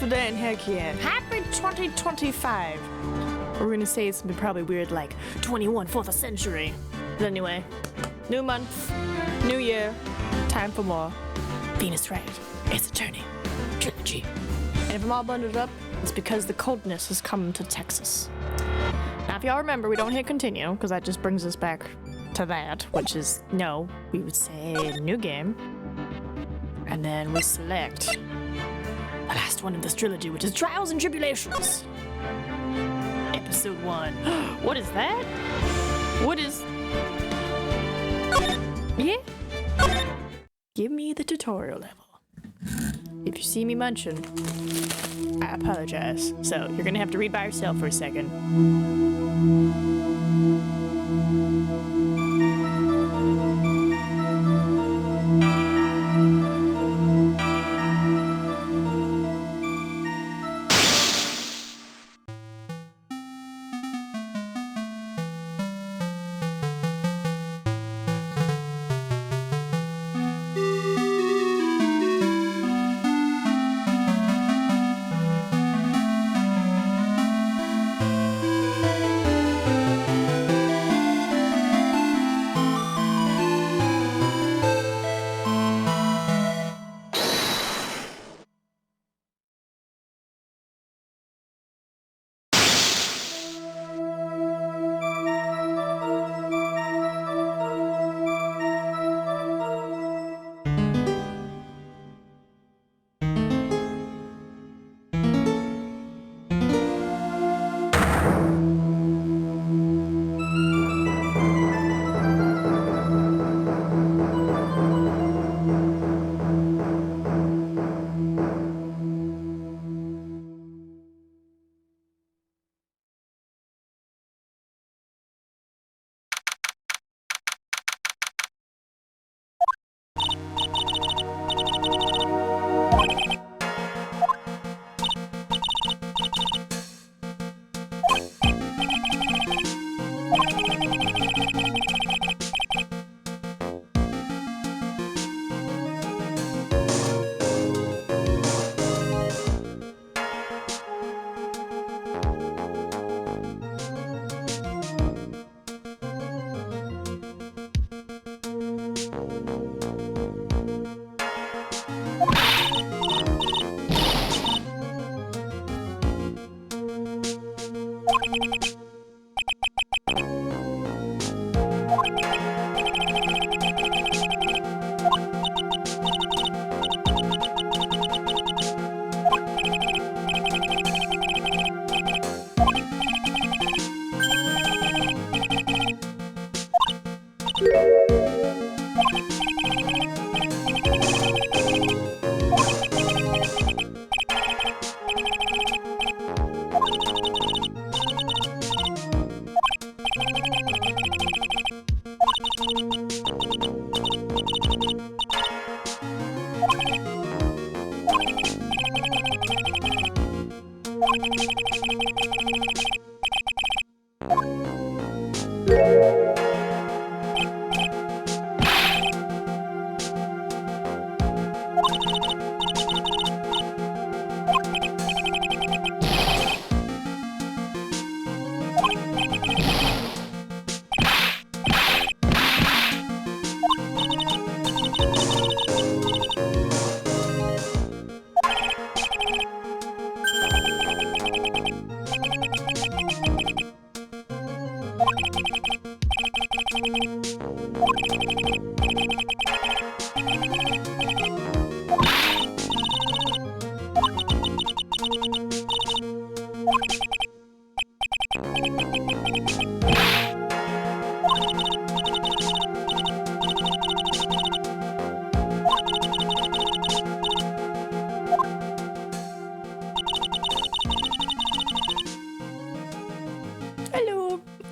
today, and heck yeah, happy 2025. We're gonna say something probably weird like 21 4th century. But anyway, new month, new year, time for more Venus Wright. It's a journey. Trilogy. And if I'm all bundled up, it's because the coldness has come to Texas. Now, if y'all remember, we don't hit continue, because that just brings us back to that, which is, no, we would say new game. And then we select the last one of this trilogy, which is Trials and Tribulations. Episode 1. What is that? What is... Yeah? Give me the tutorial level. If you see me munching, I apologize. So, you're gonna have to read by yourself for a second.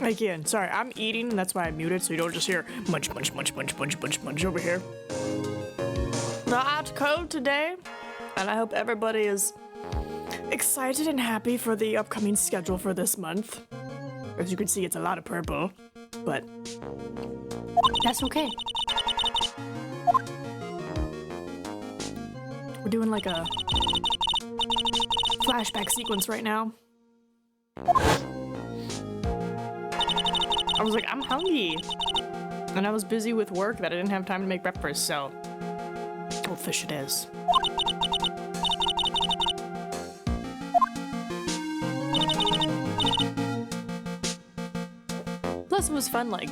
Again, sorry, I'm eating, and that's why I muted, so you don't just hear munch, munch, munch, munch, munch, munch, munch over here. Not cold today, and I hope everybody is excited and happy for the upcoming schedule for this month. As you can see, it's a lot of purple, but that's okay. We're doing like a flashback sequence right now. I was like, I'm hungry. And I was busy with work that I didn't have time to make breakfast, so goldfish it is. Plus, it was fun, like,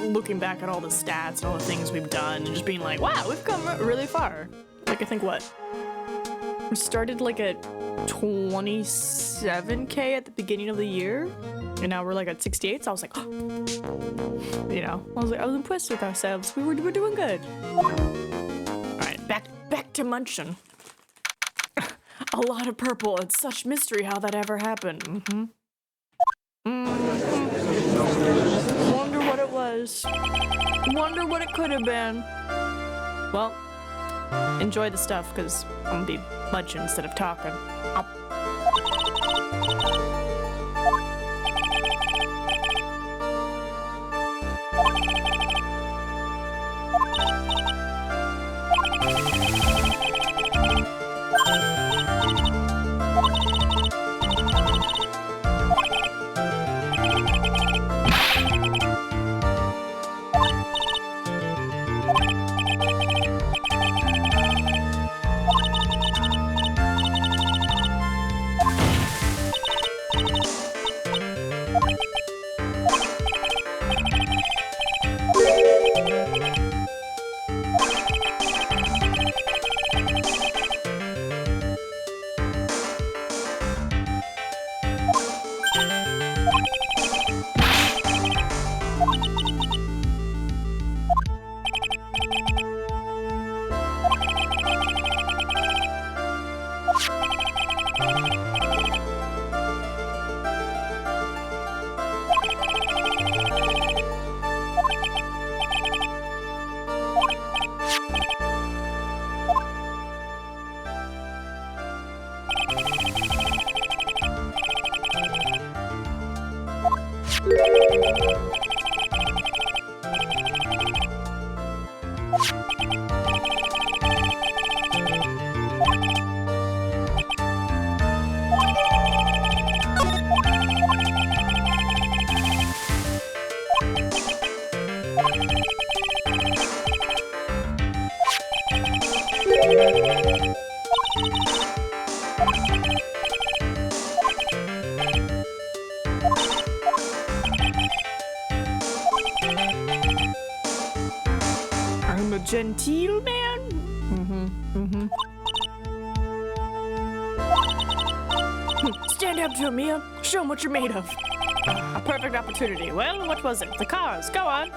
looking back at all the stats and all the things we've done and just being like, wow, we've come really far. Like, I think what? We started like at 27K at the beginning of the year, and now we're like at 68, so I was like, oh. You know, I was impressed with ourselves. We're doing good. Alright, back to munching. A lot of purple. It's such mystery how that ever happened. Wonder what it was. Wonder what it could have been. Well, enjoy the stuff, because I'm gonna be munching instead of talking. Ow. I'm a genteel man. Stand up to him, Mia. Show him what you're made of. A perfect opportunity. Well, what was it? The cars. Go on.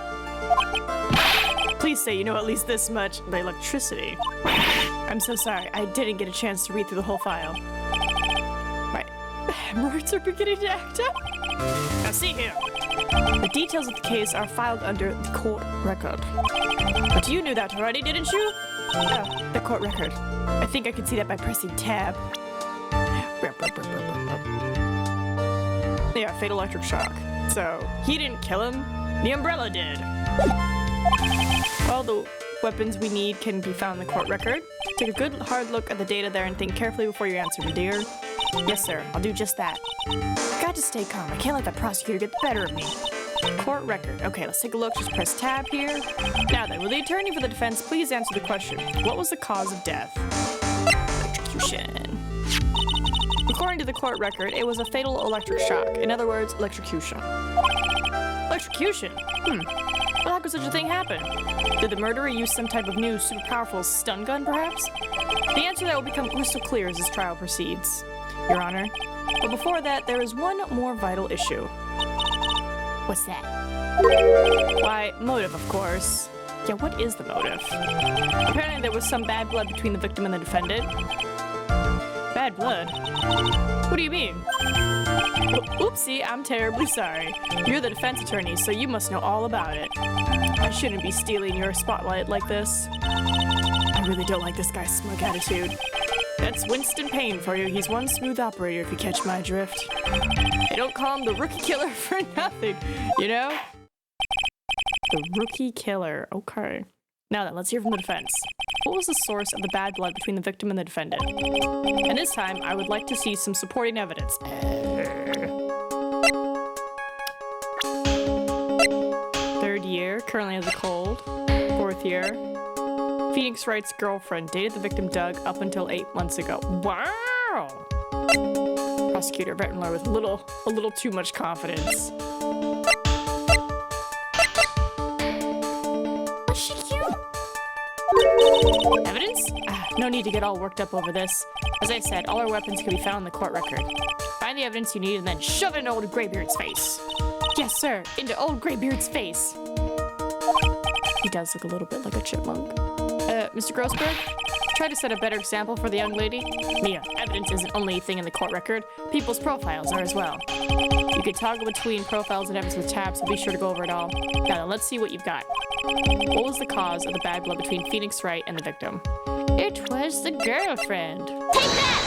Please say you know at least this much. The electricity. I'm so sorry. I didn't get a chance to read through the whole file. My hemorrhoids are beginning to act up. Now see here. The details of the case are filed under the court record. But you knew that already, didn't you? Oh, the court record. I think I can see that by pressing tab. Yeah, fatal electric shock. So, he didn't kill him, the umbrella did. All the weapons we need can be found in the court record. Take a good hard look at the data there and think carefully before you answer, my dear. Yes, sir, I'll do just that. Got to stay calm. I can't let that prosecutor get the better of me. Court record. Okay, let's take a look. Just press tab here. Now then, will the attorney for the defense please answer the question? What was the cause of death? Electrocution. According to the court record, it was a fatal electric shock. In other words, electrocution. Electrocution? Well, how could such a thing happen? Did the murderer use some type of new, super powerful stun gun, perhaps? The answer to that will become crystal clear as this trial proceeds, Your Honor. But before that, there is one more vital issue. What's that? Why, motive, of course. Yeah, what is the motive? Apparently there was some bad blood between the victim and the defendant. Bad blood? What do you mean? Oopsie, I'm terribly sorry. You're the defense attorney, so you must know all about it. I shouldn't be stealing your spotlight like this. I really don't like this guy's smug attitude. That's Winston Payne for you. He's one smooth operator, if you catch my drift. They don't call him the rookie killer for nothing, you know? The rookie killer. Okay. Now then, let's hear from the defense. What was the source of the bad blood between the victim and the defendant? And this time, I would like to see some supporting evidence. Third year, currently has a cold. Fourth year. Phoenix Wright's girlfriend dated the victim Doug up until 8 months ago. Wow! Prosecutor Vettler with a little too much confidence. Was she cute? Evidence? No need to get all worked up over this. As I said, all our weapons can be found in the court record. Find the evidence you need and then shove it in old Graybeard's face. Yes, sir. Into old Graybeard's face. He does look a little bit like a chipmunk. Mr. Grossberg? Try to set a better example for the young lady. Mia, evidence isn't only a thing in the court record. People's profiles are as well. You can toggle between profiles and evidence with tabs, so be sure to go over it all. Now then, let's see what you've got. What was the cause of the bad blood between Phoenix Wright and the victim? It was the girlfriend. Take that!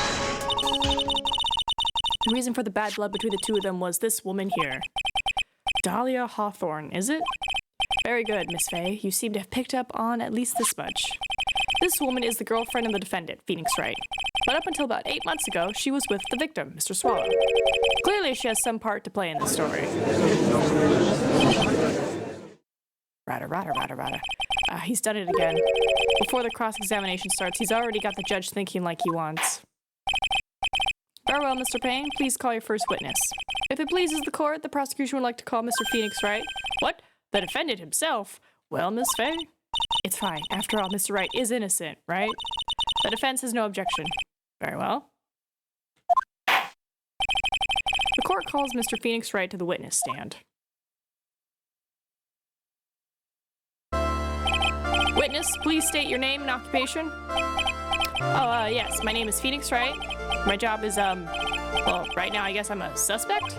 The reason for the bad blood between the two of them was this woman here. Dahlia Hawthorne, is it? Very good, Miss Fay. You seem to have picked up on at least this much. This woman is the girlfriend of the defendant, Phoenix Wright. But up until about 8 months ago, she was with the victim, Mr. Swallow. Clearly, she has some part to play in this story. Rada. He's done it again. Before the cross-examination starts, he's already got the judge thinking like he wants. Very well, Mr. Payne. Please call your first witness. If it pleases the court, the prosecution would like to call Mr. Phoenix Wright. What? The defendant himself? Well, Miss Fay? It's fine. After all, Mr. Wright is innocent, right? The defense has no objection. Very well. The court calls Mr. Phoenix Wright to the witness stand. Witness, please state your name and occupation. Yes, my name is Phoenix Wright. My job is, well, right now I guess I'm a suspect?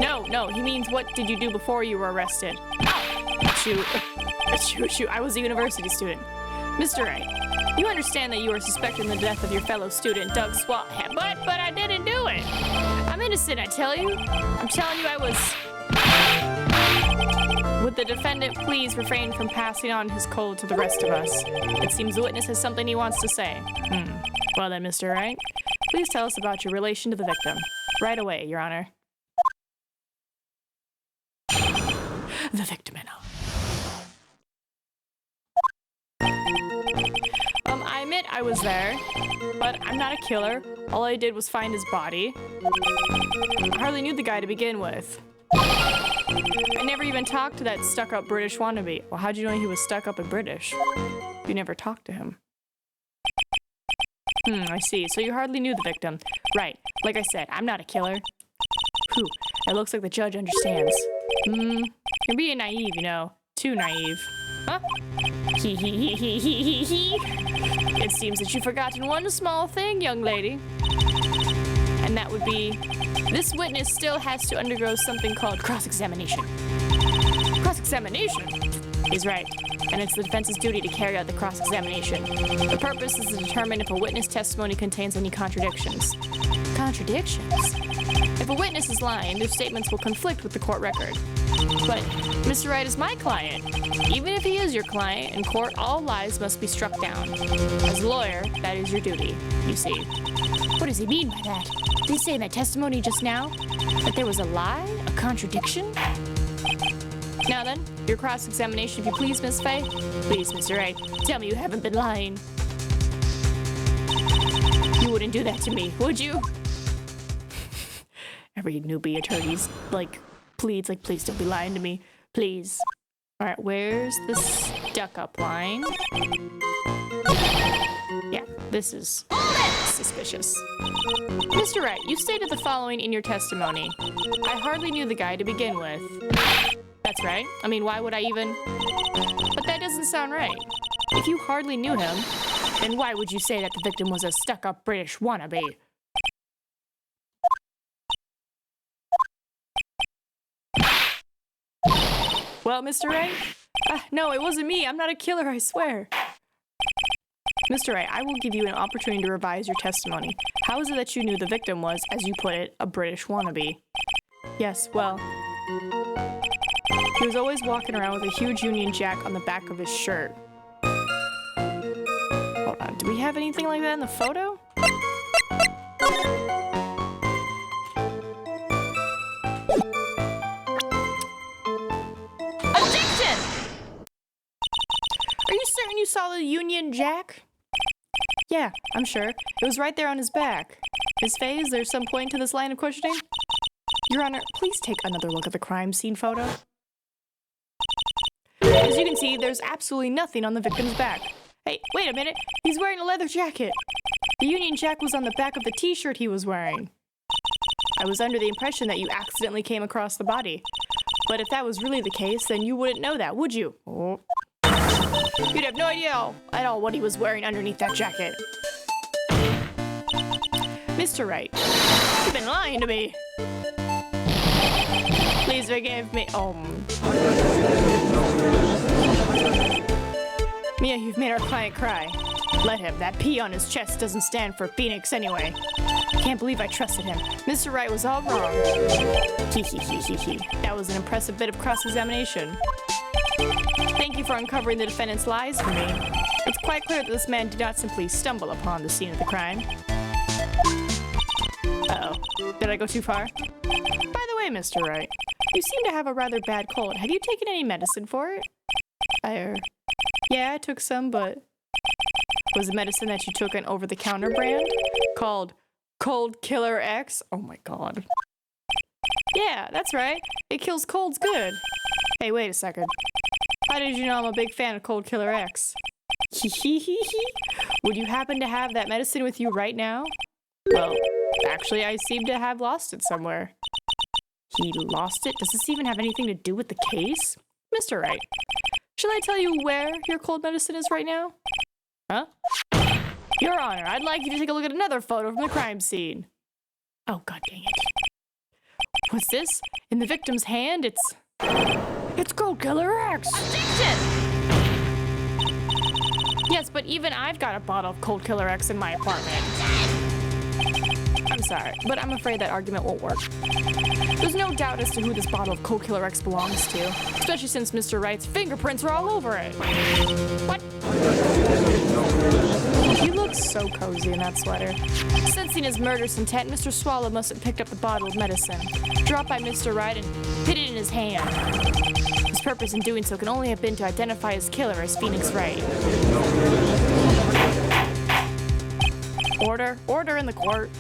No, he means what did you do before you were arrested? Shoot, I was a university student. Mr. Wright, you understand that you are suspected in the death of your fellow student, Doug Swallow. But I didn't do it. I'm innocent, I tell you. I'm telling you I was... Would the defendant please refrain from passing on his cold to the rest of us? It seems the witness has something he wants to say. Well then, Mr. Wright, please tell us about your relation to the victim. Right away, Your Honor. The victim and all. I admit I was there, but I'm not a killer. All I did was find his body. I hardly knew the guy to begin with. I never even talked to that stuck-up British wannabe. Well, how'd you know he was stuck-up and British? You never talked to him. I see. So you hardly knew the victim. Right. Like I said, I'm not a killer. Whew. It looks like the judge understands. You're being naive, you know. Too naive. Huh? It seems that you've forgotten one small thing, young lady. And that would be, this witness still has to undergo something called cross-examination. Cross-examination? He's right. And it's the defense's duty to carry out the cross-examination. The purpose is to determine if a witness testimony contains any contradictions. Contradictions? If a witness is lying, their statements will conflict with the court record. But Mr. Wright is my client. Even if he is your client, in court, all lies must be struck down. As a lawyer, that is your duty, you see. What does he mean by that? Did he say in that testimony just now that there was a lie? A contradiction? Now then, your cross-examination, if you please, Miss Fay. Please, Mr. Wright, tell me you haven't been lying. You wouldn't do that to me, would you? Every newbie attorney's pleads, please don't be lying to me. Please. All right, where's the stuck-up line? Yeah, this is suspicious. Mr. Wright, you stated the following in your testimony. I hardly knew the guy to begin with. That's right. I mean, why would I even... But that doesn't sound right. If you hardly knew him, then why would you say that the victim was a stuck-up British wannabe? Well, Mr. Wright? No, it wasn't me. I'm not a killer, I swear. Mr. Wright, I will give you an opportunity to revise your testimony. How is it that you knew the victim was, as you put it, a British wannabe? Yes, well... He was always walking around with a huge Union Jack on the back of his shirt. Do we have anything like that in the photo? Addiction! Are you certain you saw the Union Jack? Yeah, I'm sure. It was right there on his back. Miss Faye, is there some point to this line of questioning? Your Honor, please take another look at the crime scene photo. As you can see, there's absolutely nothing on the victim's back. Hey, wait a minute. He's wearing a leather jacket. The Union Jack was on the back of the t-shirt he was wearing. I was under the impression that you accidentally came across the body. But if that was really the case, then you wouldn't know that, would you? Oh. You'd have no idea at all what he was wearing underneath that jacket. Mr. Wright, you've been lying to me. Please forgive me. Mia, you've made our client cry. Let him. That P on his chest doesn't stand for Phoenix anyway. Can't believe I trusted him. Mr. Wright was all wrong. That was an impressive bit of cross-examination. Thank you for uncovering the defendant's lies for me. It's quite clear that this man did not simply stumble upon the scene of the crime. Uh-oh. Did I go too far? By the way, Mr. Wright, you seem to have a rather bad cold. Have you taken any medicine for it? Yeah, I took some, but... Was the medicine that you took an over-the-counter brand? Called Cold Killer X? Oh my god. Yeah, that's right. It kills colds good. Hey, wait a second. How did you know I'm a big fan of Cold Killer X? Would you happen to have that medicine with you right now? Well, actually, I seem to have lost it somewhere. He lost it? Does this even have anything to do with the case? Mr. Wright, shall I tell you where your cold medicine is right now? Huh? Your Honor, I'd like you to take a look at another photo from the crime scene. Oh, god dang it. What's this? In the victim's hand, it's Cold Killer X! Addiction! Yes, but even I've got a bottle of Cold Killer X in my apartment. I'm sorry, but I'm afraid that argument won't work. There's no doubt as to who this bottle of Cold Killer X belongs to, especially since Mr. Wright's fingerprints are all over it. What? He looks so cozy in that sweater. Sensing his murderous intent, Mr. Swallow must have picked up the bottle of medicine, dropped by Mr. Wright, and hid it in his hand. His purpose in doing so can only have been to identify his killer as Phoenix Wright. Order in the court.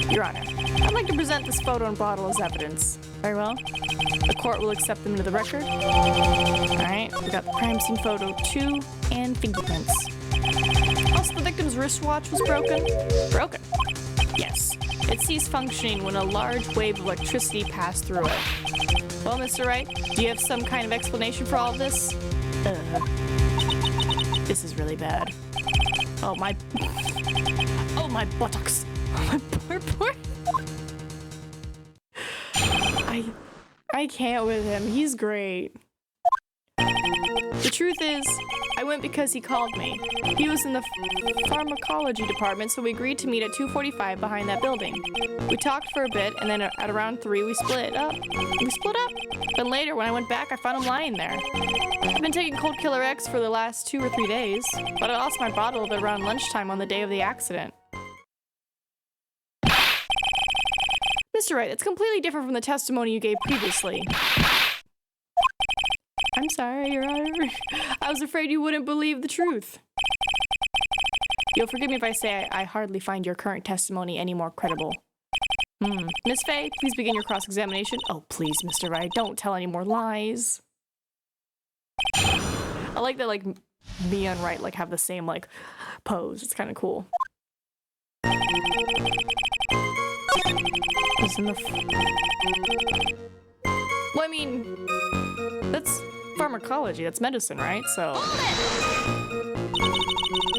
Your Honor, I'd like to present this photo and bottle as evidence. Very well. The court will accept them into the record. Alright, we got the crime scene photo 2 and fingerprints. Also, the victim's wristwatch was broken. Broken? Yes. It ceased functioning when a large wave of electricity passed through it. Well, Mr. Wright, do you have some kind of explanation for all of this? This is really bad. Oh, my buttocks. My poor. I can't with him. He's great. The truth is, I went because he called me. He was in the pharmacology department, so we agreed to meet at 2:45 behind that building. We talked for a bit, and then at around 3, we split up. Then later, when I went back, I found him lying there. I've been taking Cold Killer X for the last 2 or 3 days, but I lost my bottle of it around lunchtime on the day of the accident. Mr. Wright, it's completely different from the testimony you gave previously. I'm sorry, Your Honor. I was afraid you wouldn't believe the truth. You'll forgive me if I say I hardly find your current testimony any more credible. Miss Faye, please begin your cross-examination. Oh, please, Mr. Wright, don't tell any more lies. I like that, like, me and Wright, like, have the same, like, pose. It's kind of cool. It's in the well, I mean, that's pharmacology. That's medicine, right? So...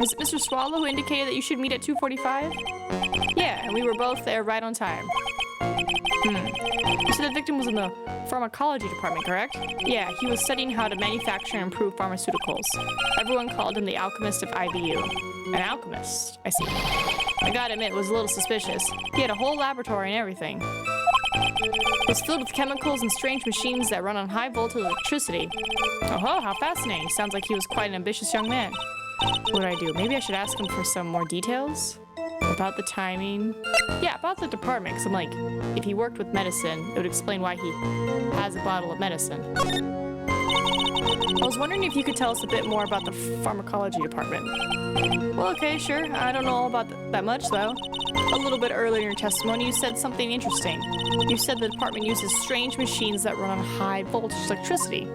Is it Mr. Swallow who indicated that you should meet at 2:45? Yeah, and we were both there right on time. You said the victim was in the pharmacology department, correct? Yeah, he was studying how to manufacture and improve pharmaceuticals. Everyone called him the alchemist of IVU. An alchemist? I see. I gotta admit, it was a little suspicious. He had a whole laboratory and everything. It was filled with chemicals and strange machines that run on high voltage electricity. Oh, how fascinating. Sounds like he was quite an ambitious young man. What do I do? Maybe I should ask him for some more details about the timing. Yeah, about the department, because I'm like, if he worked with medicine, it would explain why he has a bottle of medicine. I was wondering if you could tell us a bit more about the pharmacology department. Well, okay, sure. I don't know all about that much, though. A little bit earlier in your testimony, you said something interesting. You said the department uses strange machines that run on high voltage electricity.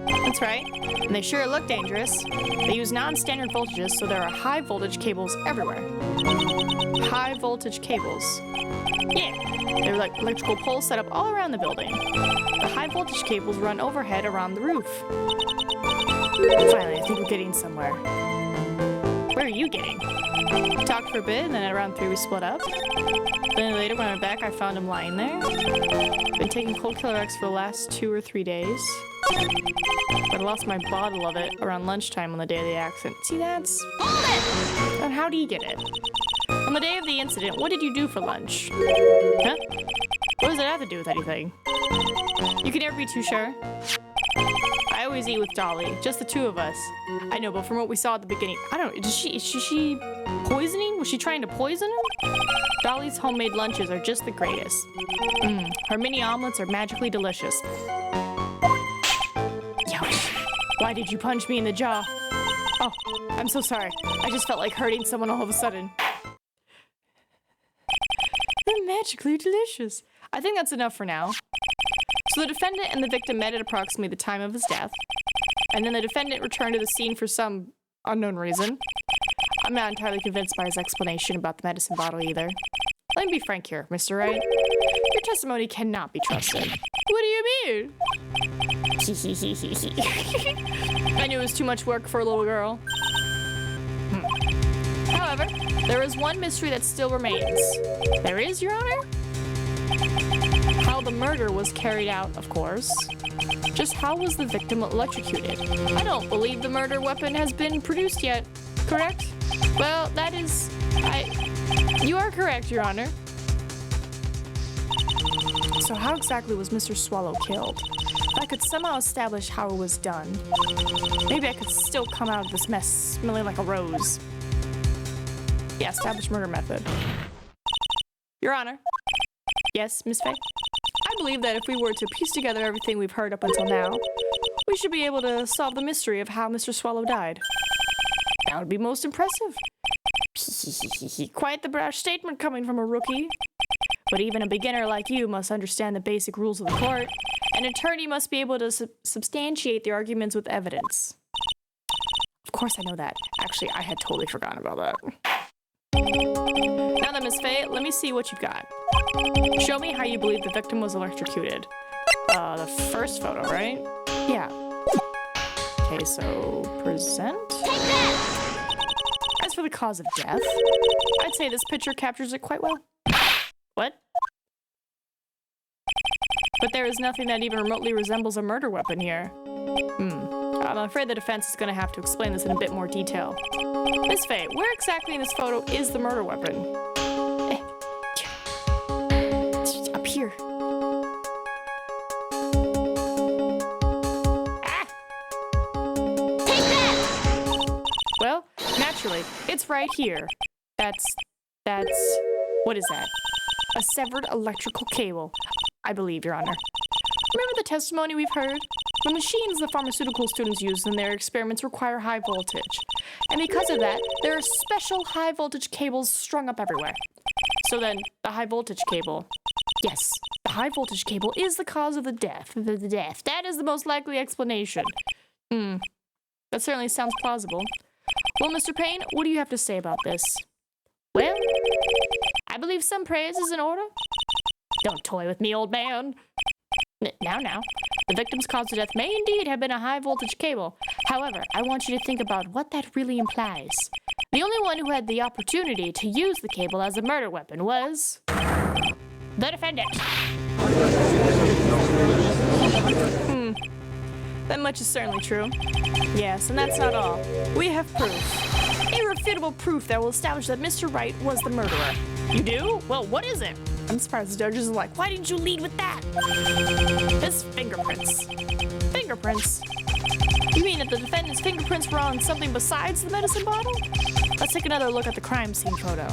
That's right. And they sure look dangerous. They use non-standard voltages, so there are high voltage cables everywhere. High voltage cables. Yeah. They're like electrical poles set up all around the building. The high voltage cables run overhead around the roof. Finally, I think we're getting somewhere. Where are you getting? We talked for a bit, and then at around 3 we split up. Then later, when I went back, I found him lying there. Been taking Cold Killer X for the last 2 or 3 days. But I lost my bottle of it around lunchtime on the day of the accident. See, that's... Hold it! And how'd he get it? On the day of the incident, what did you do for lunch? Huh? What does it have to do with anything? You can never be too sure. I always eat with Dolly, just the two of us. I know, but from what we saw at the beginning, I don't know, is she poisoning? Was she trying to poison him? Dolly's homemade lunches are just the greatest. Her mini omelets are magically delicious. Youch. Why did you punch me in the jaw? Oh, I'm so sorry. I just felt like hurting someone all of a sudden. They're magically delicious. I think that's enough for now. So the defendant and the victim met at approximately the time of his death, and then the defendant returned to the scene for some unknown reason. I'm not entirely convinced by his explanation about the medicine bottle either. Let me be frank here, Mr. Wright. Your testimony cannot be trusted. What do you mean? I knew it was too much work for a little girl. However, there is one mystery that still remains. There is, Your Honor? How the murder was carried out, of course. Just how was the victim electrocuted? I don't believe the murder weapon has been produced yet, correct? Well, that is... You are correct, Your Honor. So how exactly was Mr. Swallow killed? If I could somehow establish how it was done, maybe I could still come out of this mess smelling like a rose. Yeah, establish murder method. Your Honor. Yes, Miss Faye? I believe that if we were to piece together everything we've heard up until now, we should be able to solve the mystery of how Mr. Swallow died. That would be most impressive. Quite the brash statement coming from a rookie. But even a beginner like you must understand the basic rules of the court. An attorney must be able to substantiate the arguments with evidence. Of course I know that. Actually, I had totally forgotten about that. Now then, Miss Faye, let me see what you've got. Show me how you believe the victim was electrocuted. The first photo, right? Yeah. Okay, so present. Take that! As for the cause of death, I'd say this picture captures it quite well. What? But there is nothing that even remotely resembles a murder weapon here. I'm afraid the defense is going to have to explain this in a bit more detail. Miss Faye, where exactly in this photo is the murder weapon? Up here. Ah! Take that! Well, naturally, it's right here. That's... What is that? A severed electrical cable. I believe, Your Honor. Remember the testimony we've heard? The machines the pharmaceutical students use in their experiments require high voltage. And because of that, there are special high voltage cables strung up everywhere. So then, the high voltage cable. Yes, the high voltage cable is the cause of the death. That is the most likely explanation. That certainly sounds plausible. Well, Mr. Payne, what do you have to say about this? Well, I believe some praise is in order. Don't toy with me, old man. Now. The victim's cause of death may indeed have been a high-voltage cable. However, I want you to think about what that really implies. The only one who had the opportunity to use the cable as a murder weapon was... the defendant. That much is certainly true. Yes, and that's not all. We have proof. Irrefutable proof that will establish that Mr. Wright was the murderer. You do? Well, what is it? I'm surprised the judges are like, why didn't you lead with that? His fingerprints. Fingerprints? You mean that the defendant's fingerprints were on something besides the medicine bottle? Let's take another look at the crime scene photo.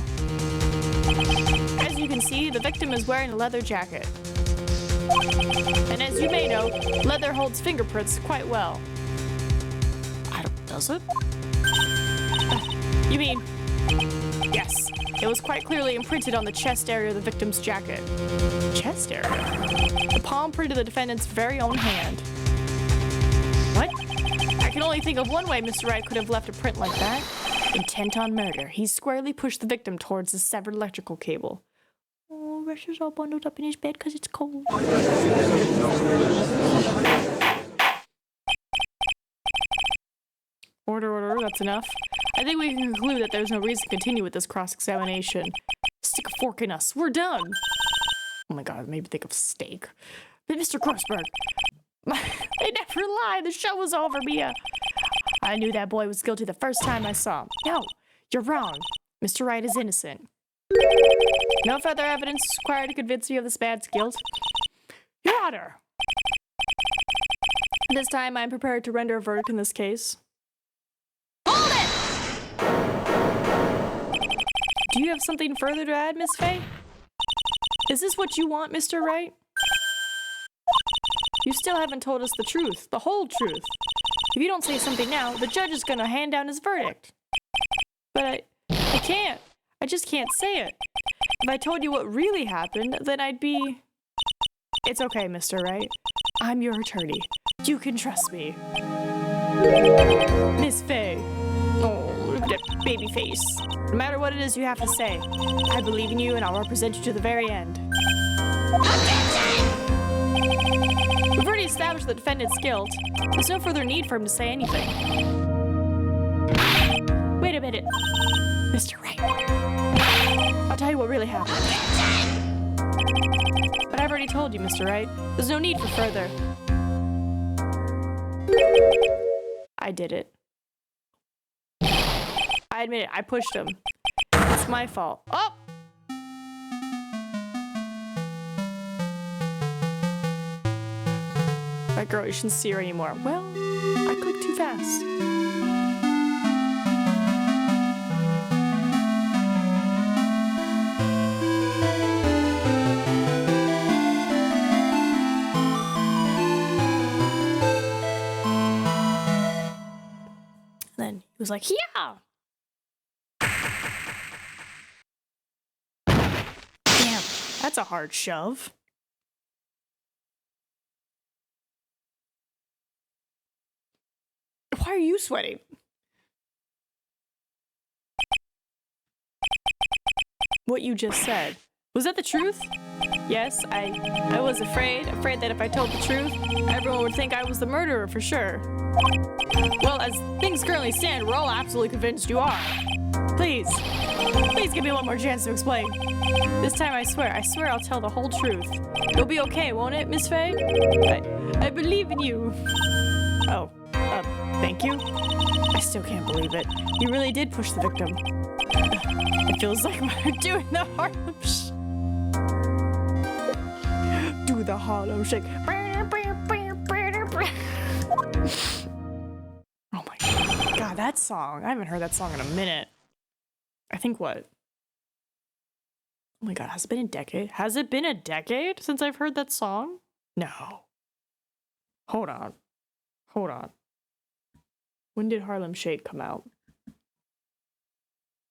As you can see, the victim is wearing a leather jacket. And as you may know, leather holds fingerprints quite well. Does it? You mean... Yes, it was quite clearly imprinted on the chest area of the victim's jacket. Chest area? The palm print of the defendant's very own hand. What? I can only think of one way Mr. Wright could have left a print like that. Intent on murder, he squarely pushed the victim towards the severed electrical cable. Oh, Rush is all bundled up in his bed because it's cold. Order, that's enough. I think we can conclude that there's no reason to continue with this cross-examination. Stick a fork in us, we're done! Oh my god, it made me think of steak. But Mr. Grossberg, they never lie, the show was over, Mia. I knew that boy was guilty the first time I saw him. No, you're wrong. Mr. Wright is innocent. No further evidence is required to convince you of this man's guilt. Your Honor! This time I'm prepared to render a verdict in this case. Hold it! Do you have something further to add, Miss Faye? Is this what you want, Mr. Wright? You still haven't told us the truth, the whole truth. If you don't say something now, the judge is gonna hand down his verdict. But I can't. I just can't say it. If I told you what really happened, then I'd be... It's okay, Mr. Wright. I'm your attorney. You can trust me. Miss Faye. Oh, look at that baby face. No matter what it is you have to say, I believe in you and I'll represent you to the very end. We've already established the defendant's guilt. There's no further need for him to say anything. Wait a minute. Mr. Wright. I'll tell you what really happened. But I've already told you, Mr. Wright. There's no need for further. I did it. I admit it, I pushed him. It's my fault. Oh! That girl, you shouldn't see her anymore. Well, I clicked too fast. Then he was like, yeah! Damn, that's a hard shove. Why are you sweating? What you just said. Was that the truth? Yes, I was afraid that if I told the truth, everyone would think I was the murderer for sure. Well, as things currently stand, we're all absolutely convinced you are. Please give me one more chance to explain. This time I swear I'll tell the whole truth. It'll be okay, won't it, Miss Faye? I believe in you. Oh, thank you. I still can't believe it. You really did push the victim. It feels like we're doing the Harlem Shake. Do the Harlem Shake. Oh my god, that song. I haven't heard that song in a minute. I think what? Oh my god, has it been a decade? Has it been a decade since I've heard that song? No. Hold on. When did Harlem Shake come out?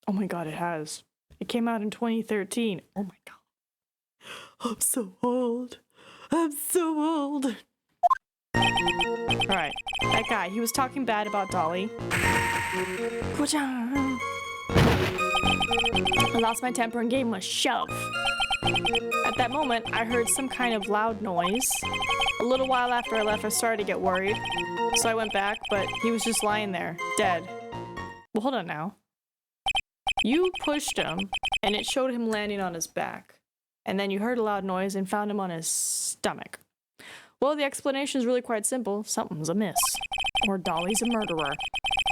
Oh my god, it has. It came out in 2013. Oh my god. I'm so old. Alright, that guy, he was talking bad about Dolly. I lost my temper and gave him a shove. At that moment, I heard some kind of loud noise. A little while after I left, I started to get worried. So I went back, but he was just lying there, dead. Well, hold on now. You pushed him, and it showed him landing on his back. And then you heard a loud noise and found him on his stomach. Well, the explanation is really quite simple. Something's amiss. Or Dolly's a murderer.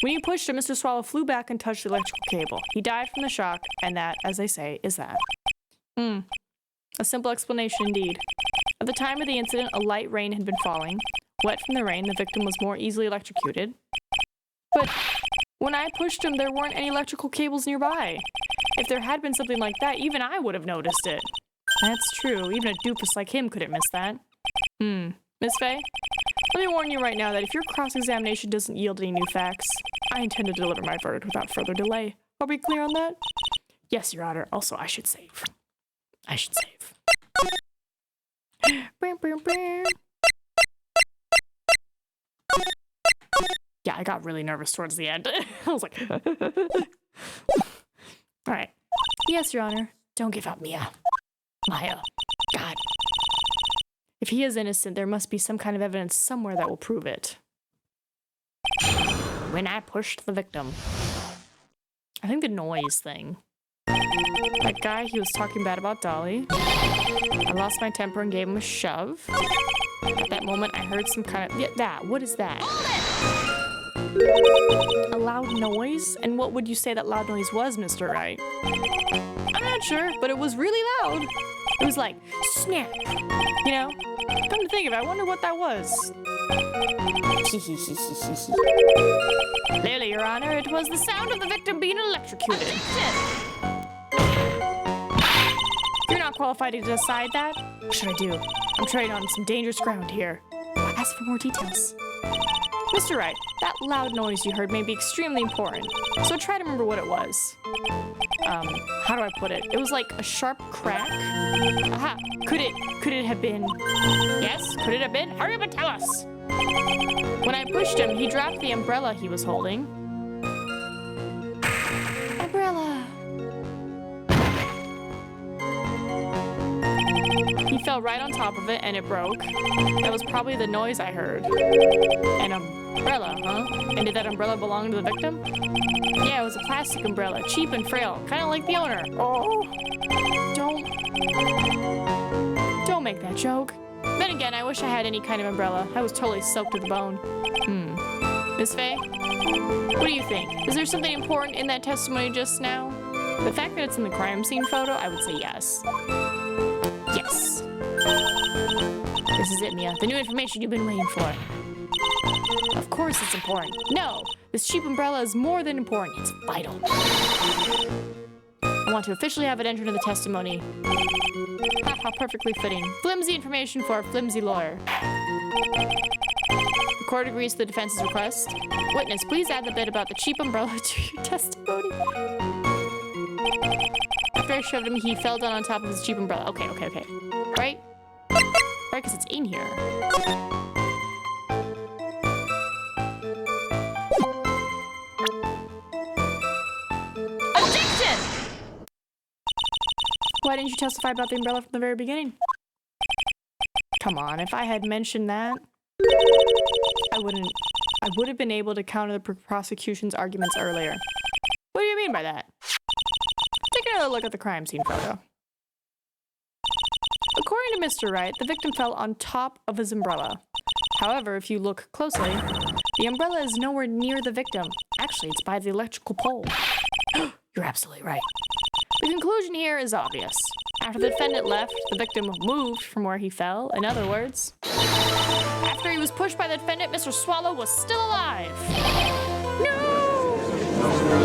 When you pushed him, Mr. Swallow flew back and touched the electrical cable. He died from the shock, and that, as they say, is that. A simple explanation indeed. At the time of the incident, a light rain had been falling. Wet from the rain, the victim was more easily electrocuted. But when I pushed him, there weren't any electrical cables nearby. If there had been something like that, even I would have noticed it. That's true. Even a doofus like him couldn't miss that. Miss Faye? Let me warn you right now that if your cross-examination doesn't yield any new facts, I intend to deliver my verdict without further delay. Are we clear on that? Yes, Your Honor. Also, I should save. I should save. Yeah, I got really nervous towards the end. I was like... Alright. Yes, Your Honor. Don't give up, Mia. Maya. God. If he is innocent, there must be some kind of evidence somewhere that will prove it. When I pushed the victim. I think the noise thing. That guy, he was talking bad about Dolly. I lost my temper and gave him a shove. At that moment, I heard some kind of... Yeah, that. What is that? A loud noise? And what would you say that loud noise was, Mr. Wright? I'm not sure, but it was really loud. It was like, snap. You know? Come to think of it, I wonder what that was. Clearly, Your Honor, it was the sound of the victim being electrocuted. You're not qualified to decide that. What should I do? I'm treading on some dangerous ground here. Ask for more details. Mr. Wright, that loud noise you heard may be extremely important, so try to remember what it was. How do I put it? It was like a sharp crack. Aha! Could it have been? Yes, could it have been? Hurry up and tell us! When I pushed him, he dropped the umbrella he was holding. Umbrella! He fell right on top of it and it broke. That was probably the noise I heard. An umbrella, huh? And did that umbrella belong to the victim? Yeah, it was a plastic umbrella, cheap and frail, kind of like the owner. Oh, don't make that joke. Then again, I wish I had any kind of umbrella. I was totally soaked to the bone. Miss Faye? What do you think? Is there something important in that testimony just now? The fact that it's in the crime scene photo, I would say yes. Yes. This is it, Mia. The new information you've been waiting for. Of course it's important. No, this cheap umbrella is more than important. It's vital. I want to officially have it entered in the testimony. How perfectly fitting. Flimsy information for a flimsy lawyer. The court agrees to the defense's request. Witness, please add the bit about the cheap umbrella to your testimony. After I shoved him, he fell down on top of his cheap umbrella. Okay. Right? Right, because it's in here. Objection! Why didn't you testify about the umbrella from the very beginning? Come on, if I had mentioned that, I would have been able to counter the prosecution's arguments earlier. What do you mean by that? Take another look at the crime scene photo. According to Mr. Wright, the victim fell on top of his umbrella. However, if you look closely, the umbrella is nowhere near the victim. Actually, it's by the electrical pole. You're absolutely right. The conclusion here is obvious. After the defendant left, the victim moved from where he fell. In other words, after he was pushed by the defendant, Mr. Swallow was still alive. No!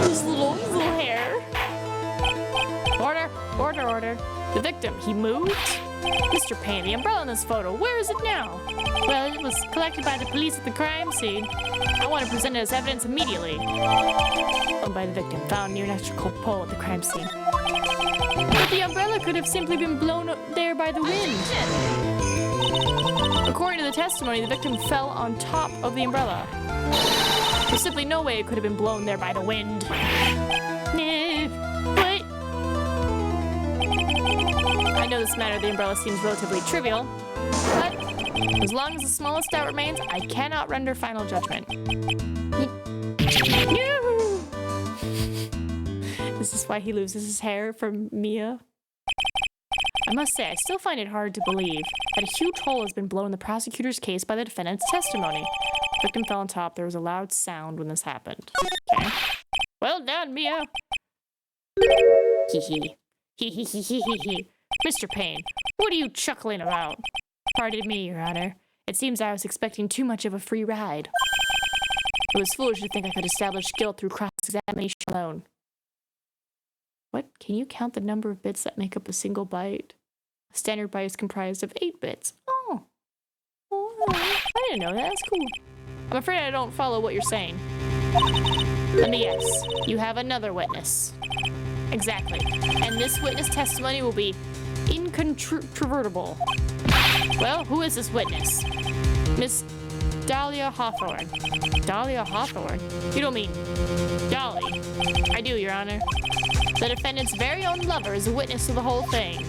His little hair. Order. The victim, he moved? Mr. Payne, the umbrella in this photo, where is it now? Well, it was collected by the police at the crime scene. I want to present it as evidence immediately. Owned by the victim, found near an electrical pole at the crime scene. But the umbrella could have simply been blown up there by the wind. According to the testimony, the victim fell on top of the umbrella. There's simply no way it could have been blown there by the wind. But I know this matter of the umbrella seems relatively trivial, but as long as the smallest doubt remains, I cannot render final judgment. This is why he loses his hair from Mia. I must say, I still find it hard to believe that a huge hole has been blown in the prosecutor's case by the defendant's testimony. The victim fell on top. There was a loud sound when this happened. Okay. Well done, Mia. Hee. Mr. Payne, what are you chuckling about? Pardon me, Your Honor. It seems I was expecting too much of a free ride. It was foolish to think I could establish guilt through cross-examination alone. What? Can you count the number of bits that make up a single byte? A standard byte is comprised of 8 bits. Oh. I didn't know that. That's cool. I'm afraid I don't follow what you're saying. Let me guess. You have another witness. Exactly. And this witness testimony will be incontrovertible. Well, who is this witness? Miss Dahlia Hawthorne. Dahlia Hawthorne? You don't mean Dolly? I do, Your Honor. The defendant's very own lover is a witness to the whole thing.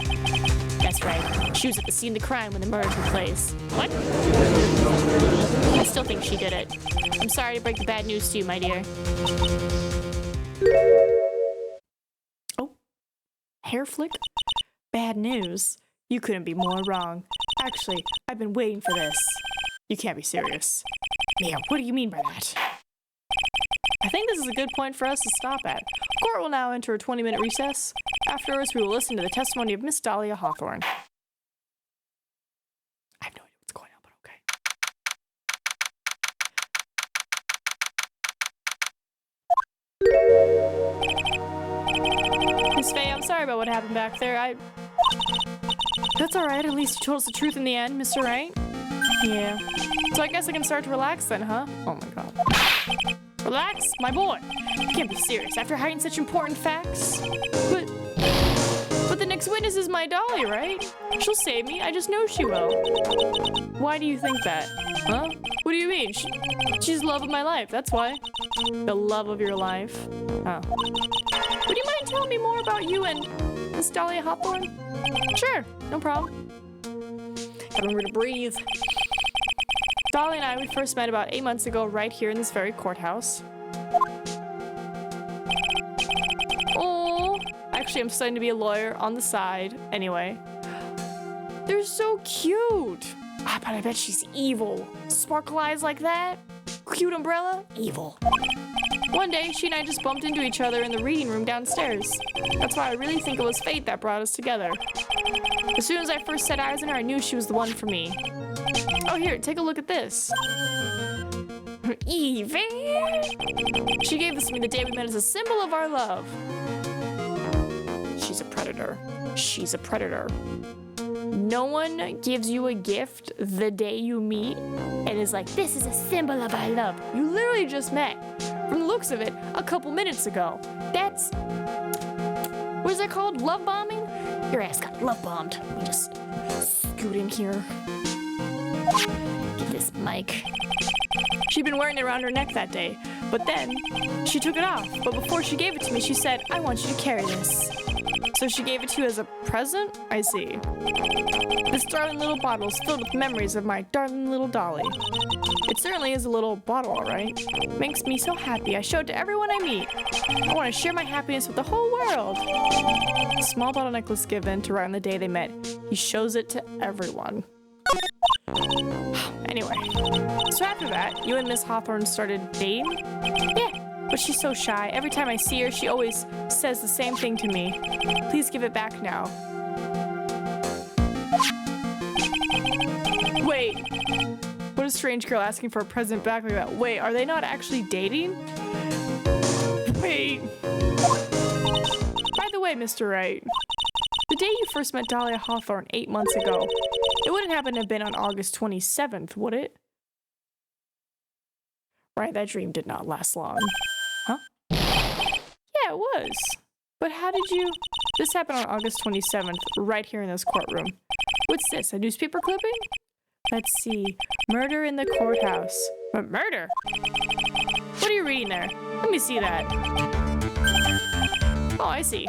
That's right. She was at the scene of the crime when the murder took place. What? I still think she did it. I'm sorry to break the bad news to you, my dear. Oh. Hair flick? Bad news? You couldn't be more wrong. Actually, I've been waiting for this. You can't be serious. Mia, what do you mean by that? I think this is a good point for us to stop at. Court will now enter a 20-minute recess. Afterwards, we will listen to the testimony of Miss Dahlia Hawthorne. I have no idea what's going on, but okay. Miss Faye, I'm sorry about what happened back there. That's alright, at least you told us the truth in the end, Mr. Wright. Yeah. So I guess I can start to relax then, huh? Oh my god. Relax? My boy! You can't be serious after hiding such important facts. But the next witness is my Dolly, right? She'll save me, I just know she will. Why do you think that? Huh? What do you mean? She's the love of my life, that's why. The love of your life? Oh. Would you mind telling me more about you and Miss Dahlia Hawthorne? Sure, no problem. Gotta remember to breathe. Dolly and I, we first met about 8 months ago right here in this very courthouse. Oh, actually I'm studying to be a lawyer on the side. Anyway. They're so cute. Ah, but I bet she's evil. Sparkle eyes like that. Cute umbrella. Evil. One day, she and I just bumped into each other in the reading room downstairs. That's why I really think it was fate that brought us together. As soon as I first set eyes on her, I knew she was the one for me. Oh, here, take a look at this. Evie! She gave this to me the day we met as a symbol of our love. She's a predator. She's a predator. No one gives you a gift the day you meet and is like, this is a symbol of our love. You literally just met. From the looks of it, a couple minutes ago. That's... what is that called? Love bombing? Your ass got love bombed. Let me just scoot in here. Get this mic. She'd been wearing it around her neck that day, but then she took it off. But before she gave it to me, she said, I want you to carry this. So she gave it to you as a present? I see. This darling little bottle is filled with memories of my darling little Dolly. It certainly is a little bottle, all right. Makes me so happy. I show it to everyone I meet. I want to share my happiness with the whole world. A small bottle necklace given to Wright on the day they met. He shows it to everyone. Anyway, so after that, you and Miss Hawthorne started dating? Yeah, but she's so shy. Every time I see her, she always says the same thing to me. Please give it back now. Wait, what a strange girl asking for a present back like that. Wait, are they not actually dating? Wait. By the way, Mr. Wright, the day you first met Dahlia Hawthorne 8 months ago, it wouldn't happen to have been on August 27th, would it? Right, that dream did not last long. Huh? Yeah, it was. But how did you... This happened on August 27th, right here in this courtroom. What's this, a newspaper clipping? Let's see. Murder in the courthouse. Murder? What are you reading there? Let me see that. Oh, I see.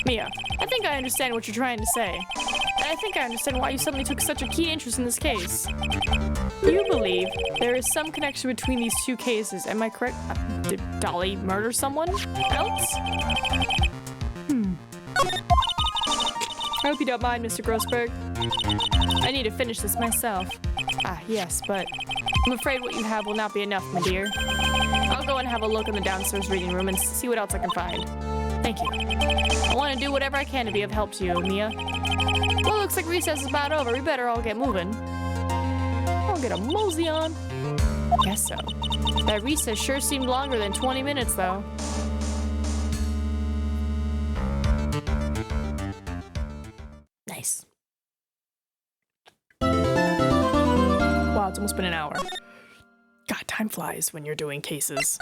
Mia, I think I understand what you're trying to say. And I think I understand why you suddenly took such a keen interest in this case. You believe there is some connection between these two cases, am I correct? Did Dolly murder someone else? I hope you don't mind, Mr. Grossberg. I need to finish this myself. Ah, yes, but I'm afraid what you have will not be enough, my dear. I'll go and have a look in the downstairs reading room and see what else I can find. Thank you. I want to do whatever I can to be of help to you, Mia. Well, looks like recess is about over. We better all get moving. gonna get a mosey on. Guess so. That recess sure seemed longer than 20 minutes, though. Nice. Wow, it's almost been an hour. God, time flies when you're doing cases.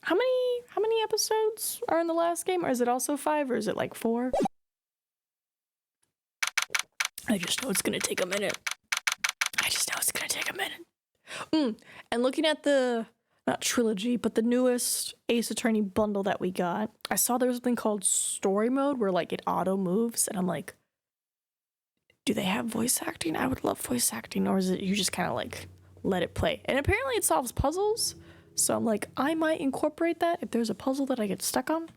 How many episodes are in the last game? Or is it also 5 or is it like 4? I just know it's gonna take a minute. And looking at the, not trilogy, but the newest Ace Attorney bundle that we got, I saw there was something called story mode where like it auto moves, and I'm like, do they have voice acting? I would love voice acting, or is it you just kind of like let it play? And apparently it solves puzzles, so I'm like, I might incorporate that if there's a puzzle that I get stuck on.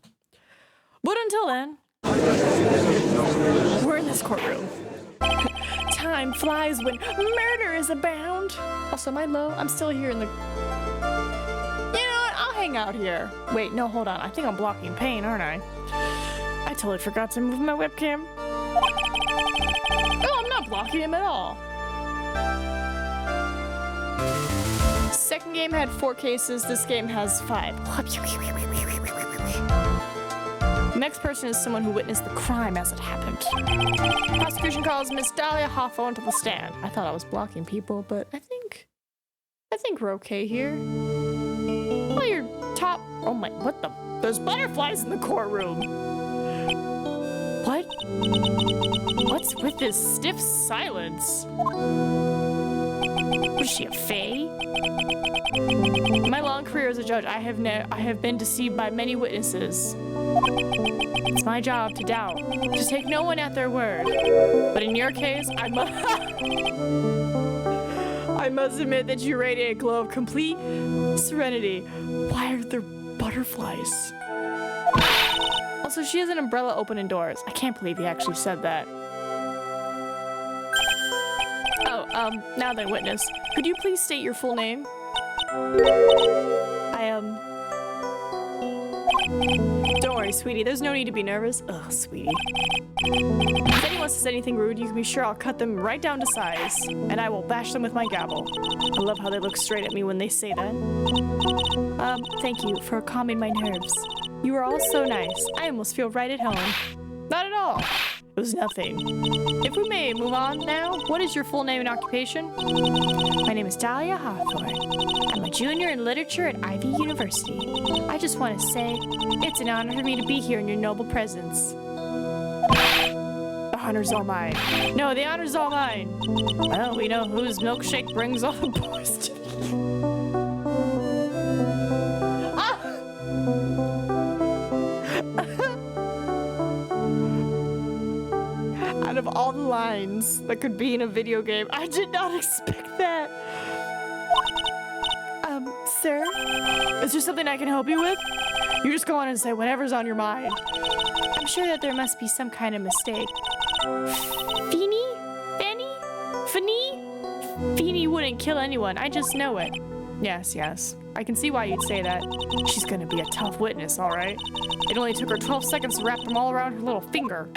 But until then, we're in this courtroom. Time flies when murder is abound. Also, am I low? I'm still here in the... You know what? I'll hang out here. Wait, no, hold on. I think I'm blocking pain, aren't I? I totally forgot to move my webcam. Oh, I'm not blocking him at all. Second game had 4 cases. This game has 5. The next person is someone who witnessed the crime as it happened. Prosecution calls Miss Dahlia Hawthorne to the stand. I thought I was blocking people, but I think we're okay here. Oh, you're top. Oh my, what the? There's butterflies in the courtroom. What? What's with this stiff silence? Was she a fae? In my long career as a judge, I have been deceived by many witnesses. It's my job to doubt, to take no one at their word. But in your case, I must admit that you radiate a glow of complete serenity. Why are there butterflies? Also, she has an umbrella open indoors. I can't believe he actually said that. Oh, now then, witness. Could you please state your full name? Don't worry, sweetie. There's no need to be nervous. Ugh, sweetie. If anyone says anything rude, you can be sure I'll cut them right down to size. And I will bash them with my gavel. I love how they look straight at me when they say that. Thank you for calming my nerves. You are all so nice. I almost feel right at home. Not at all. It was nothing. If we may move on now, what is your full name and occupation? My name is Dahlia Hawthorne. I'm a junior in literature at Ivy University. I just want to say, it's an honor for me to be here in your noble presence. The honor's all mine. No, the honor's all mine. Well, we know whose milkshake brings all the boys to Out of all the lines that could be in a video game, I did not expect that. Sir? Is there something I can help you with? You just go on and say whatever's on your mind. I'm sure that there must be some kind of mistake. Feeny? Fanny? Fanny? Feeny wouldn't kill anyone, I just know it. Yes. I can see why you'd say that. She's gonna be a tough witness, alright? It only took her 12 seconds to wrap them all around her little finger.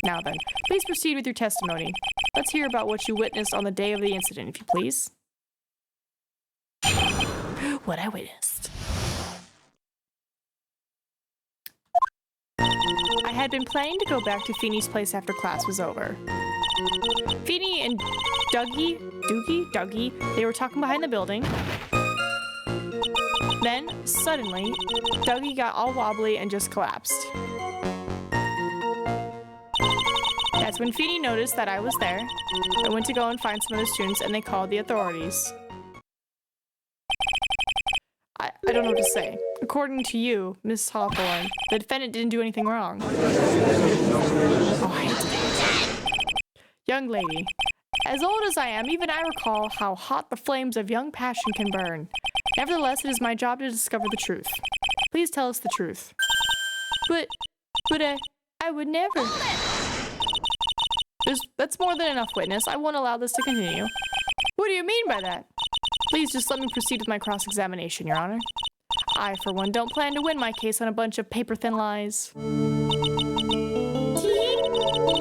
Now then, please proceed with your testimony. Let's hear about what you witnessed on the day of the incident, if you please. What I witnessed. I had been planning to go back to Feeny's place after class was over. Feeny and Dougie, they were talking behind the building. Then, suddenly, Dougie got all wobbly and just collapsed. That's when Feeny noticed that I was there. I went to go and find some other students and they called the authorities. I don't know what to say. According to you, Miss Hawthorne, the defendant didn't do anything wrong. Oh, I hate it. Young lady, as old as I am, even I recall how hot the flames of young passion can burn. Nevertheless, it is my job to discover the truth. Please tell us the truth. But I would never. That's more than enough, witness. I won't allow this to continue. What do you mean by that? Please just let me proceed with my cross-examination, Your Honor. I, for one, don't plan to win my case on a bunch of paper-thin lies.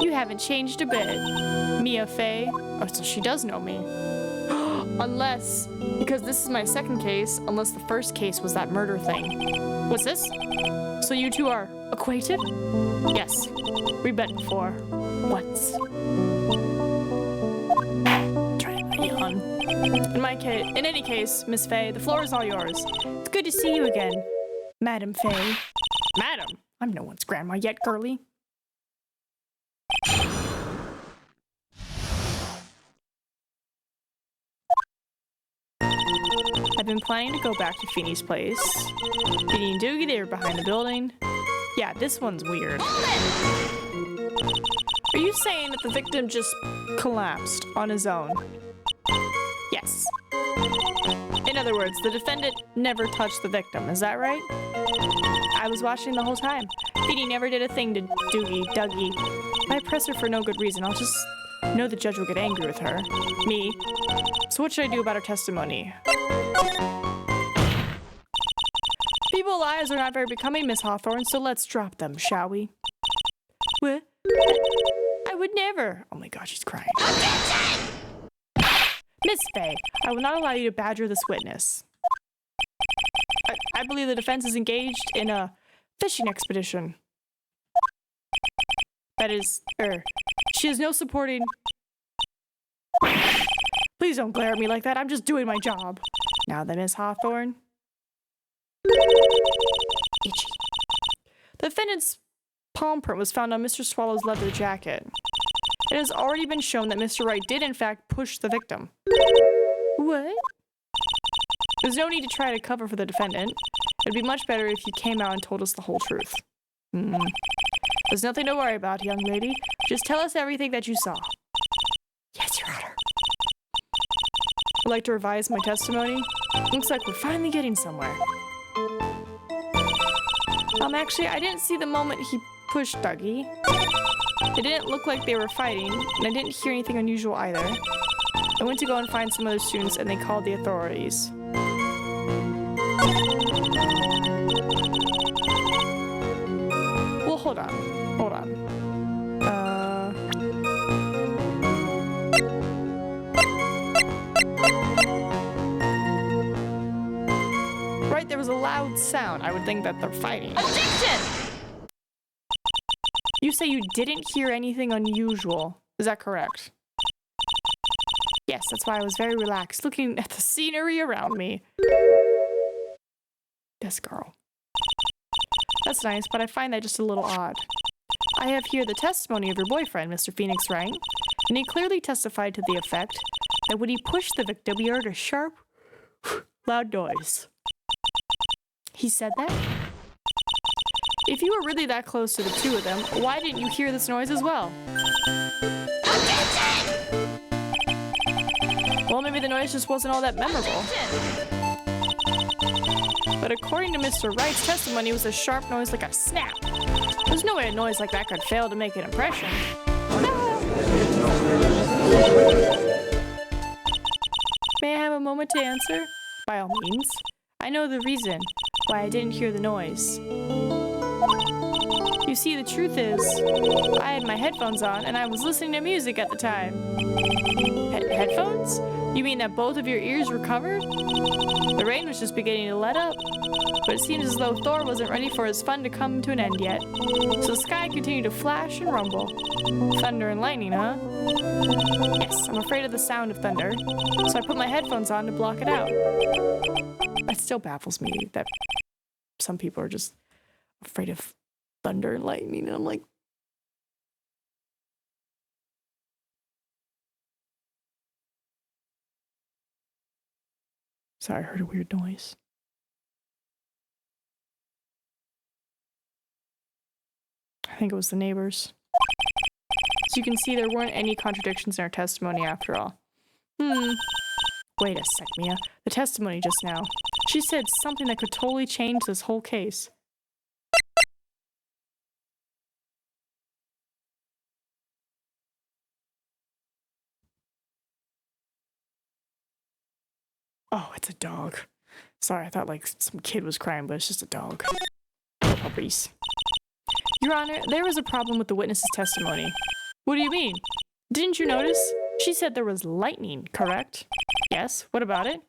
You haven't changed a bit. Mia Fey. Oh, so she does know me. Unless, because this is my second case, unless the first case was that murder thing. What's this? So you two are acquainted? Yes, we've met before. Once. Try to yawn. In any case, Miss Fey, the floor is all yours. It's good to see you again, Madam Fey. Madam? I'm no one's grandma yet, girly. I've been planning to go back to Feeney's place. Feeny and Doogie, they were behind the building. Yeah, this one's weird. Are you saying that the victim just collapsed on his own? Yes. In other words, the defendant never touched the victim, is that right? I was watching the whole time. Feeny never did a thing to Doogie, Dougie. I press her for no good reason. I'll just know the judge will get angry with her. Me. So what should I do about her testimony? People's lives are not very becoming, Miss Hawthorne, so let's drop them, shall we? What? I would never. Oh my god, she's crying. Miss Fey, I will not allow you to badger this witness. I believe the defense is engaged in a fishing expedition. That is, she has no supporting... Please don't glare at me like that, I'm just doing my job. Now then, Miss Hawthorne. Itchy. The defendant's palm print was found on Mr. Swallow's leather jacket. It has already been shown that Mr. Wright did in fact push the victim. What? There's no need to try to cover for the defendant. It'd be much better if you came out and told us the whole truth. There's nothing to worry about, young lady. Just tell us everything that you saw. Yes, Your Honor. I'd like to revise my testimony. Looks like we're finally getting somewhere. Actually, I didn't see the moment he pushed Dougie. It didn't look like they were fighting, and I didn't hear anything unusual either. I went to go and find some other students, and they called the authorities. Well, hold on. Hold on. Right, there was a loud sound. I would think that they're fighting. Objection! You say you didn't hear anything unusual. Is that correct? Yes, that's why I was very relaxed, looking at the scenery around me. This girl. That's nice, but I find that just a little odd. I have here the testimony of your boyfriend, Mr. Phoenix Wright, and he clearly testified to the effect that when he pushed the victim, he heard a sharp, loud noise. He said that? If you were really that close to the two of them, why didn't you hear this noise as well? Well, maybe the noise just wasn't all that memorable. But according to Mr. Wright's testimony, it was a sharp noise like a snap. There's no way a noise like that could fail to make an impression. May I have a moment to answer? By all means. I know the reason why I didn't hear the noise. You see, the truth is, I had my headphones on and I was listening to music at the time. Headphones? You mean that both of your ears were covered? The rain was just beginning to let up, but it seems as though Thor wasn't ready for his fun to come to an end yet. So the sky continued to flash and rumble. Thunder and lightning, huh? Yes, I'm afraid of the sound of thunder, so I put my headphones on to block it out. It still baffles me that some people are just afraid of thunder and lightning, and I'm like, sorry, I heard a weird noise. I think it was the neighbors. As you can see, there weren't any contradictions in our testimony after all. Wait a sec, Mia. The testimony just now. She said something that could totally change this whole case. Oh, it's a dog. Sorry, I thought like some kid was crying, but it's just a dog. Puppies. Your Honor, there was a problem with the witness's testimony. What do you mean? Didn't you notice? She said there was lightning, correct? Yes, what about it?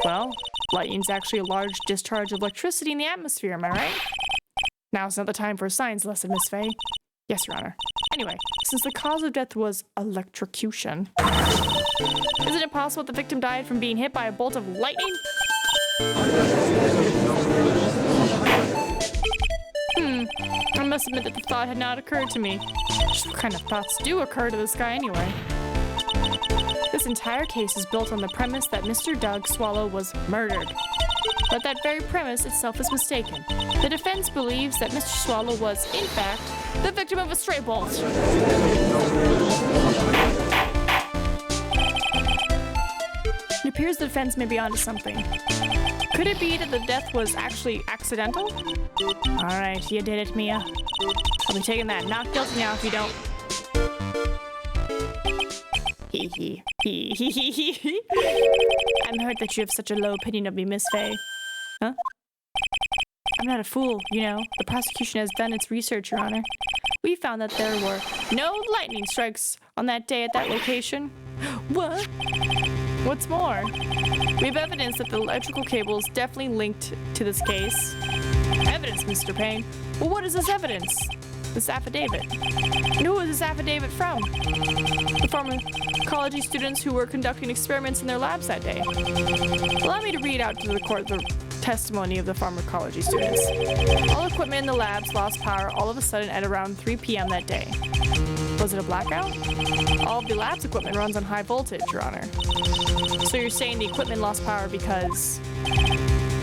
Well, lightning's actually a large discharge of electricity in the atmosphere, am I right? Now's not the time for a science lesson, Miss Faye. Yes, Your Honor. Anyway, since the cause of death was electrocution, isn't it possible the victim died from being hit by a bolt of lightning? I must admit that the thought had not occurred to me. Just what kind of thoughts do occur to this guy anyway? This entire case is built on the premise that Mr. Doug Swallow was murdered. But that very premise itself is mistaken. The defense believes that Mr. Swallow was, in fact, the victim of a stray bolt. It appears the defense may be onto something. Could it be that the death was actually accidental? Alright, you did it, Mia. I'll be taking that not guilty now if you don't. Hee hee. Hee hee hee hee. I'm hurt that you have such a low opinion of me, Miss Faye. Huh? I'm not a fool, you know. The prosecution has done its research, Your Honor. We found that there were no lightning strikes on that day at that location. What? What's more, we have evidence that the electrical cable is definitely linked to this case. Evidence, Mr. Payne? Well, what is this evidence? This affidavit. And who is this affidavit from? The pharmacology students who were conducting experiments in their labs that day. Allow me to read out to the court the testimony of the pharmacology students. All equipment in the labs lost power all of a sudden at around 3 p.m. that day. Was it a blackout? All of the lab's equipment runs on high voltage, Your Honor. So you're saying the equipment lost power because...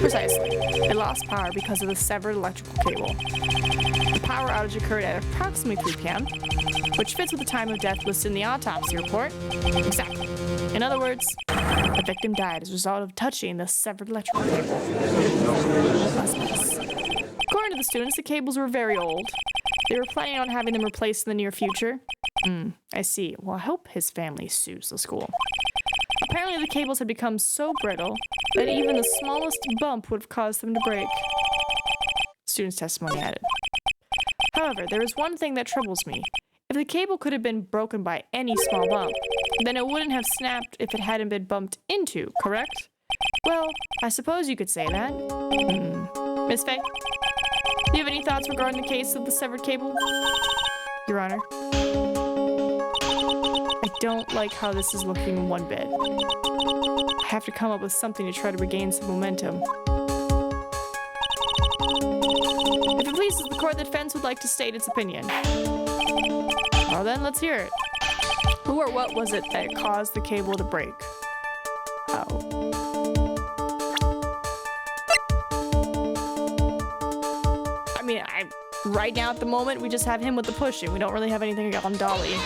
Precisely. It lost power because of the severed electrical cable. The power outage occurred at approximately 3 p.m., which fits with the time of death listed in the autopsy report. Exactly. In other words, the victim died as a result of touching the severed electrical cable. According to the students, the cables were very old. They were planning on having them replaced in the near future. I see. Well, I hope his family sues the school. Apparently the cables had become so brittle that even the smallest bump would have caused them to break. Student's testimony added. However, there is one thing that troubles me. If the cable could have been broken by any small bump, then it wouldn't have snapped if it hadn't been bumped into, correct? Well, I suppose you could say that. Miss Faye, do you have any thoughts regarding the case of the severed cable? Your Honor. I don't like how this is looking one bit. I have to come up with something to try to regain some momentum. If it pleases the court, the defense would like to state its opinion. Well then, let's hear it. Who or what was it that caused the cable to break? Oh. I mean, right now at the moment, we just have him with the pushing. We don't really have anything on Dolly.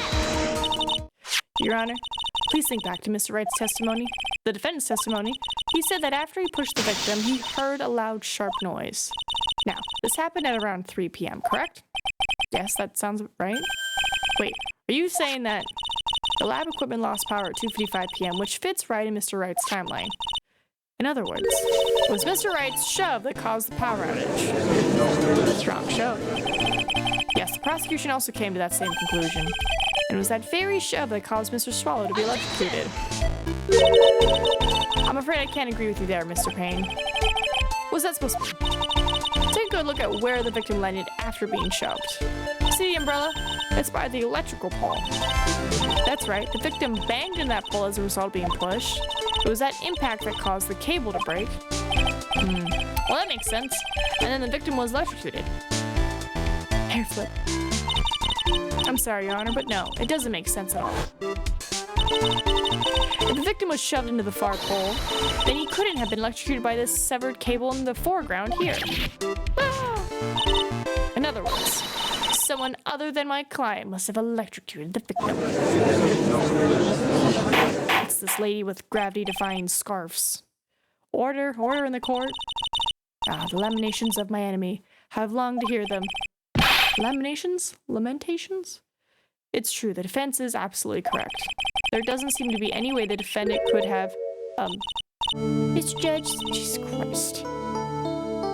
Your Honor, please think back to Mr. Wright's testimony. The defendant's testimony. He said that after he pushed the victim, he heard a loud, sharp noise. Now, this happened at around 3 p.m., correct? Yes, that sounds right. Wait, are you saying that the lab equipment lost power at 2:55 p.m., which fits right in Mr. Wright's timeline? In other words, it was Mr. Wright's shove that caused the power outage. Strong shove. Yes, the prosecution also came to that same conclusion. And it was that very shove that caused Mr. Swallow to be electrocuted. I'm afraid I can't agree with you there, Mr. Payne. What's that supposed to be? Take a good look at where the victim landed after being shoved. See the umbrella? It's by the electrical pole. That's right, the victim banged in that pole as a result of being pushed. It was that impact that caused the cable to break. Well, that makes sense. And then the victim was electrocuted. Hair flip. I'm sorry, Your Honor, but no, it doesn't make sense at all. If the victim was shoved into the far pole, then he couldn't have been electrocuted by this severed cable in the foreground here. In other words, someone other than my client must have electrocuted the victim. It's this lady with gravity-defying scarves. Order in the court. The lamentations of my enemy. I've longed to hear them. Lamentations? Lamentations? It's true, the defense is absolutely correct. There doesn't seem to be any way the defendant could have, Mr. Judge, Jesus Christ.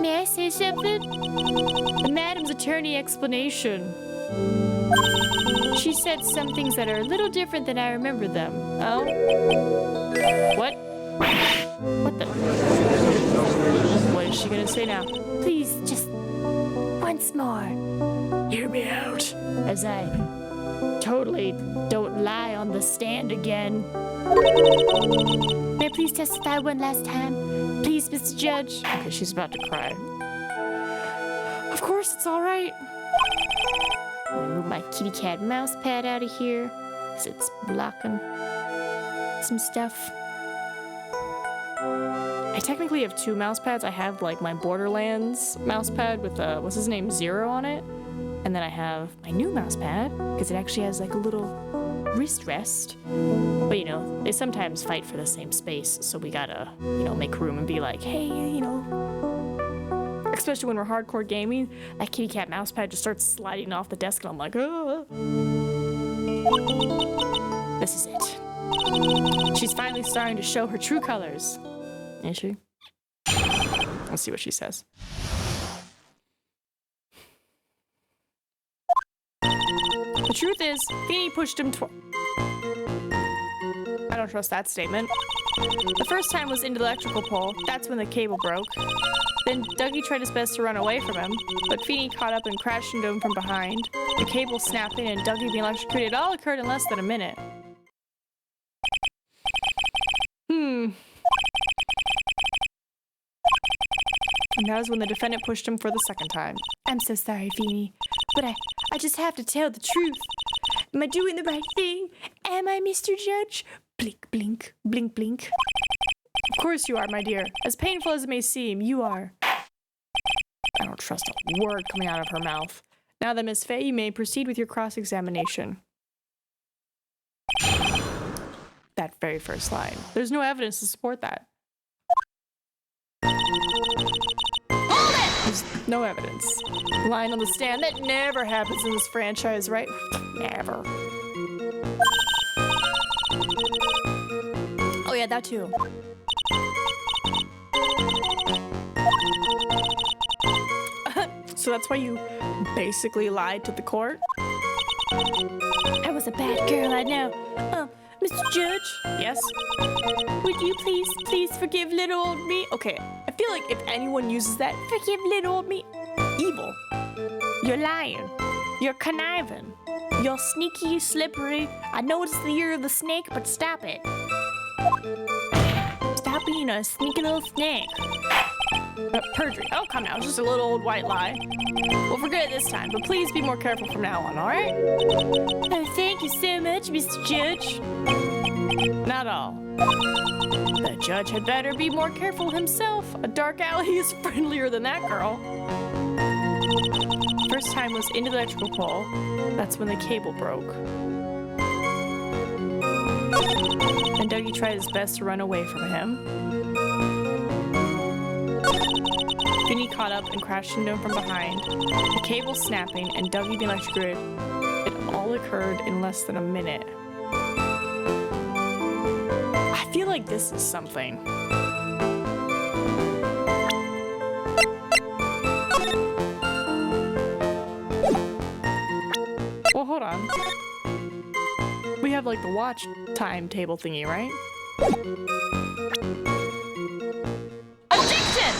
May I say something? The madam's attorney explanation. She said some things that are a little different than I remember them. Oh? What? What the? What is she gonna say now? Please, just once more. Hear me out. As I totally don't lie on the stand again. May I please testify one last time? Please, Mr. Judge. Okay, she's about to cry. Of course, it's all right. I'm gonna move my kitty cat mouse pad out of here because it's blocking some stuff. I technically have two mouse pads. I have like my Borderlands mouse pad with what's his name, Zero on it. And then I have my new mouse pad because it actually has like a little wrist rest. But you know, they sometimes fight for the same space. So we gotta, you know, make room and be like, hey, you know. Especially when we're hardcore gaming, that kitty cat mouse pad just starts sliding off the desk and I'm like, oh. This is it. She's finally starting to show her true colors. Is she? Let's see what she says. The truth is, Feeny pushed him I don't trust that statement. The first time was into the electrical pole. That's when the cable broke. Then Dougie tried his best to run away from him, but Feeny caught up and crashed into him from behind. The cable snapping and Dougie being electrocuted all occurred in less than a minute. And that was when the defendant pushed him for the second time. I'm so sorry, Feeny, but I just have to tell the truth. Am I doing the right thing? Am I, Mr. Judge? Blink, blink, blink, blink. Of course you are, my dear. As painful as it may seem, you are. I don't trust a word coming out of her mouth. Now then, Miss Fay, you may proceed with your cross-examination. That very first line. There's no evidence to support that. There's no evidence. Lying on the stand, that never happens in this franchise, right? Never. Oh yeah, that too. So that's why you basically lied to the court? I was a bad girl, I know. Mr. Judge? Yes? Would you please forgive little old me? Okay, I feel like if anyone uses that, forgive little old me, evil. You're lying. You're conniving. You're sneaky, slippery. I know it's the year of the snake, but stop it. Stop being a sneaky little snake. Perjury. Oh, come now. It's just a little old white lie. We'll forget it this time, but please be more careful from now on, all right? Oh, thank you so much, Mr. Judge. Not all. The judge had better be more careful himself. A dark alley is friendlier than that girl. First time was into the electrical pole. That's when the cable broke. And Dougie tried his best to run away from him. Feeny caught up and crashed into him from behind. The cable snapping and Dougie being electrocuted. It all occurred in less than a minute. I feel like this is something. Well, hold on. We have like the watch time table thingy, right? Objection!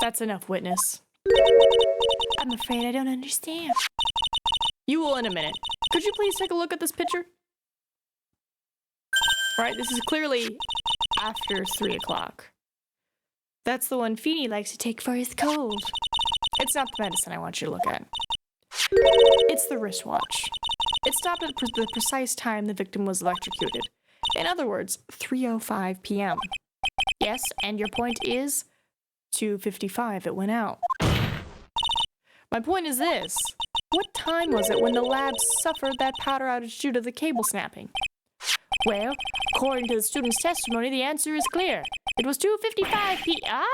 That's enough, witness. I'm afraid I don't understand. You will in a minute. Could you please take a look at this picture? Right, this is clearly after 3 o'clock. That's the one Feeny likes to take for his cold. It's not the medicine I want you to look at. It's the wristwatch. It stopped at the precise time the victim was electrocuted. In other words, 3:05 p.m. Yes, and your point is 2:55 it went out. My point is this. What time was it when the lab suffered that power outage due to the cable snapping? Well, according to the student's testimony, the answer is clear. It was 2:55 p.m.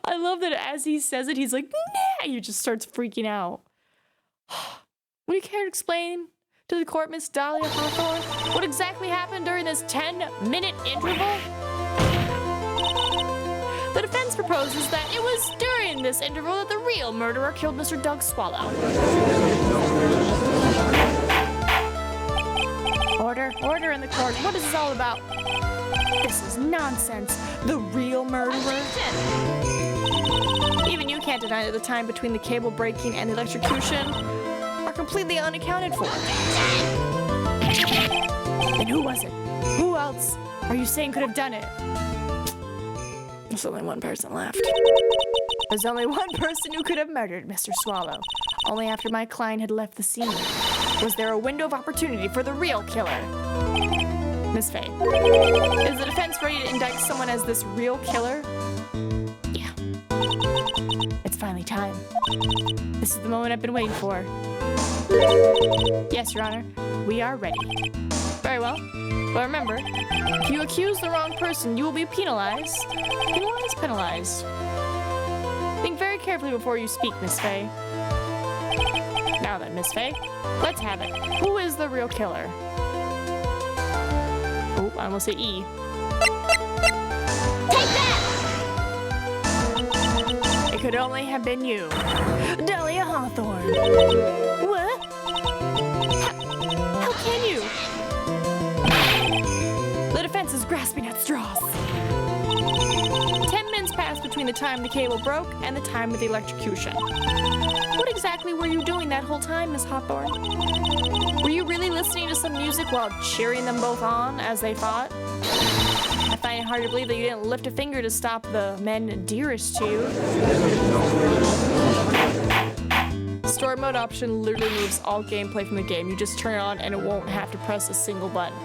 I love that as he says it, he's like, nah! He just starts freaking out. Would you care to explain to the court, Miss Dahlia Hawthorne, what exactly happened during this 10-minute interval? The defense proposes that it was during this interval that the real murderer killed Mr. Doug Swallow. Order in the court. What is this all about? This is nonsense. The real murderer? Even you can't deny that the time between the cable breaking and the electrocution are completely unaccounted for. Then who was it? Who else are you saying could have done it? There's only one person left. There's only one person who could have murdered Mr. Swallow. Only after my client had left the scene. Was there a window of opportunity for the real killer? Miss Faye, is the defense ready to indict someone as this real killer? Yeah. It's finally time. This is the moment I've been waiting for. Yes, Your Honor. We are ready. Very well. But remember, if you accuse the wrong person, you will be penalized. Penalized. Think very carefully before you speak, Miss Faye. Now then, Miss Faye, let's have it. Who is the real killer? Oh, I almost hit E. Take that! It could only have been you. Dahlia Hawthorne. What? How can you? The defense is grasping at straws. 10 minutes passed between the time the cable broke and the time of the electrocution. What exactly were you doing that whole time, Miss Hawthorne? Were you really listening to some music while cheering them both on as they fought? I find it hard to believe that you didn't lift a finger to stop the men dearest to you. Story mode option literally moves all gameplay from the game. You just turn it on and it won't have to press a single button.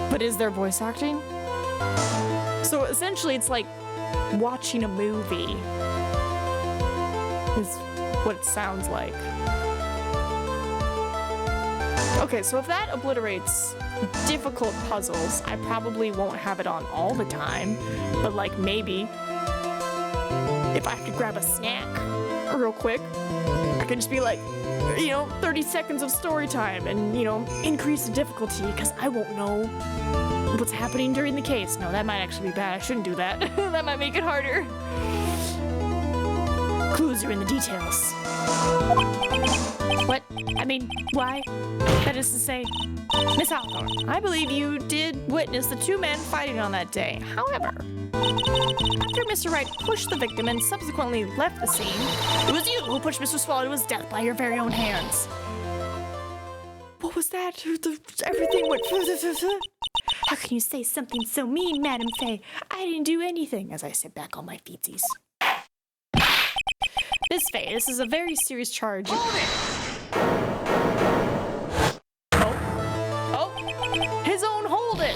But is there voice acting? So essentially it's like watching a movie is what it sounds like. Okay, so if that obliterates difficult puzzles, I probably won't have it on all the time, but like maybe if I have to grab a snack real quick, I can just be like, 30 seconds of story time and, increase the difficulty because I won't know what's happening during the case. No, that might actually be bad. I shouldn't do that. That might make it harder. Clues are in the details. What? I mean, why? That is to say, Miss Hawthorne, I believe you did witness the two men fighting on that day. However, after Mr. Wright pushed the victim and subsequently left the scene, it was you who pushed Mr. Swallow to his death by your very own hands. What was that? Everything went... How can you say something so mean, Madam Faye? I didn't do anything, as I sit back on my feetsies. Miss Faye, this is a very serious charge. Hold it! Oh, his own hold it!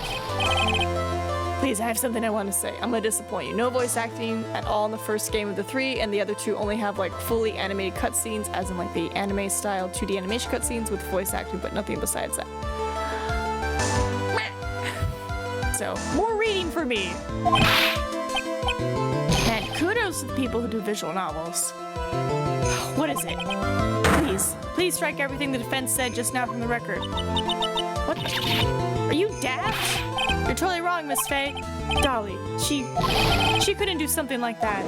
Please, I have something I want to say. I'm gonna disappoint you. No voice acting at all in the first game of the 3, and the other 2 only have like fully animated cutscenes, as in like the anime style 2D animation cutscenes with voice acting, but nothing besides that. So, more reading for me. And kudos to the people who do visual novels. What is it? Please strike everything the defense said just now from the record. What? Are you daft? You're totally wrong, Miss Faye. Dolly, she couldn't do something like that.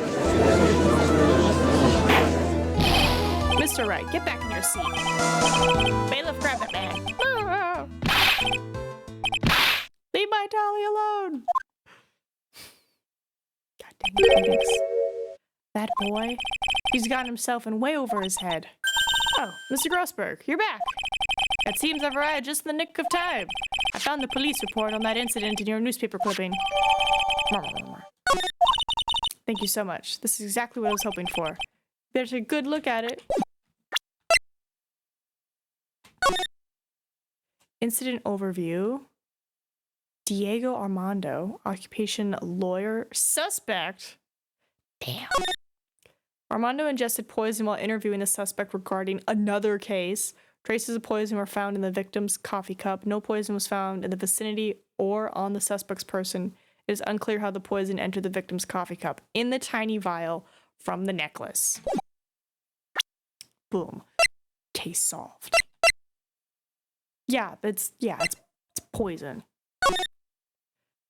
Mr. Wright, get back in your seat. Bailiff, grab that man. Leave my Dolly alone. God dang it, Phoenix. That boy, he's gotten himself in way over his head. Oh, Mr. Grossberg, you're back. It seems I've arrived just in the nick of time. I found the police report on that incident in your newspaper clipping. Thank you so much. This is exactly what I was hoping for. Better take a good look at it. Incident overview. Diego Armando, occupation lawyer, suspect. Damn. Armando ingested poison while interviewing the suspect regarding another case. Traces of poison were found in the victim's coffee cup. No poison was found in the vicinity or on the suspect's person. It is unclear how the poison entered the victim's coffee cup in the tiny vial from the necklace. Boom. Case solved. Yeah, it's poison.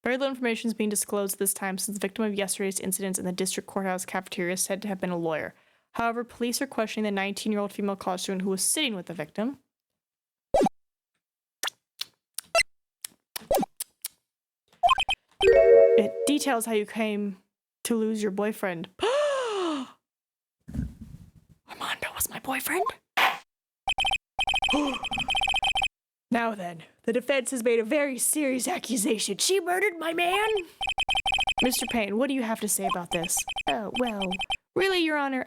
Very little information is being disclosed this time since the victim of yesterday's incidents in the district courthouse cafeteria is said to have been a lawyer. However, police are questioning the 19-year-old female college student who was sitting with the victim. It details how you came to lose your boyfriend. Armando was my boyfriend? Now then, the defense has made a very serious accusation. She murdered my man? Mr. Payne, what do you have to say about this? Oh, well, really, Your Honor,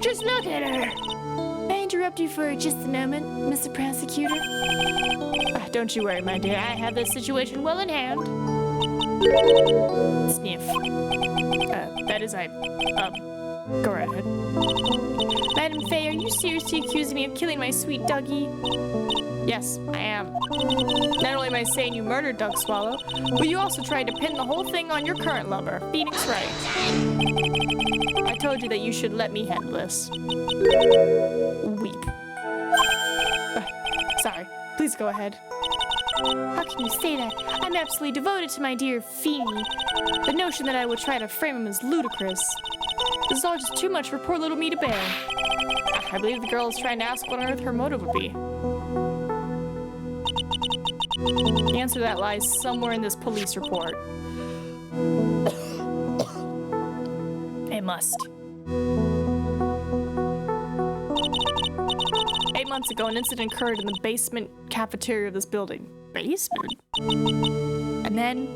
just look at her. May I interrupt you for just a moment, Mr. Prosecutor? Don't you worry, my dear. I have this situation well in hand. Sniff. Go right ahead. Madam Faye, are you seriously accusing me of killing my sweet Dougie? Yes, I am. Not only am I saying you murdered Doug Swallow, but you also tried to pin the whole thing on your current lover, Phoenix Wright. I told you that you should let me handle this. Weep. Sorry. Please go ahead. How can you say that? I'm absolutely devoted to my dear Feeny. The notion that I would try to frame him is ludicrous. This is all just too much for poor little me to bear. I believe the girl is trying to ask what on earth her motive would be. The answer to that lies somewhere in this police report. It must. 8 months ago, an incident occurred in the basement cafeteria of this building. Basement? And then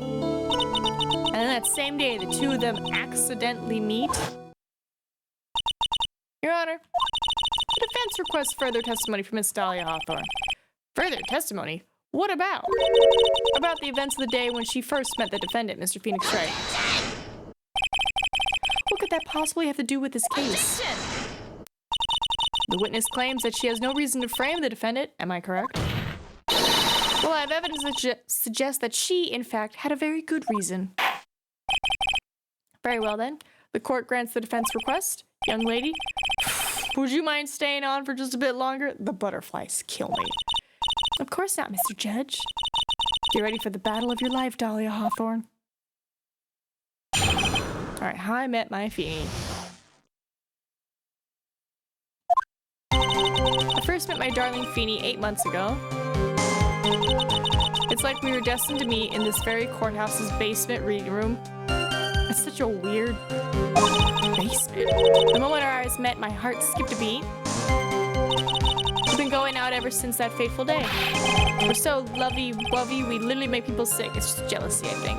that same day, the two of them accidentally meet. Your Honor, the defense requests further testimony from Miss Dahlia Hawthorne. Further testimony? What about? About the events of the day when she first met the defendant, Mr. Phoenix Wright. What could that possibly have to do with this case? The witness claims that she has no reason to frame the defendant. Am I correct? Well, I have evidence that suggests that she, in fact, had a very good reason. Very well, then. The court grants the defense request. Young lady, would you mind staying on for just a bit longer? The butterflies kill me. Of course not, Mr. Judge. Get ready for the battle of your life, Dahlia Hawthorne. Alright, how I met my Feeny. I first met my darling Feeny 8 months ago. It's like we were destined to meet in this very courthouse's basement reading room. It's such a weird basement. The moment our eyes met, my heart skipped a beat. We've been going out ever since that fateful day. We're so lovey-wovey, we literally make people sick. It's just jealousy, I think.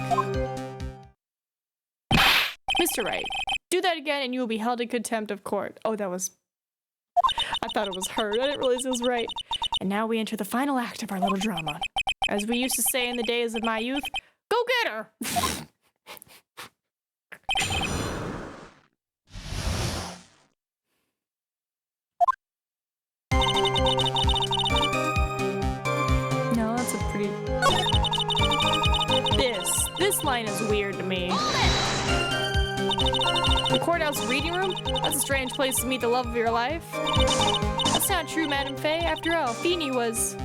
Mr. Wright, do that again and you will be held in contempt of court. Oh, that was... I thought it was her. I didn't realize it was Wright. And now we enter the final act of our little drama. As we used to say in the days of my youth, go get her! No, that's a pretty... This line is weird to me. The courthouse reading room? That's a strange place to meet the love of your life. That's not true, Madam Faye. After all, Feeny was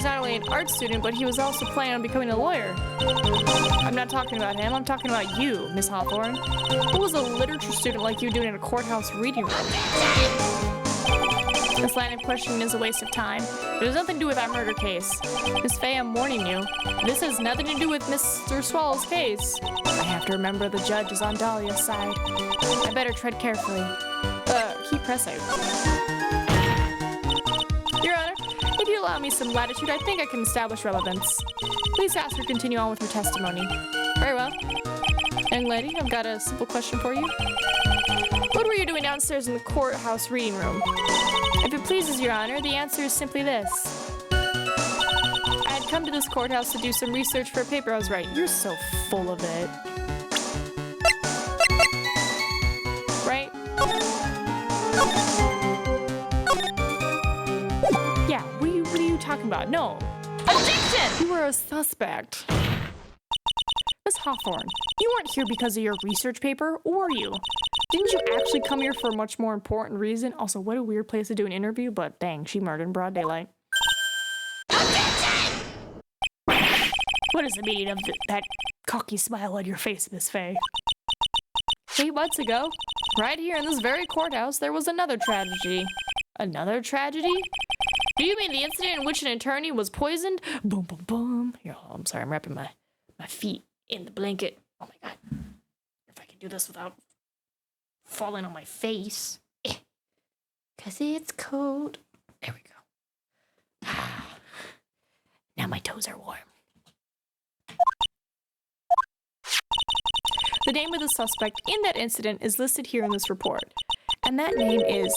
not only an art student, but he was also planning on becoming a lawyer. I'm not talking about him, I'm talking about you, Miss Hawthorne. What was a literature student like you doing in a courthouse reading room? This line of questioning is a waste of time. It has nothing to do with our murder case. Miss Faye, I'm warning you. This has nothing to do with Mr. Swallow's case. I have to remember the judge is on Dahlia's side. I better tread carefully. Keep pressing. Your Honor, if you allow me some latitude, I think I can establish relevance. Please ask her to continue on with her testimony. Very well. Young lady, I've got a simple question for you. What were you doing downstairs in the courthouse reading room? If it pleases Your Honor, the answer is simply this. I had come to this courthouse to do some research for a paper I was writing. You're so full of it. Right? Yeah, what are you talking about? No. Objection! You were a suspect. Miss Hawthorne, you weren't here because of your research paper, or were you? Didn't you actually come here for a much more important reason? Also, what a weird place to do an interview, but dang, she murdered in broad daylight. What is the meaning of that cocky smile on your face, Miss Faye? 8 months ago, right here in this very courthouse, there was another tragedy. Another tragedy? Do you mean the incident in which an attorney was poisoned? Boom, boom, boom. Here, I'm sorry, I'm wrapping my feet in the blanket. Oh my god. If I can do this without falling on my face. Because it's cold. There we go. Now my toes are warm. The name of the suspect in that incident is listed here in this report. And that name is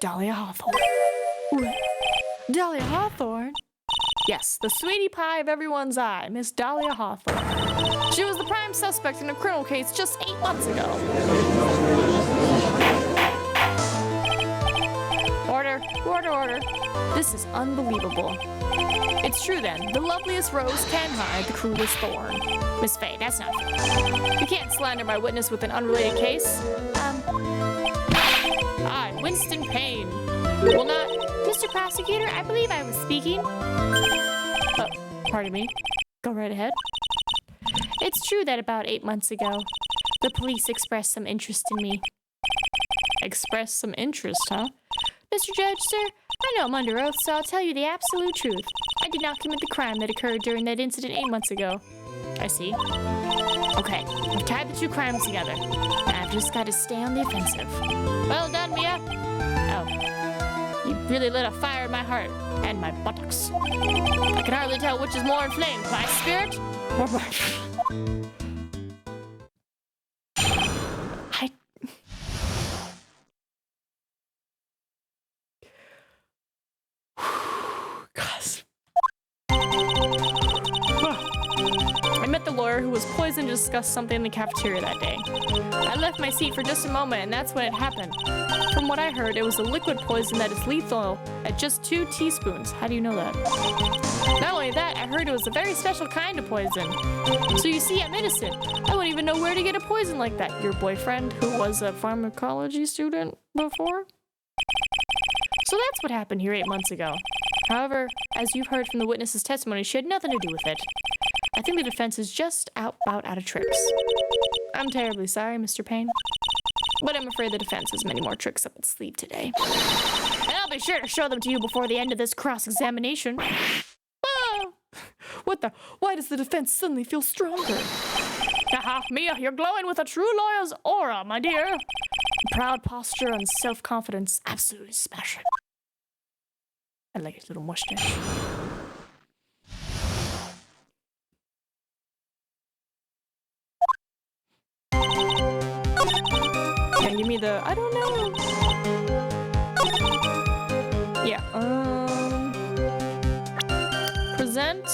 Dahlia Hawthorne. Dahlia Hawthorne? Yes, the sweetie pie of everyone's eye, Miss Dahlia Hawthorne. She was the prime suspect in a criminal case just 8 months ago. Order, order, order. This is unbelievable. It's true then, the loveliest rose can hide the cruelest thorn. Miss Faye, that's not fair. You can't slander my witness with an unrelated case. I, Winston Payne, will not... Mr. Prosecutor, I believe I was speaking. Pardon me. Go right ahead. It's true that about 8 months ago, the police expressed some interest in me. Expressed some interest, huh? Mr. Judge, sir, I know I'm under oath, so I'll tell you the absolute truth. I did not commit the crime that occurred during that incident 8 months ago. I see. Okay, I've tied the two crimes together. I've just got to stay on the offensive. Well done, Mia. Oh, you really lit a fire in my heart and my buttocks. I can hardly tell which is more inflamed, my spirit or my... who was poisoned to discuss something in the cafeteria that day. I left my seat for just a moment, and that's when it happened. From what I heard, it was a liquid poison that is lethal at just 2 teaspoons. How do you know that? Not only that, I heard it was a very special kind of poison. So you see, I'm innocent. I wouldn't even know where to get a poison like that. Your boyfriend, who was a pharmacology student before? So that's what happened here 8 months ago. However, as you've heard from the witness's testimony, she had nothing to do with it. I think the defense is just about out of tricks. I'm terribly sorry, Mr. Payne. But I'm afraid the defense has many more tricks up its sleeve today. And I'll be sure to show them to you before the end of this cross-examination. Ah! What the? Why does the defense suddenly feel stronger? Haha, Mia, you're glowing with a true lawyer's aura, my dear. Proud posture and self-confidence, absolutely smashing. I like his little mustache. Yeah, give me the... I don't know. Yeah, present...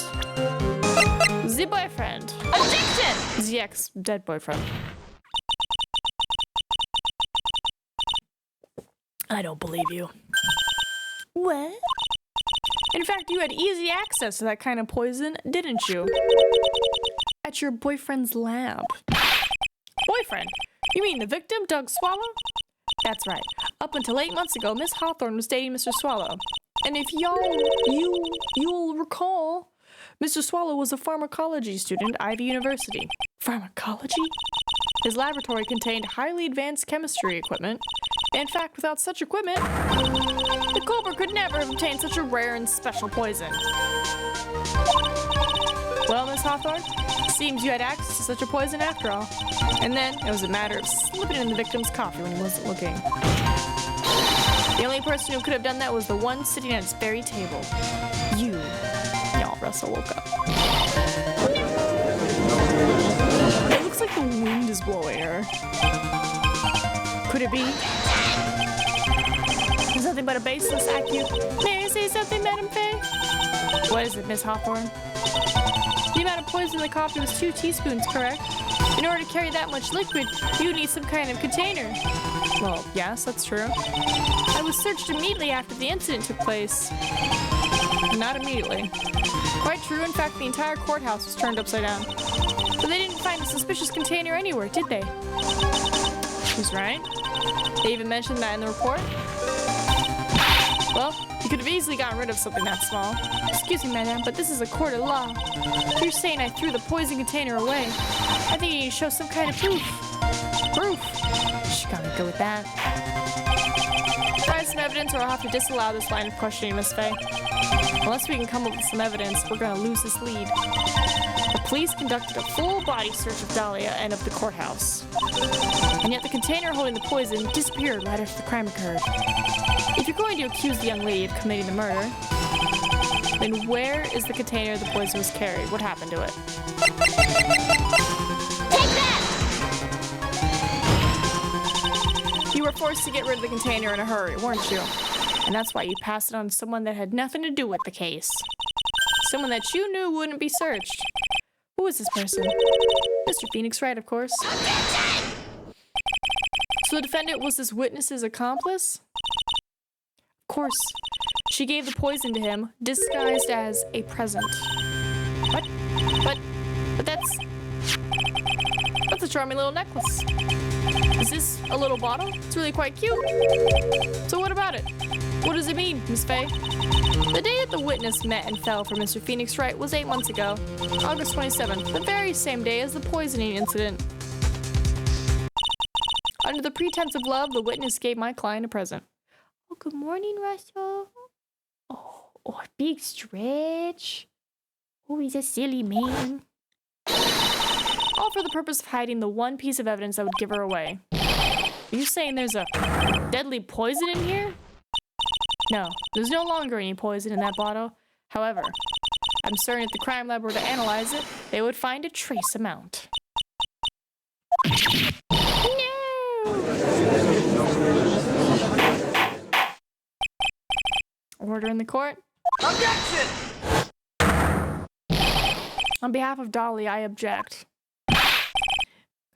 the boyfriend. Objection! The ex-dead boyfriend. I don't believe you. What? In fact, you had easy access to that kind of poison, didn't you? At your boyfriend's lab. Boyfriend? You mean the victim, Doug Swallow? That's right. Up until 8 months ago, Miss Hawthorne was dating Mr. Swallow. And if you'll recall, Mr. Swallow was a pharmacology student at Ivy University. Pharmacology? His laboratory contained highly advanced chemistry equipment. In fact, without such equipment, the culprit could never have obtained such a rare and special poison. Well, Miss Hawthorne, seems you had access to such a poison after all. And then it was a matter of slipping in the victim's coffee when he wasn't looking. The only person who could have done that was the one sitting at its very table. You. Y'all, Russell woke up. It looks like the wind is blowing her. Could it be? It's nothing but a baseless accusation. May I say something, Madam Faye? What is it, Miss Hawthorne? The amount of poison in the coffee was 2 teaspoons, correct? In order to carry that much liquid, you would need some kind of container. Well, yes, that's true. I was searched immediately after the incident took place. Not immediately. Quite true, in fact, the entire courthouse was turned upside down. But they didn't find a suspicious container anywhere, did they? Who's right? They even mentioned that in the report? Well, you could have easily gotten rid of something that small. Excuse me, madam, but this is a court of law. You're saying I threw the poison container away. I think you need to show some kind of proof. Proof? She gotta go with that. Provide some evidence or I'll have to disallow this line of questioning, Miss Faye. Unless we can come up with some evidence, we're gonna lose this lead. The police conducted a full-body search of Dahlia and of the courthouse. And yet the container holding the poison disappeared right after the crime occurred. If you're going to accuse the young lady of committing the murder, then where is the container the poison was carried? What happened to it? Take that! You were forced to get rid of the container in a hurry, weren't you? And that's why you passed it on to someone that had nothing to do with the case. Someone that you knew wouldn't be searched. Who is this person? Mr. Phoenix Wright, of course. So the defendant was this witness's accomplice? Of course. She gave the poison to him, disguised as a present. What? But that's a charming little necklace. Is this a little bottle? It's really quite cute. So what about it? What does it mean, Miss Faye? The day that the witness met and fell for Mr. Phoenix Wright was 8 months ago, August 27th, the very same day as the poisoning incident. Under the pretense of love, the witness gave my client a present. Oh, good morning, Russell. Oh, big stretch. Oh, he's a silly man. All for the purpose of hiding the one piece of evidence that would give her away. Are you saying there's a deadly poison in here? No, there's no longer any poison in that bottle. However, I'm certain if the crime lab were to analyze it, they would find a trace amount. No! Order in the court. Objection! On behalf of Dolly, I object.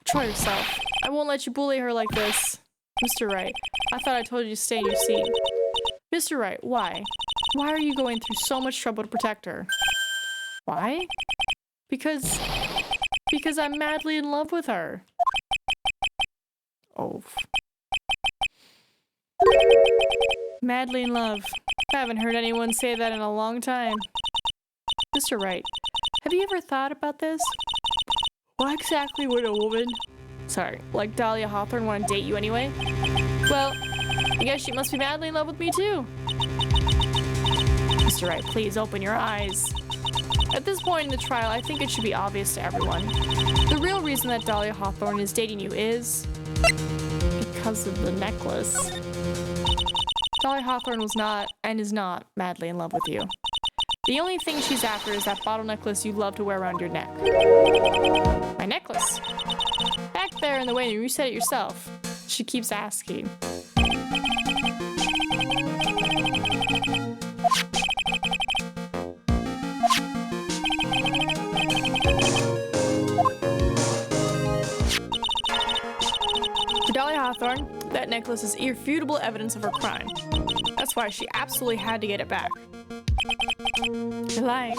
Control yourself. I won't let you bully her like this. Mr. Wright, I thought I told you to stay in your seat. Mr. Wright, why? Why are you going through so much trouble to protect her? Why? Because I'm madly in love with her. Oh. Madly in love. I haven't heard anyone say that in a long time. Mr. Wright, have you ever thought about this? Why exactly would a woman, like Dahlia Hawthorne, want to date you anyway? Well, I guess she must be madly in love with me too. Mr. Wright, please open your eyes. At this point in the trial, I think it should be obvious to everyone. The real reason that Dahlia Hawthorne is dating you is because of the necklace. Dahlia Hawthorne was not, and is not, madly in love with you. The only thing she's after is that bottle necklace you love to wear around your neck. My necklace? Back there in the way, you said it yourself. She keeps asking. For Dahlia Hawthorne, that necklace is irrefutable evidence of her crime. That's why she absolutely had to get it back. You're lying.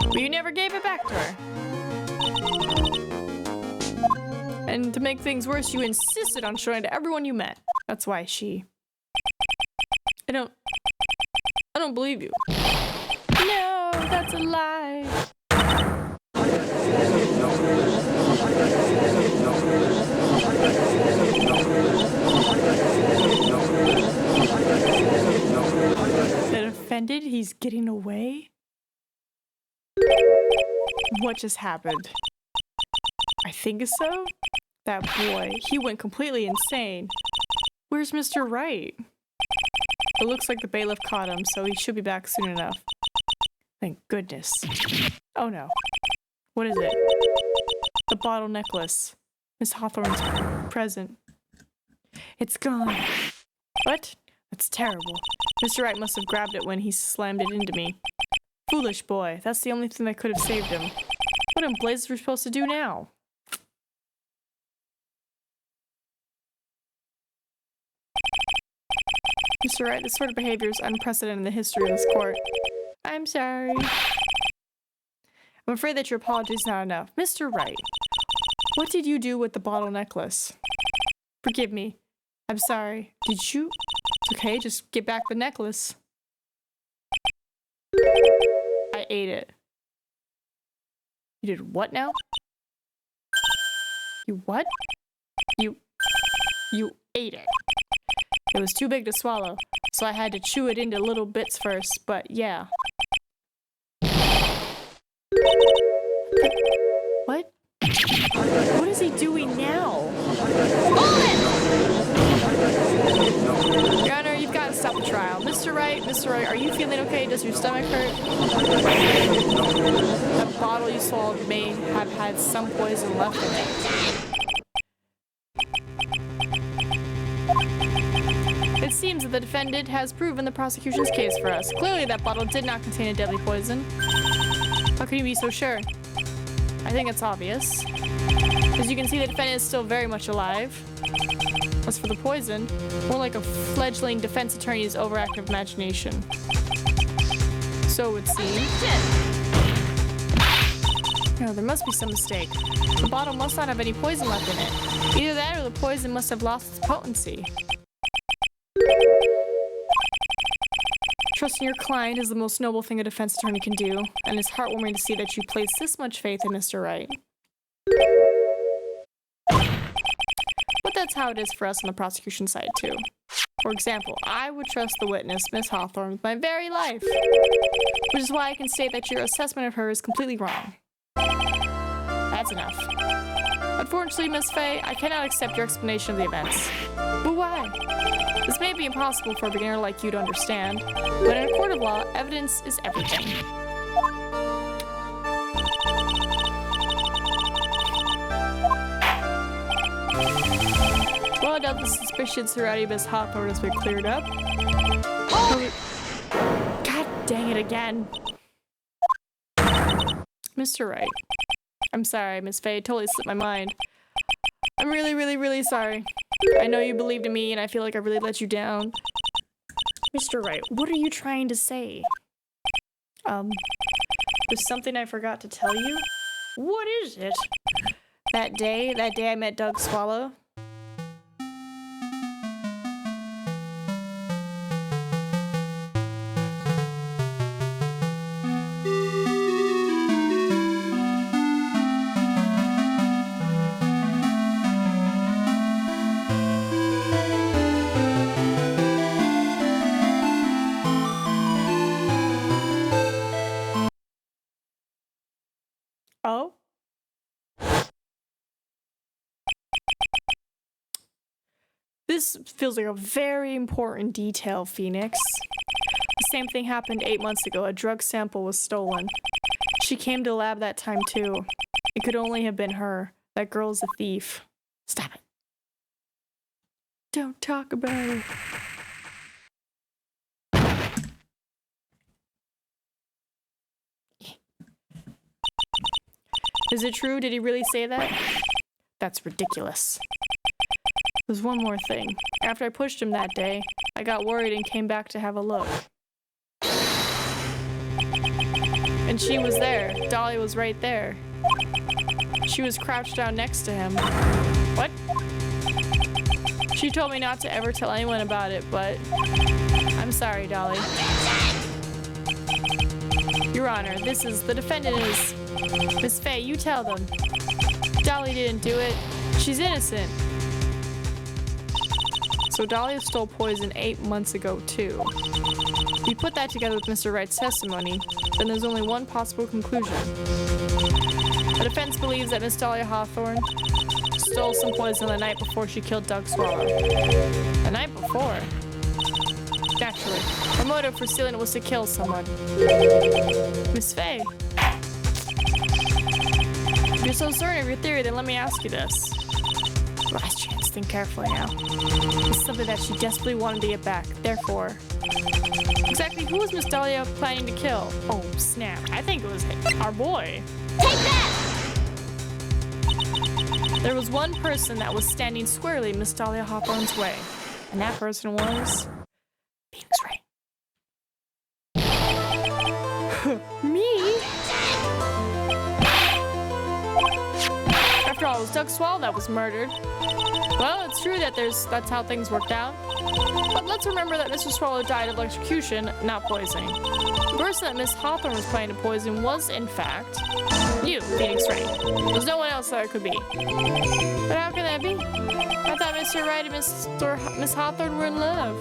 But you never gave it back to her. And to make things worse, you insisted on showing it to everyone you met. That's why she... I don't believe you. No, that's a lie. That offended? He's getting away? What just happened? I think so? That boy, he went completely insane. Where's Mr. Wright? It looks like the bailiff caught him, so he should be back soon enough. Thank goodness. Oh no. What is it? The bottle necklace. Miss Hawthorne's present. It's gone. What? That's terrible. Mr. Wright must have grabbed it when he slammed it into me. Foolish boy. That's the only thing that could have saved him. What in blazes are we supposed to do now? Mr. Wright, this sort of behavior is unprecedented in the history of this court. I'm sorry. I'm afraid that your apology is not enough. Mr. Wright, what did you do with the bottle necklace? Forgive me. I'm sorry. Did you? It's okay, just get back the necklace. I ate it. You did what now? You what? You ate it. It was too big to swallow, so I had to chew it into little bits first, but yeah. What? What is he doing now? Your Honor, you've got to stop the trial. Mr. Wright, are you feeling okay? Does your stomach hurt? That bottle you swallowed may have had some poison left in it. It seems that the defendant has proven the prosecution's case for us. Clearly, that bottle did not contain a deadly poison. How can you be so sure? I think it's obvious. As you can see, the defendant is still very much alive. As for the poison, more like a fledgling defense attorney's overactive imagination. So it would seem. No, there must be some mistake. The bottle must not have any poison left in it. Either that or the poison must have lost its potency. Trusting your client is the most noble thing a defense attorney can do, and it's heartwarming to see that you place this much faith in Mr. Wright. But that's how it is for us on the prosecution side, too. For example, I would trust the witness, Miss Hawthorne, with my very life, which is why I can state that your assessment of her is completely wrong. That's enough. Unfortunately, Miss Fay, I cannot accept your explanation of the events. But why? This may be impossible for a beginner like you to understand, but in a court of law, evidence is everything. Well, now the suspicions surrounding Miss Hawthorne has been cleared up. Oh. God dang it again. Mr. Wright. I'm sorry, Miss Fay, it totally slipped my mind. I'm really sorry. I know you believed in me and I feel like I really let you down. Mr. Wright, what are you trying to say? There's something I forgot to tell you. What is it? That day I met Doug Swallow. Oh? This feels like a very important detail, Phoenix. The same thing happened 8 months ago. A drug sample was stolen. She came to the lab that time too. It could only have been her. That girl's a thief. Stop it. Don't talk about it. Is it true? Did he really say that? That's ridiculous. There's one more thing. After I pushed him that day, I got worried and came back to have a look. And she was there. Dolly was right there. She was crouched down next to him. What? She told me not to ever tell anyone about it, but I'm sorry, Dolly. Your Honor, the defendant is... Miss Fay, you tell them. Dolly didn't do it. She's innocent. So Dolly stole poison 8 months ago, too. If you put that together with Mr. Wright's testimony, then there's only one possible conclusion. The defense believes that Miss Dahlia Hawthorne stole some poison the night before she killed Doug Swallow. The night before? Naturally. Her motive for stealing it was to kill someone. Miss Fay. If you're so certain of your theory, then let me ask you this. Last chance, think carefully now. This is something that she desperately wanted to get back. Therefore, exactly who was Miss Dahlia planning to kill? Oh, snap. I think it was our boy. Take that! There was one person that was standing squarely in Miss Dahlia Hawthorne's way. And that person was... Phoenix Wright. Me? After all, thought it was Doug Swallow that was murdered. Well, it's true that that's how things worked out. But let's remember that Mr. Swallow died of electrocution, not poisoning. The person that Miss Hawthorne was planning to poison was, in fact, you, Phoenix Wright. There's no one else that it could be. But how can that be? I thought Mr. Wright and Miss Hawthorne were in love.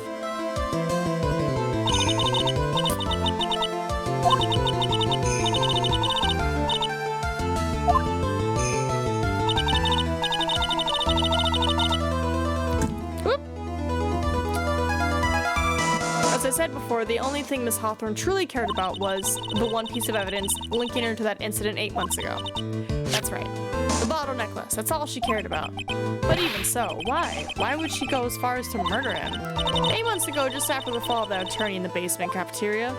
As I said before, the only thing Miss Hawthorne truly cared about was the one piece of evidence linking her to that incident 8 months ago. That's right. The bottle necklace. That's all she cared about. But even so, why? Why would she go as far as to murder him? 8 months ago, just after the fall of that attorney in the basement cafeteria,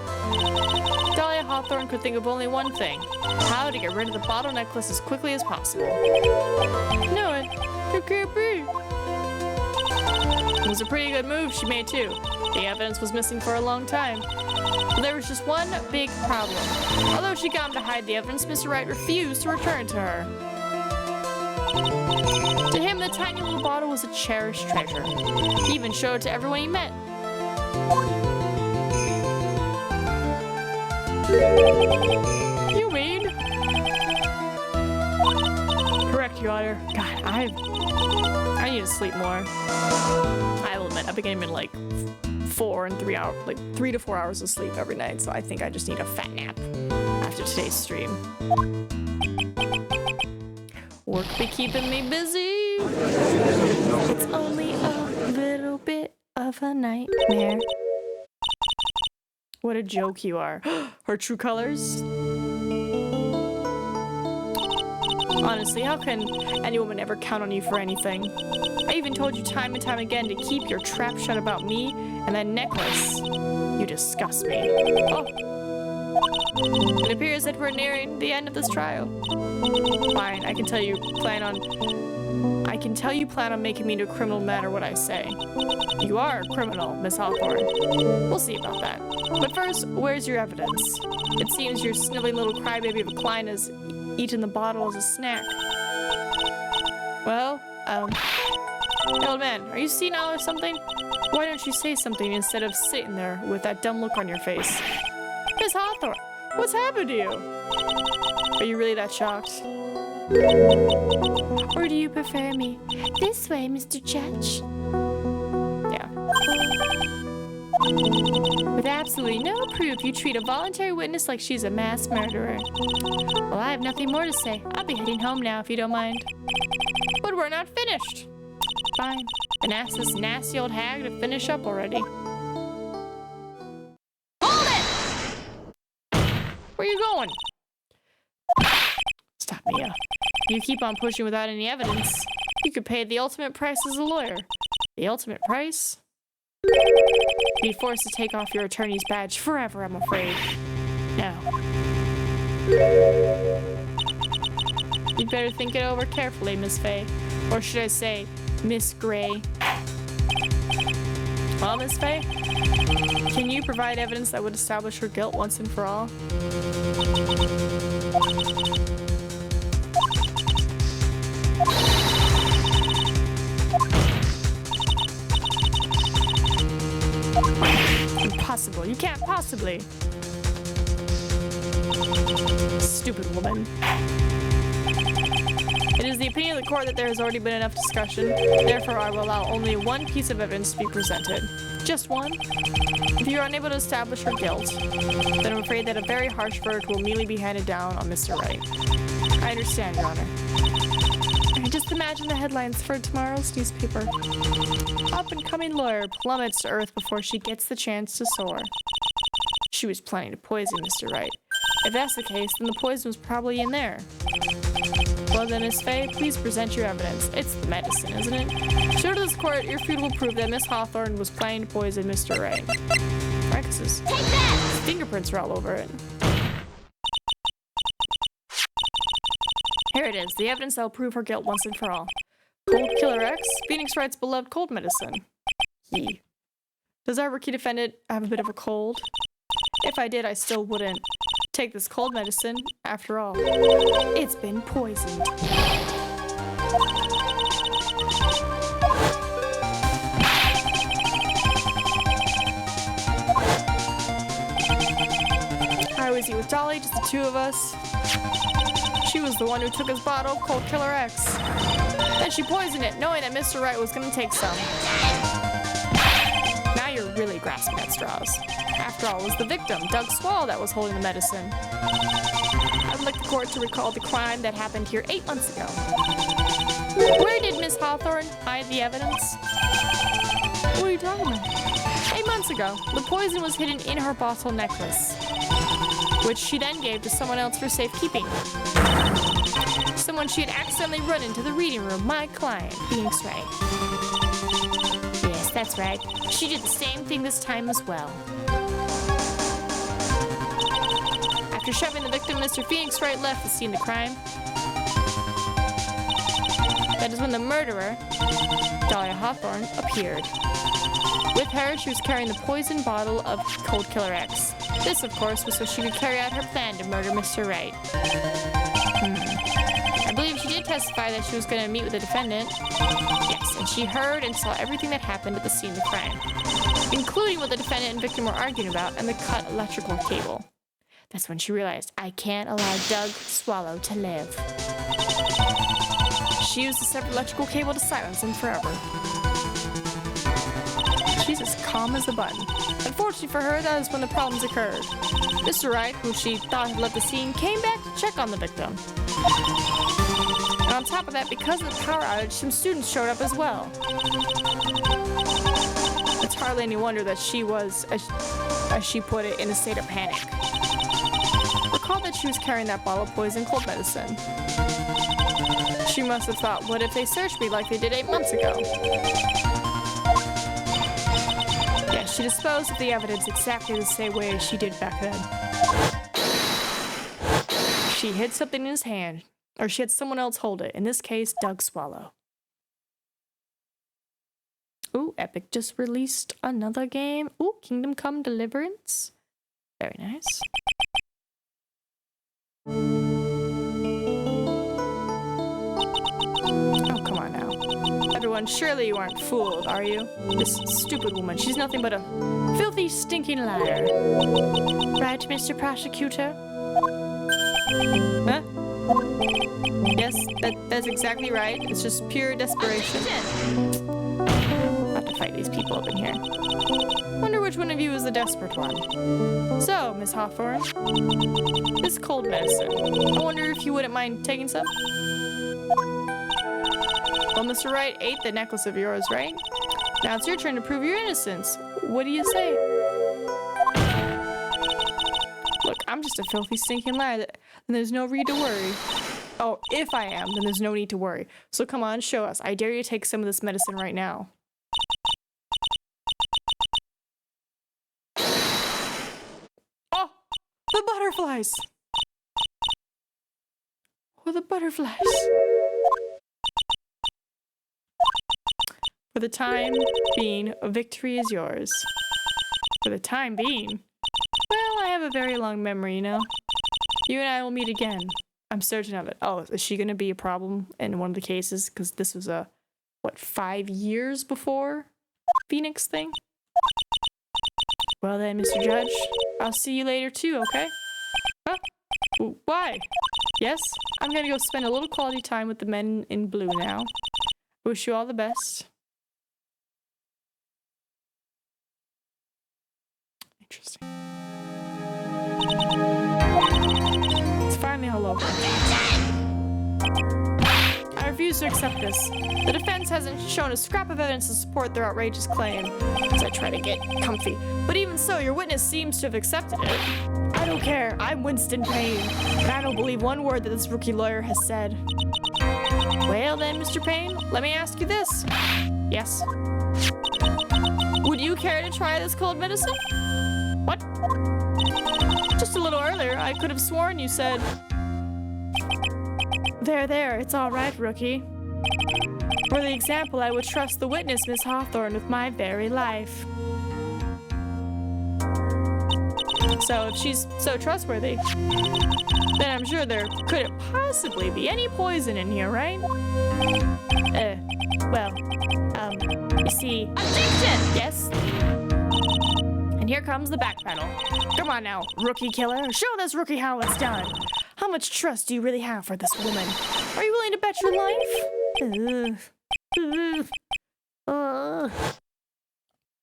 Dahlia Hawthorne could think of only one thing. How to get rid of the bottle necklace as quickly as possible. No, it can't be. It was a pretty good move she made too. The evidence was missing for a long time. But there was just one big problem. Although she got him to hide the evidence, Mr. Wright refused to return it to her. To him, the tiny little bottle was a cherished treasure. He even showed it to everyone he met. You mean? Correct, Your Honor. God, I need to sleep more. I will admit, I've been getting like 3 to 4 hours of sleep every night, so I think I just need a fat nap after today's stream. Work be keeping me busy. It's only a little bit of a nightmare. What a joke you are. Her true colors? Honestly, how can any woman ever count on you for anything? I even told you time and time again to keep your trap shut about me and that necklace. You disgust me. Oh. It appears that we're nearing the end of this trial. Fine, I can tell you plan on making me into a criminal no matter what I say. You are a criminal, Miss Hawthorne. We'll see about that. But first, where's your evidence? It seems your sniveling little crybaby of a client has eaten the bottle as a snack. Well, hey, old man, are you senile or something? Why don't you say something instead of sitting there with that dumb look on your face? Miss Hawthorne, what's happened to you? Are you really that shocked? Or do you prefer me this way, Mr. Judge? Yeah. With absolutely no proof, you treat a voluntary witness like she's a mass murderer. Well, I have nothing more to say. I'll be heading home now if you don't mind. But we're not finished. Fine. Then ask this nasty old hag to finish up already. Hold it! Where are you going? Stop, Mia. You keep on pushing without any evidence. You could pay the ultimate price as a lawyer. The ultimate price? Be forced to take off your attorney's badge forever, I'm afraid. Now. You'd better think it over carefully, Miss Faye. Or should I say, Miss Gray. Well, Miss Faye, can you provide evidence that would establish her guilt once and for all? Impossible. You can't possibly. Stupid woman. It is the opinion of the court that there has already been enough discussion. Therefore, I will allow only one piece of evidence to be presented. Just one. If you are unable to establish her guilt, then I'm afraid that a very harsh verdict will immediately be handed down on Mr. Wright. I understand, Your Honor. I just imagine the headlines for tomorrow's newspaper. Up-and-coming lawyer plummets to earth before she gets the chance to soar. She was planning to poison Mr. Wright. If that's the case, then the poison was probably in there. Well then, Miss Faye, please present your evidence. It's the medicine, isn't it? Show to this court your feud will prove that Miss Hawthorne was planning to poison Mr. Wright. Right, 'cause his fingerprints are all over it. Here it is, the evidence that will prove her guilt once and for all. Cold Killer X, Phoenix Wright's beloved cold medicine. Does our rookie defendant have a bit of a cold? If I did, I still wouldn't take this cold medicine. After all, it's been poisoned. really just the two of us? She was the one who took his bottle of Cold Killer X. Then she poisoned it, knowing that Mr. Wright was gonna take some. Now you're really grasping at straws. After all, it was the victim, Doug Swallow, that was holding the medicine. I would like the court to recall the crime that happened here 8 months ago. Where did Miss Hawthorne hide the evidence? What are you talking about? 8 months ago, the poison was hidden in her bottle necklace, which she then gave to someone else for safekeeping. Someone she had accidentally run into the reading room, my client, Phoenix Wright. Yes, that's right. She did the same thing this time as well. After shoving the victim, Mr. Phoenix Wright left the scene of the crime. That is when the murderer, Dahlia Hawthorne, appeared. With her, she was carrying the poison bottle of Cold Killer X. This, of course, was so she could carry out her plan to murder Mr. Wright. I believe she did testify that she was going to meet with the defendant. Yes, and she heard and saw everything that happened at the scene of the crime, including what the defendant and victim were arguing about and the cut electrical cable. That's when she realized, I can't allow Doug Swallow to live. She used a separate electrical cable to silence him forever. She's as calm as a button. Unfortunately for her, that is when the problems occurred. Mr. Wright, who she thought had left the scene, came back to check on the victim. And on top of that, because of the power outage, some students showed up as well. It's hardly any wonder that she was, as she put it, in a state of panic. Recall that she was carrying that bottle of poison cold medicine. She must have thought, what if they searched me like they did 8 months ago? Yeah, she disposed of the evidence exactly the same way as she did back then. She hid something in his hand, or she had someone else hold it, in this case, Doug Swallow. Ooh, Epic just released another game. Ooh, Kingdom Come Deliverance. Very nice. Oh, come on now. Everyone, surely you aren't fooled, are you? This stupid woman, she's nothing but a filthy, stinking liar. Right, Mr. Prosecutor? Huh? Yes, that's exactly right. It's just pure desperation. Not to fight these people up in here. Wonder which one of you is the desperate one. So, Miss Hawthorne, this cold medicine. I wonder if you wouldn't mind taking some? Well, Mr. Wright ate the necklace of yours, right? Now it's your turn to prove your innocence. What do you say? Look, I'm just a filthy, stinking liar. Then there's no need to worry. Oh, if I am, then there's no need to worry. So come on, show us. I dare you to take some of this medicine right now. Oh, the butterflies! Oh, the butterflies. For the time being, a victory is yours. For the time being? Well, I have a very long memory, you know? You and I will meet again. I'm certain of it. Oh, is she gonna be a problem in one of the cases? Because this was a, what, 5 years before Phoenix thing? Well then, Mr. Judge, I'll see you later too, okay? Huh? Why? Yes? I'm gonna go spend a little quality time with the men in blue now. Wish you all the best. Interesting. It's finally all over. I refuse to accept this. The defense hasn't shown a scrap of evidence to support their outrageous claim, as I try to get comfy. But even so, your witness seems to have accepted it. I don't care. I'm Winston Payne, and I don't believe one word that this rookie lawyer has said. Well then, Mr. Payne, let me ask you this. Yes? Would you care to try this cold medicine? What? Just a little earlier, I could have sworn you said... There, it's all right, rookie. For the example, I would trust the witness, Miss Hawthorne, with my very life. So if she's so trustworthy, then I'm sure there couldn't possibly be any poison in here, right? You see... Objection! Yes? And here comes the back pedal. Come on now, rookie killer. Show this rookie how it's done. How much trust do you really have for this woman? Are you willing to bet your life? Oh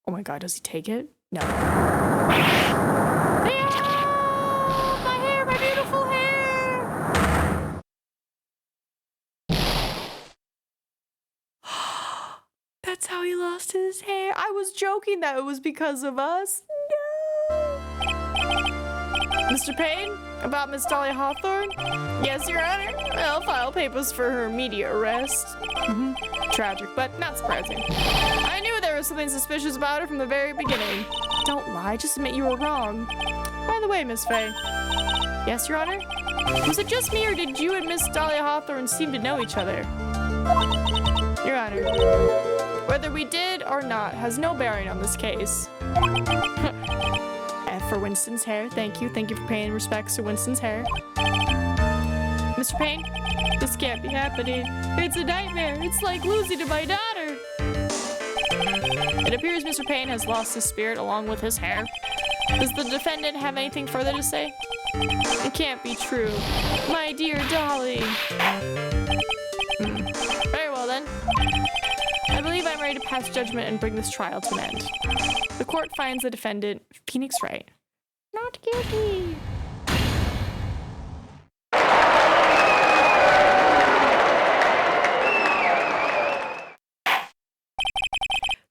my god, does he take it? No. Yeah! My hair, my beautiful hair! That's how he lost his hair. I was joking that it was because of us. No! Mr. Payne, about Miss Dolly Hawthorne? Yes, Your Honor. I'll file papers for her immediate arrest. Tragic, but not surprising. I knew there was something suspicious about her from the very beginning. Don't lie, just admit you were wrong. By the way, Miss Faye. Yes, Your Honor? Was it just me, or did you and Miss Dolly Hawthorne seem to know each other? Your Honor, whether we did or not has no bearing on this case. F for Winston's hair. Thank you. Thank you for paying respects to Winston's hair. Mr. Payne, this can't be happening. It's a nightmare. It's like losing to my daughter. It appears Mr. Payne has lost his spirit along with his hair. Does the defendant have anything further to say? It can't be true. My dear Dolly. Very well then. I believe I'm ready to pass judgment and bring this trial to an end. The court finds the defendant, Phoenix Wright, not guilty.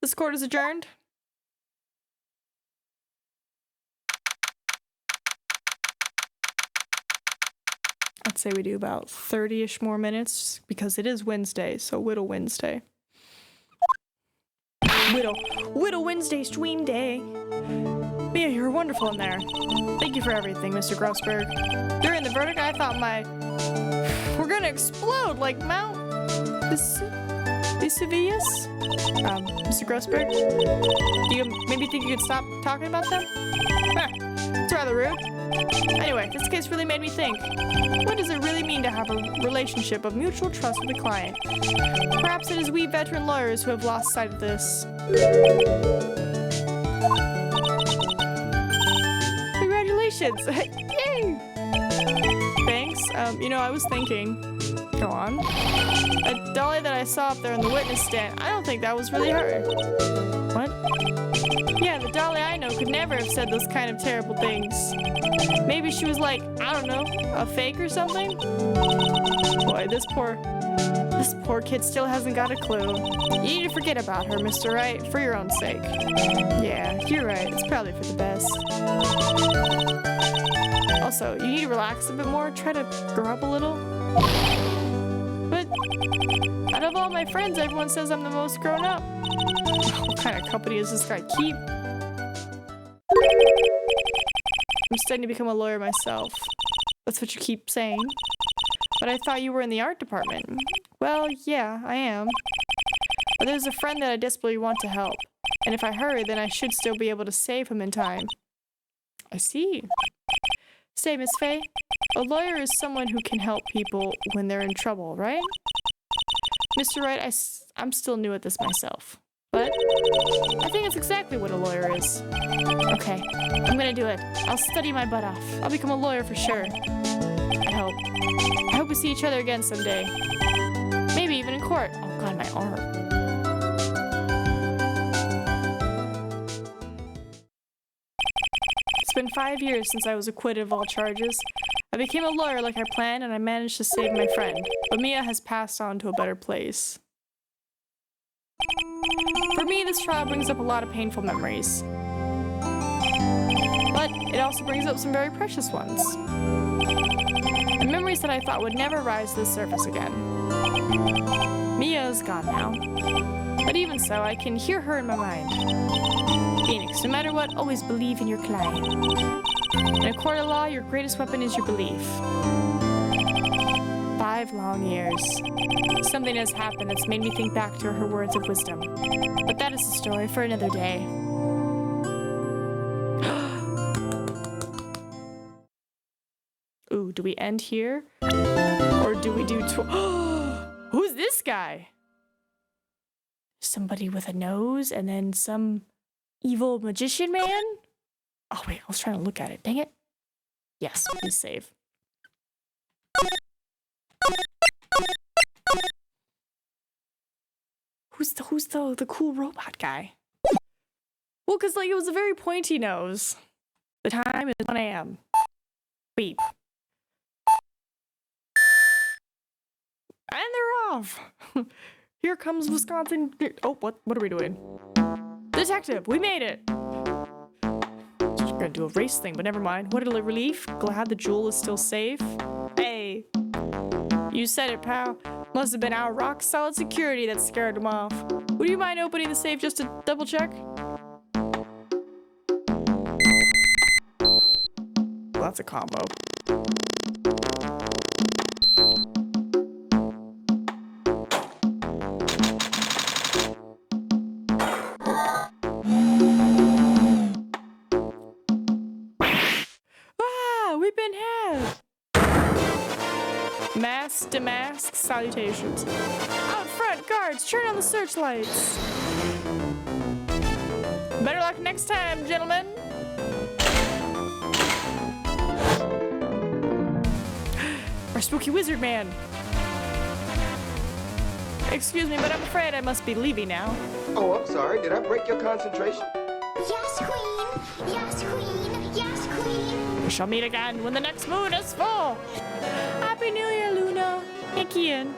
This court is adjourned. I'd say we do about 30-ish more minutes because it is Wednesday, so Whittle Wednesday. Whittle Wednesday stream day. Mia, you were wonderful in there. Thank you for everything, Mr. Grossberg. During the verdict, I thought we're gonna explode like Mount Vesuvius. Mr. Grossberg, do you maybe think you could stop talking about them? It's rather rude. Anyway, this case really made me think. What does it really mean to have a relationship of mutual trust with a client? Perhaps it is we veteran lawyers who have lost sight of this. Congratulations! Yay! Thanks. I was thinking. Go on. That Dolly that I saw up there in the witness stand, I don't think that was really her. What? Yeah, the Dolly I know could never have said those kind of terrible things. Maybe she was like, I don't know, a fake or something? Boy, this poor kid still hasn't got a clue. You need to forget about her, Mr. Wright, for your own sake. Yeah, you're right. It's probably for the best. Also, you need to relax a bit more. Try to grow up a little. But out of all my friends, everyone says I'm the most grown up. What kind of company does this guy keep? I'm starting to become a lawyer myself. That's what you keep saying. But I thought you were in the art department. Well, yeah, I am. But there's a friend that I desperately want to help. And if I hurry, then I should still be able to save him in time. I see. Say, Miss Faye, a lawyer is someone who can help people when they're in trouble, right? Mr. Wright, I'm still new at this myself. But I think it's exactly what a lawyer is. Okay, I'm gonna do it. I'll study my butt off. I'll become a lawyer for sure. I hope we see each other again someday. Maybe even in court. Oh god, my arm. It's been 5 years since I was acquitted of all charges. I became a lawyer like I planned, and I managed to save my friend. But Mia has passed on to a better place. For me, this trial brings up a lot of painful memories. But it also brings up some very precious ones. And memories that I thought would never rise to the surface again. Mia is gone now. But even so, I can hear her in my mind. Phoenix, no matter what, always believe in your client. In a court of law, your greatest weapon is your belief. 5 long years. Something has happened that's made me think back to her words of wisdom. But that is a story for another day. Ooh, do we end here? Or do we do Who's this guy? Somebody with a nose and then some evil magician man? Oh, wait, I was trying to look at it. Dang it. Yes, please save. Who's the cool robot guy? Well, because, like, it was a very pointy nose. The time is 1 a.m. Beep. And they're off. Here comes Wisconsin. Oh, what are we doing? Detective, we made it. Just gonna do a race thing, but never mind. What a relief. Glad the jewel is still safe. Hey, you said it, pal. Must have been our rock solid security that scared him off. Would you mind opening the safe just to double check? Well, that's a combo. We've been had. Mask to mask salutations. Out front, guards, turn on the searchlights. Better luck next time, gentlemen. Our spooky wizard man. Excuse me, but I'm afraid I must be leaving now. Oh, I'm sorry. Did I break your concentration? Yes, Queen! Yes, Queen! Yes, Queen! We shall meet again when the next moon is full. Happy New Year, Luna. Thank you.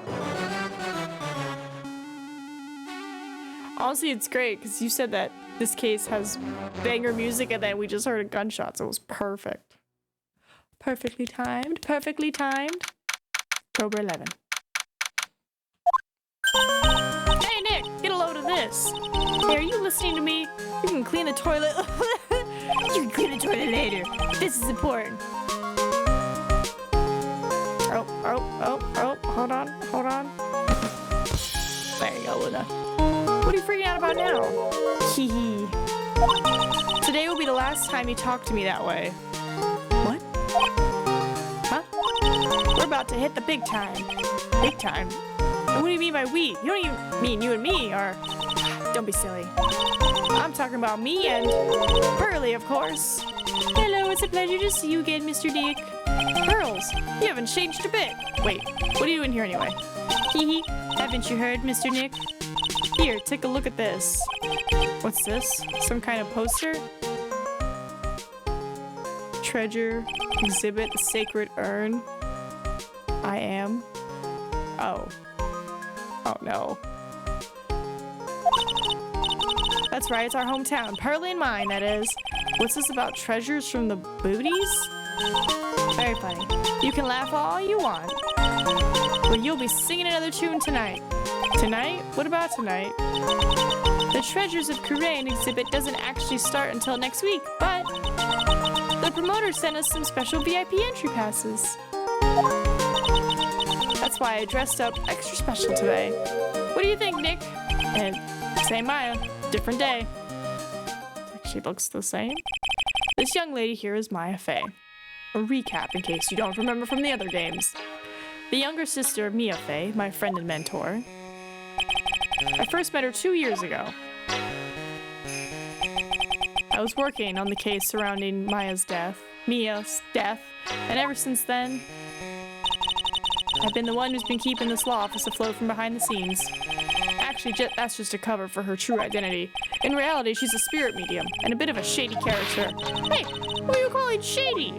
Honestly, it's great because you said that this case has banger music and then we just heard a gunshot, so it was perfect. Perfectly timed. Perfectly timed. October 11. Hey, Nick, get a load of this. Hey, are you listening to me? You can clean the toilet. You can clean the toilet later. This is important. Oh, hold on. There you go, Luna. What are you freaking out about now? Hee hee. Today will be the last time you talk to me that way. What? Huh? We're about to hit the big time. Big time? And what do you mean by we? You don't even mean you and me, or... Don't be silly. I'm talking about me and Pearly, of course. Hello, it's a pleasure to see you again, Mr. Dick. Pearls, you haven't changed a bit. Wait, what are you doing here anyway? Hee hee, haven't you heard, Mr. Nick? Here, take a look at this. What's this? Some kind of poster? Treasure, exhibit, the sacred urn. I am. Oh. Oh no. That's right, it's our hometown. Pearly and mine, that is. What's this about treasures from the booties? Very funny. You can laugh all you want. But you'll be singing another tune tonight. Tonight? What about tonight? The Treasures of Kurain exhibit doesn't actually start until next week, but the promoter sent us some special VIP entry passes. That's why I dressed up extra special today. What do you think, Nick? And same Maya, different day. She looks the same. This young lady here is Maya Fey. A recap in case you don't remember from the other games. The younger sister of Mia Fey, my friend and mentor. I first met her 2 years ago. I was working on the case surrounding Mia's death, and ever since then, I've been the one who's been keeping this law office afloat from behind the scenes. Actually, that's just a cover for her true identity. In reality, she's a spirit medium, and a bit of a shady character. Hey, who are you calling shady?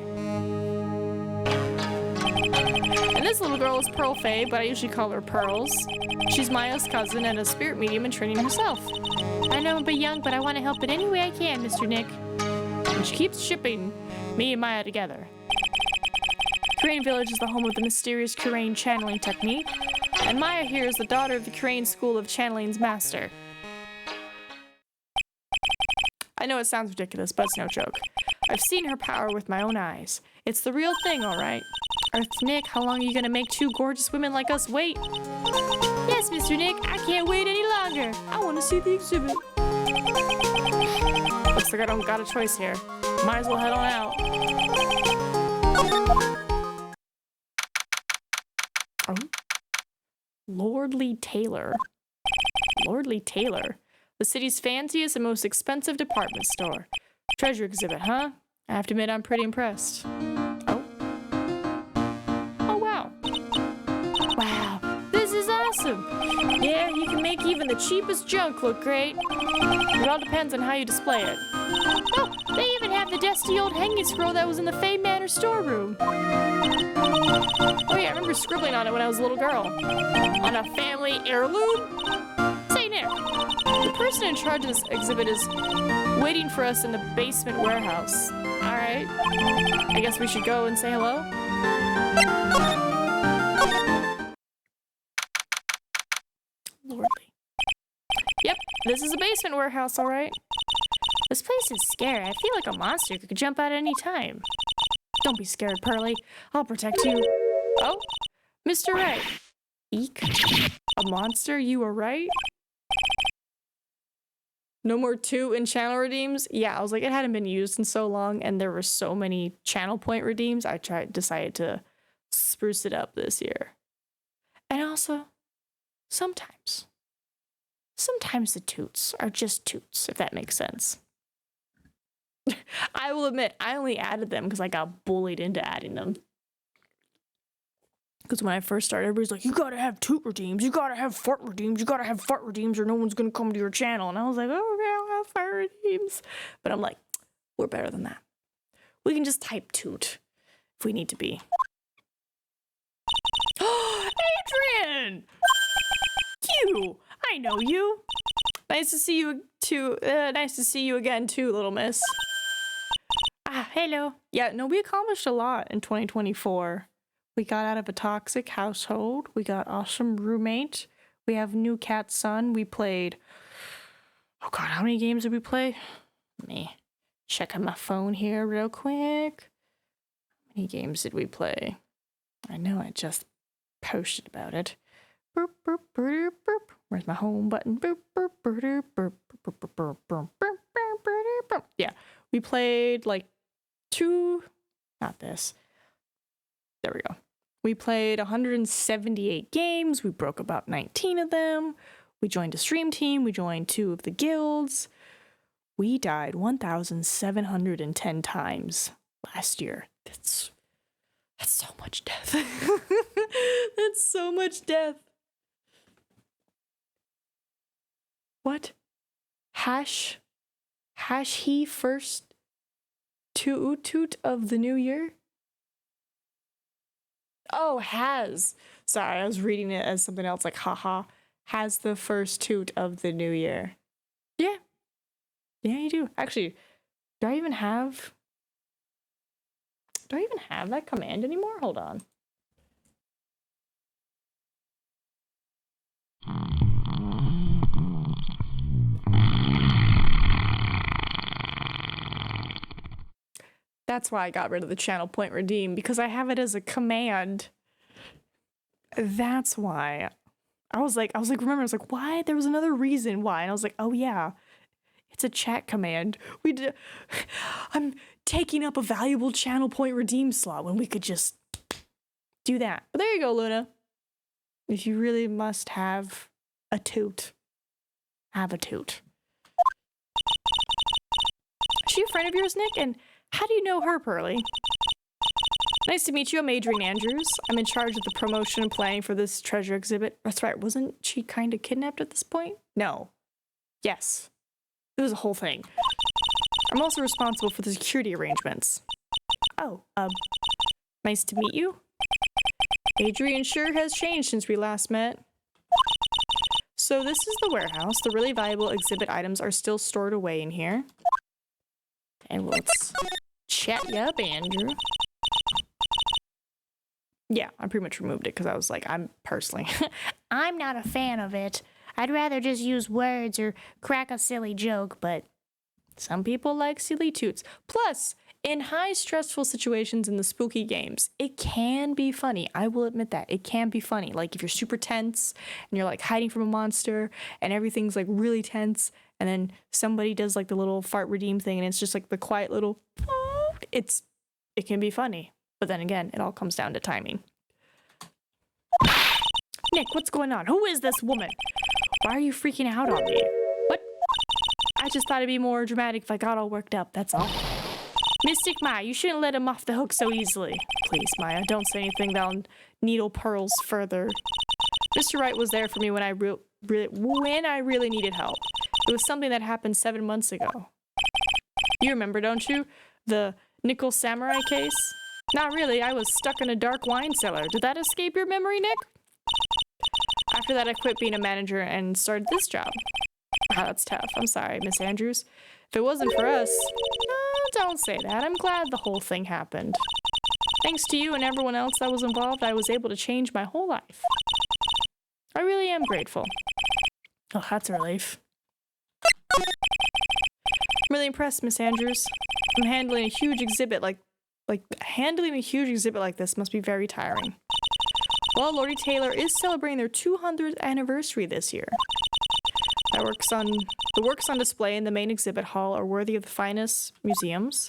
And this little girl is Pearl Fey, but I usually call her Pearls. She's Maya's cousin and a spirit medium in training herself. I know I'm a bit young, but I want to help in any way I can, Mr. Nick. And she keeps shipping me and Maya together. Kurain Village is the home of the mysterious Kurain channeling technique, and Maya here is the daughter of the Kurain School of Channeling's master. I know it sounds ridiculous, but it's no joke. I've seen her power with my own eyes. It's the real thing, all right. Earth Nick, how long are you gonna make two gorgeous women like us wait? Yes, Mr. Nick, I can't wait any longer. I want to see the exhibit. Looks like I don't got a choice here. Might as well head on out. Oh. Lordly Taylor. Lordly Taylor. The city's fanciest and most expensive department store. Treasure exhibit, huh? I have to admit, I'm pretty impressed. Oh. Oh, wow. Wow. This is awesome. Yeah, you can make even the cheapest junk look great. It all depends on how you display it. Oh, they even have the dusty old hanging scroll that was in the Fay Manor storeroom. Oh yeah, I remember scribbling on it when I was a little girl. On a family heirloom? Say, Nick, the person in charge of this exhibit is waiting for us in the basement warehouse. Alright. I guess we should go and say hello? Lordly. Yep, this is a basement warehouse, alright. This place is scary. I feel like a monster could jump out at any time. Don't be scared, Pearly. I'll protect you. Oh, Mr. Wright. Eek. A monster? You were right? No more 2 in channel redeems? Yeah, I was like, it hadn't been used in so long, and there were so many channel point redeems. I decided to spruce it up this year. And also, sometimes the toots are just toots, if that makes sense. I will admit, I only added them because I got bullied into adding them. Because when I first started, everybody's like, you gotta have toot redeems, you gotta have fart redeems, you gotta have fart redeems, or no one's gonna come to your channel. And I was like, oh, okay, I'll have fart redeems. But I'm like, we're better than that. We can just type toot if we need to be. Adrian! You! I know you. Nice to see you too. Nice to see you again too, little miss. Ah, hello. Yeah, no, we accomplished a lot in 2024. We got out of a toxic household. We got awesome roommate. We have new cat son. We played... Oh god, how many games did we play? Let me check on my phone here real quick. How many games did we play? I know I just posted about it. Boop, boop, boop, boop. Where's my home button? Boop, boop, boop, boop, boop, boop, boop, boop, boop, boop, boop. Yeah, we played like 2... Not this. There we go. We played 178 games. We broke about 19 of them. We joined a stream team. We joined 2 of the guilds. We died 1,710 times last year. That's so much death. That's so much death. What? Hash he first toot of the new year? Oh, has. Sorry, I was reading it as something else, like haha. Has the first toot of the new year. Yeah. Yeah, you do. Actually, do I even have that command anymore? Hold on. That's why I got rid of the channel point redeem, because I have it as a command. That's why. I was like, remember, I was like, why? There was another reason why. And I was like, oh yeah, it's a chat command. I'm taking up a valuable channel point redeem slot when we could just do that. But there you go, Luna. If you really must have a toot, have a toot. Is she a friend of yours, Nick? And how do you know her, Pearly? Nice to meet you. I'm Adrian Andrews. I'm in charge of the promotion and planning for this treasure exhibit. That's right. Wasn't she kind of kidnapped at this point? No. Yes. It was a whole thing. I'm also responsible for the security arrangements. Oh, nice to meet you. Adrian sure has changed since we last met. So this is the warehouse. The really valuable exhibit items are still stored away in here. And let's chat you up, Andrew. Yeah, I pretty much removed it because I was like, I'm not a fan of it. I'd rather just use words or crack a silly joke, but some people like silly toots. Plus, in high stressful situations in the spooky games, it can be funny. I will admit that. It can be funny. Like if you're super tense and you're like hiding from a monster and everything's like really tense and then somebody does like the little fart redeem thing and it's just like the quiet little, it can be funny. But then again, it all comes down to timing. Nick, what's going on? Who is this woman? Why are you freaking out on me? What? I just thought it'd be more dramatic if I got all worked up, that's all. Mystic Maya, you shouldn't let him off the hook so easily. Please, Maya, don't say anything that'll needle pearls further. Mr. Wright was there for me when I really needed help. It was something that happened 7 months ago. You remember, don't you? The nickel samurai case? Not really, I was stuck in a dark wine cellar. Did that escape your memory, Nick? After that, I quit being a manager and started this job. Wow, that's tough. I'm sorry, Miss Andrews. If it wasn't for us... don't say that. I'm glad the whole thing happened. Thanks to you and everyone else that was involved, I was able to change my whole life. I really am grateful. Oh, that's a relief. I'm really impressed, Miss Andrews. Handling a huge exhibit like this must be very tiring. Well, Lordy Taylor is celebrating their 200th anniversary this year. The works on display in the main exhibit hall are worthy of the finest museums.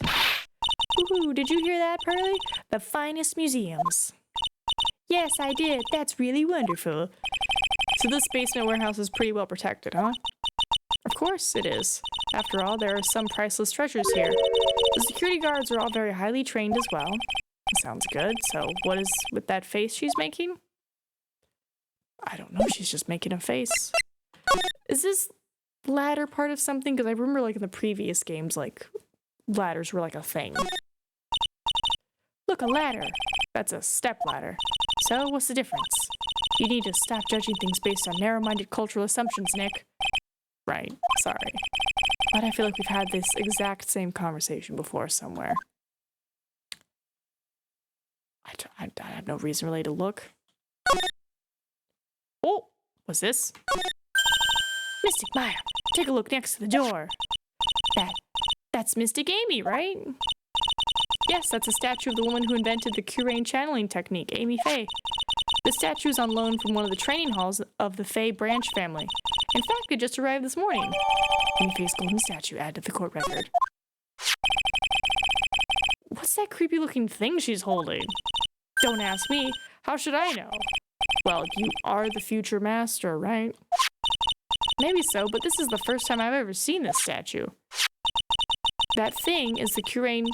Woohoo, did you hear that, Pearly? The finest museums. Yes, I did. That's really wonderful. So this basement warehouse is pretty well protected, huh? Of course it is. After all, there are some priceless treasures here. The security guards are all very highly trained as well. Sounds good. So what is with that face she's making? I don't know. She's just making a face. Is this ladder part of something? Because I remember like in the previous games, like ladders were like a thing. Look, a ladder. That's a step ladder. So what's the difference? You need to stop judging things based on narrow-minded cultural assumptions, Nick. Right. Sorry. But I feel like we've had this exact same conversation before somewhere. I have no reason really to look. Oh, what's this? Mystic Maya, take a look next to the door. That's Mystic Amy, right? Yes, that's a statue of the woman who invented the Curane channeling technique, Amy Faye. The statue is on loan from one of the training halls of the Faye branch family. In fact, it just arrived this morning. Amy Faye's golden statue added to the court record. What's that creepy looking thing she's holding? Don't ask me. How should I know? Well, you are the future master, right? Maybe so, but this is the first time I've ever seen this statue. That thing is the Curane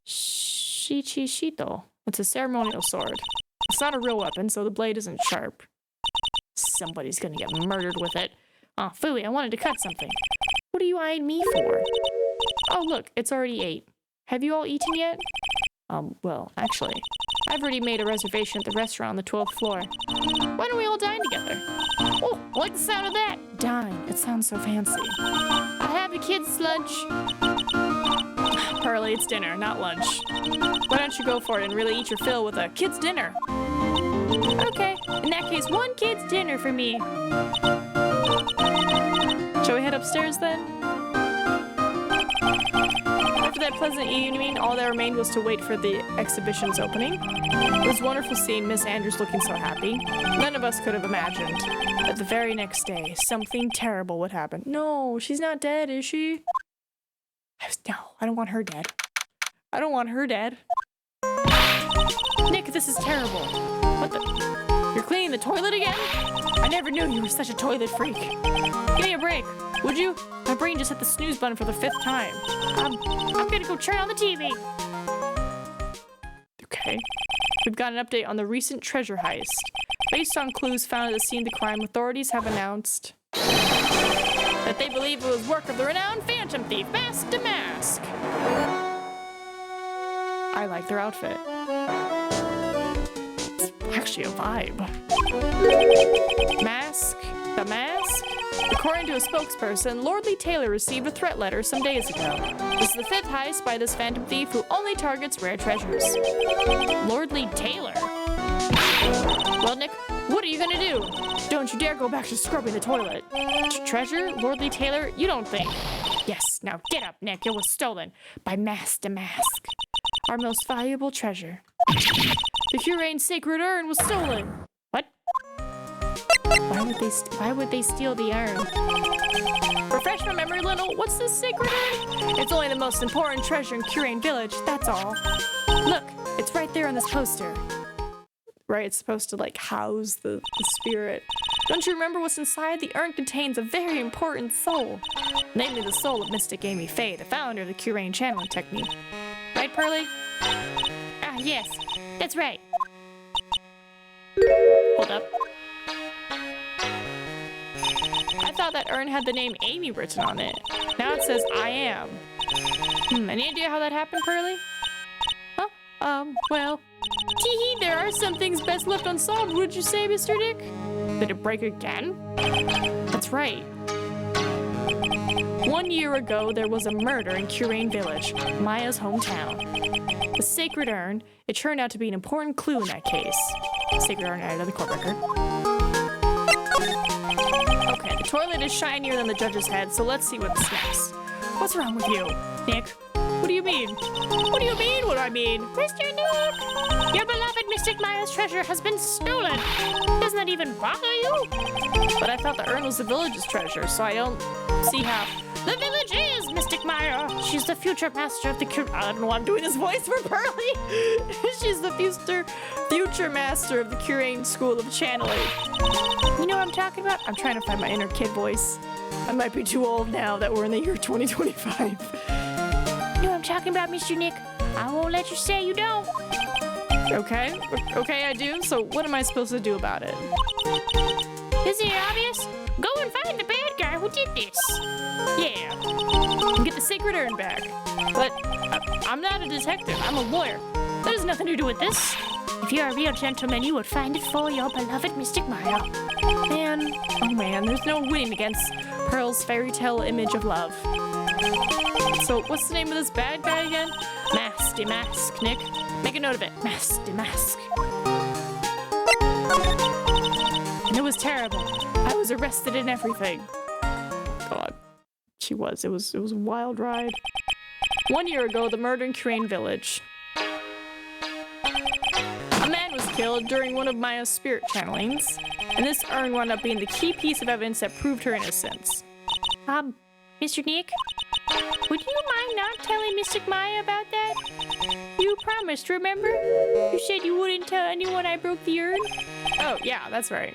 Shichishito. It's a ceremonial sword. It's not a real weapon, so the blade isn't sharp. Somebody's gonna get murdered with it. Aw, phooey, I wanted to cut something. What are you eyeing me for? Oh, look, it's already 8. Have you all eaten yet? Well, actually, I've already made a reservation at the restaurant on the 12th floor. Why don't we all dine together? Oh, I like the sound of that. Dine. It sounds so fancy. I have a kid's lunch. Pearly, it's dinner, not lunch. Why don't you go for it and really eat your fill with a kid's dinner? Okay, in that case, one kid's dinner for me. Shall we head upstairs then? After that pleasant evening, all that remained was to wait for the exhibition's opening. It was wonderful seeing Miss Andrews looking so happy. None of us could have imagined that the very next day, something terrible would happen. No, she's not dead, is she? No, I don't want her dead. I don't want her dead. Nick, this is terrible. What the? You're cleaning the toilet again? I never knew you were such a toilet freak. Give me a break, would you? My brain just hit the snooze button for the 5th time. I'm gonna go turn on the TV. Okay. We've got an update on the recent treasure heist. Based on clues found at the scene of the crime, authorities have announced that they believe it was work of the renowned phantom thief, Mask to Mask. I like their outfit. It's actually a vibe. Mask? The Mask? According to a spokesperson, Lordly Taylor received a threat letter some days ago. This is the 5th heist by this phantom thief who only targets rare treasures. Lordly Taylor? Well, Nick, what are you gonna do? Don't you dare go back to scrubbing the toilet. Treasure? Lordly Taylor? You don't think. Yes, now get up, Nick. It was stolen by Mask to Mask. Our most valuable treasure. The Curane's sacred urn was stolen. What? Why would they steal the urn? Refresh my memory, Little. What's this sacred urn? It's only the most important treasure in Curane Village, that's all. Look, it's right there on this poster. Right, it's supposed to like house the spirit. Don't you remember what's inside? The urn contains a very important soul. Namely the soul of Mystic Amy Faye, the founder of the Curane channeling technique. Right, Pearly? Ah, yes. That's right. Hold up. I thought that urn had the name Amy written on it. Now it says I am. Any idea how that happened, Pearly? Huh? Well. Tee-hee, there are some things best left unsolved, would you say, Mr. Nick? Did it break again? That's right. 1 year ago, there was a murder in Curane Village, Maya's hometown. The sacred urn, it turned out to be an important clue in that case. Sacred urn added to the court record. Okay, the toilet is shinier than the judge's head, so let's see what's next. What's wrong with you, Nick? What do you mean? What do you mean what I mean? Mr. Nick! Your beloved Mystic Maya's treasure has been stolen! Doesn't that even bother you? But I thought the urn was the village's treasure, so I don't see how. The village is Mystic Maya! She's the future master of the I don't know why I'm doing this voice for Pearly! She's the future master of the Curane School of Channeling. You know what I'm talking about? I'm trying to find my inner kid voice. I might be too old now that we're in the year 2025. You know what I'm talking about, Mr. Nick? I won't let you say you don't. Okay, I do. So what am I supposed to do about it? Isn't it obvious? Go and find the bad guy who did this. Yeah, and get the sacred urn back. But I'm not a detective. I'm a lawyer. That has nothing to do with this. If you're a real gentleman, you would find it for your beloved Mystic Maya. Man, oh man, there's no winning against Pearl's fairy tale image of love. So what's the name of this bad guy again? Mask, Nick. Make a note of it. Mask. And it was terrible. I was arrested and everything. God, she was. It was a wild ride. 1 year ago, the murder in Curane Village. A man was killed during one of Maya's spirit channelings, and this urn wound up being the key piece of evidence that proved her innocence. Mr. Nick? Would you mind not telling Mystic Maya about that? You promised, remember? You said you wouldn't tell anyone I broke the urn? Oh, yeah, that's right.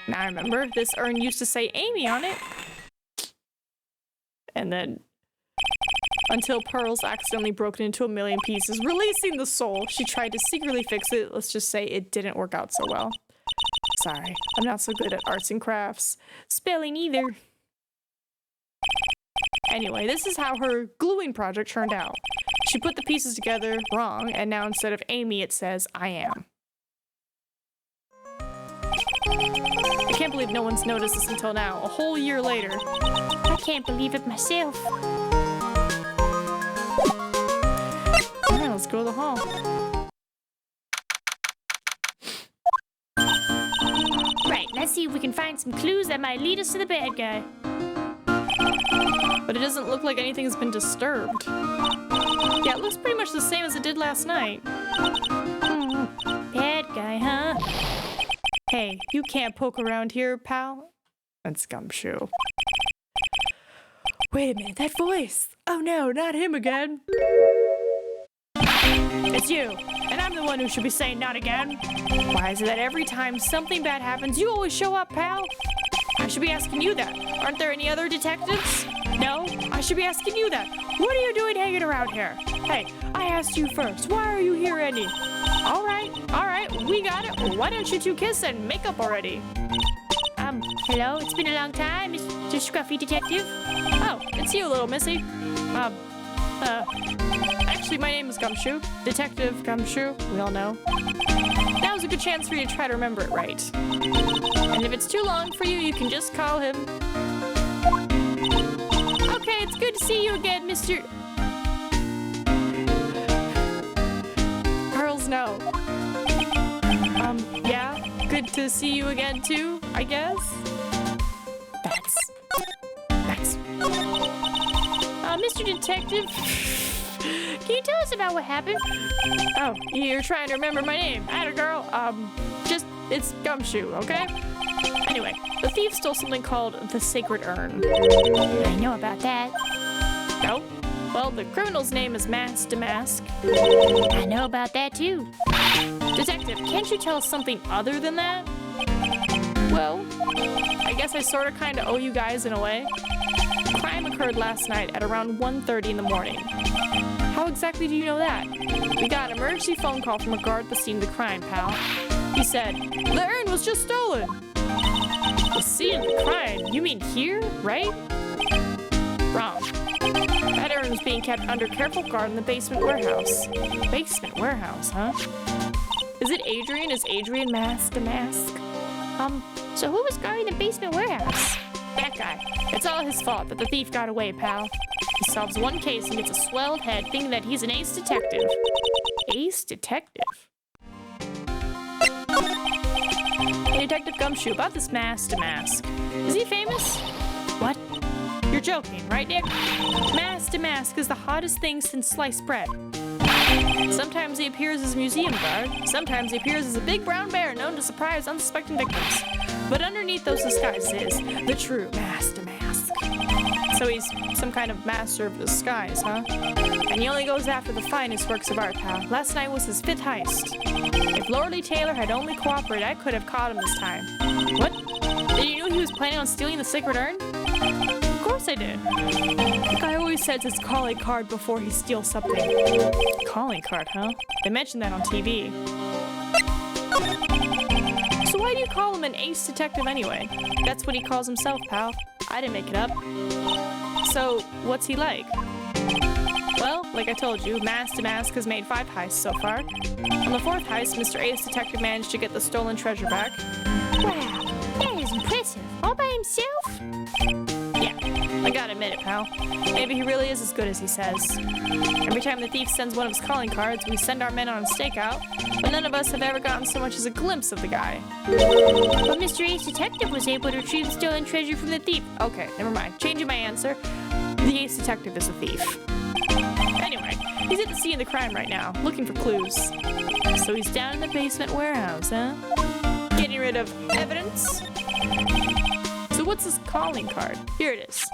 Now I remember. This urn used to say Amy on it. And then, until Pearl's accidentally broken into a million pieces, releasing the soul, she tried to secretly fix it. Let's just say it didn't work out so well. Sorry, I'm not so good at arts and crafts. Spelling either. Anyway, this is how her gluing project turned out. She put the pieces together wrong, and now instead of Amy, it says I am. I can't believe no one's noticed this until now, a whole year later. I can't believe it myself. Alright, let's go to the hall. Right, let's see if we can find some clues that might lead us to the bad guy. But it doesn't look like anything's been disturbed. Yeah, it looks pretty much the same as it did last night. Bad guy, huh? Hey, you can't poke around here, pal. That's Gumshoe. Wait a minute, that voice! Oh no, not him again! It's you, and I'm the one who should be saying not again. Why is it that every time something bad happens, you always show up, pal? I should be asking you that. Aren't there any other detectives? No, I should be asking you that. What are you doing hanging around here? Hey, I asked you first. Why are you here, Andy? All right, we got it. Well, why don't you two kiss and make up already? Hello, it's been a long time, Mr. Scruffy Detective. Oh, it's you, little missy. Actually, my name is Gumshoe. Detective Gumshoe, we all know. That was a good chance for you to try to remember it right. And if it's too long for you, you can just call him. Okay, it's good to see you again, Mr. Pearls, no. Yeah, good to see you again too, I guess. That's. Mr. Detective, can you tell us about what happened? Oh, you're trying to remember my name. Atta girl. It's Gumshoe, okay? Anyway, the thief stole something called the Sacred Urn. I know about that. No? Well, the criminal's name is Mask. I know about that too. Detective, can't you tell us something other than that? Well, I guess I sorta kinda owe you guys in a way. Crime occurred last night at around 1:30 in the morning. How exactly do you know that? We got an emergency phone call from a guard at the scene of the crime, pal. He said, the urn was just stolen. The scene of the crime? You mean here, right? Wrong. That urn was being kept under careful guard in the basement warehouse. Basement warehouse, huh? Is it Adrian? Is Adrian masked a mask? So who was guarding the basement warehouse? That guy. It's all his fault that the thief got away, pal. He solves one case and gets a swelled head thinking that he's an ace detective. Ace detective? Hey, Detective Gumshoe, about this mask to mask. Is he famous? What? You're joking, right, Nick? Mask to mask is the hottest thing since sliced bread. Sometimes he appears as a museum guard. Sometimes he appears as a big brown bear known to surprise unsuspecting victims. But underneath those disguises is the true mask to mask. So he's some kind of master of disguise, huh? And he only goes after the finest works of art, pal. Last night was his 5th heist. If Lorelei Taylor had only cooperated, I could have caught him this time. What? Did you know he was planning on stealing the sacred urn? Of course I did. The guy always sets his calling card before he steals something. Calling card, huh? They mentioned that on TV. So why do you call him an ace detective anyway? That's what he calls himself, pal. I didn't make it up. So, what's he like? Well, like I told you, Mask to Mask has made 5 heists so far. On the 4th heist, Mr. Ace Detective managed to get the stolen treasure back. Wow, that is impressive. All by himself? Yeah, I gotta admit it, pal. Maybe he really is as good as he says. Every time the thief sends one of his calling cards, we send our men on a stakeout, but none of us have ever gotten so much as a glimpse of the guy. But Mr. Ace Detective was able to retrieve the stolen treasure from the thief. Okay, never mind. Changing my answer. The Ace Detective is a thief. Anyway, he's at the scene of the crime right now, looking for clues. So he's down in the basement warehouse, huh? Getting rid of evidence? So what's his calling card? Here it is.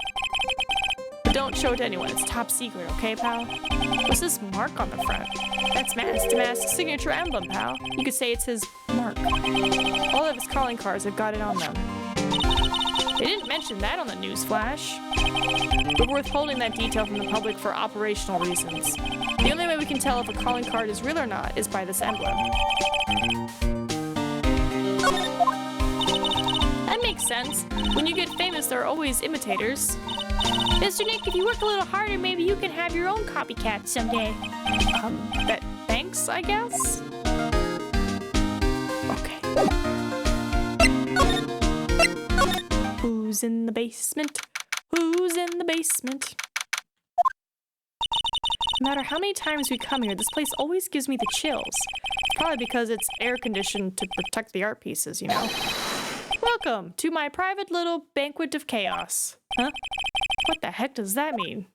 But don't show it to anyone. It's top secret, okay, pal? What's this mark on the front? That's Mask to Mask's signature emblem, pal. You could say it's his mark. All of his calling cards have got it on them. They didn't mention that on the news flash. But we're withholding that detail from the public for operational reasons. The only way we can tell if a calling card is real or not is by this emblem. That makes sense. When you get famous, there are always imitators. Mr. Nick, if you work a little harder, maybe you can have your own copycat someday. Thanks, I guess? Okay. Who's in the basement? Who's in the basement? No matter how many times we come here, this place always gives me the chills. Probably because it's air-conditioned to protect the art pieces, you know? Welcome to my private little banquet of chaos. Huh? What the heck does that mean?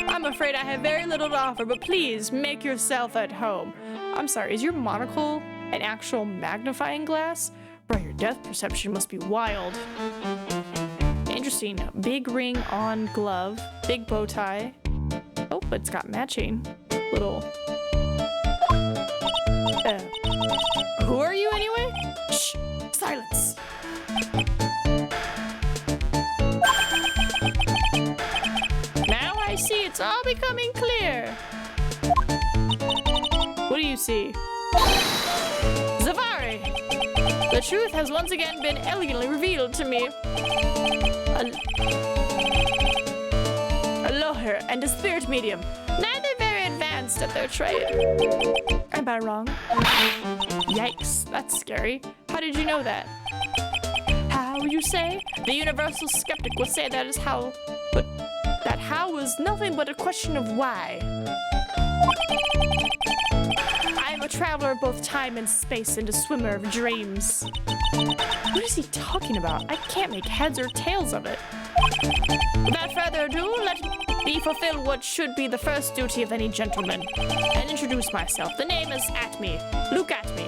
I'm afraid I have very little to offer, but please make yourself at home. I'm sorry, is your monocle an actual magnifying glass? Bro, your depth perception must be wild. Interesting. Big ring on glove, big bow tie. Oh, but it's got matching little... who are you anyway? Shh, silence. Now I see it's all becoming clear. What do you see? Zavari! The truth has once again been elegantly revealed to me. A lawyer and a spirit medium, neither very advanced at their trade. Am I wrong? Yikes, that's scary. How did you know that? How, you say? The universal skeptic would say that is how, but that how was nothing but a question of why. I am a traveler of both time and space and a swimmer of dreams. What is he talking about? I can't make heads or tails of it. Without further ado, let me fulfill what should be the first duty of any gentleman and introduce myself. The name is Atme. Look at me.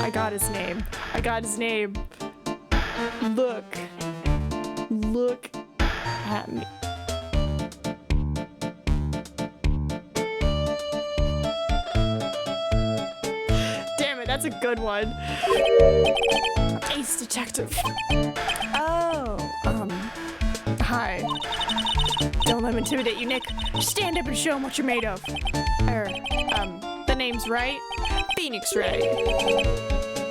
I got his name. I got his name. Look. Look at me. that's a good one. Ace Detective. Oh, hi. Don't let him intimidate you, Nick. Stand up and show him what you're made of. The name's Wright. Phoenix Wright.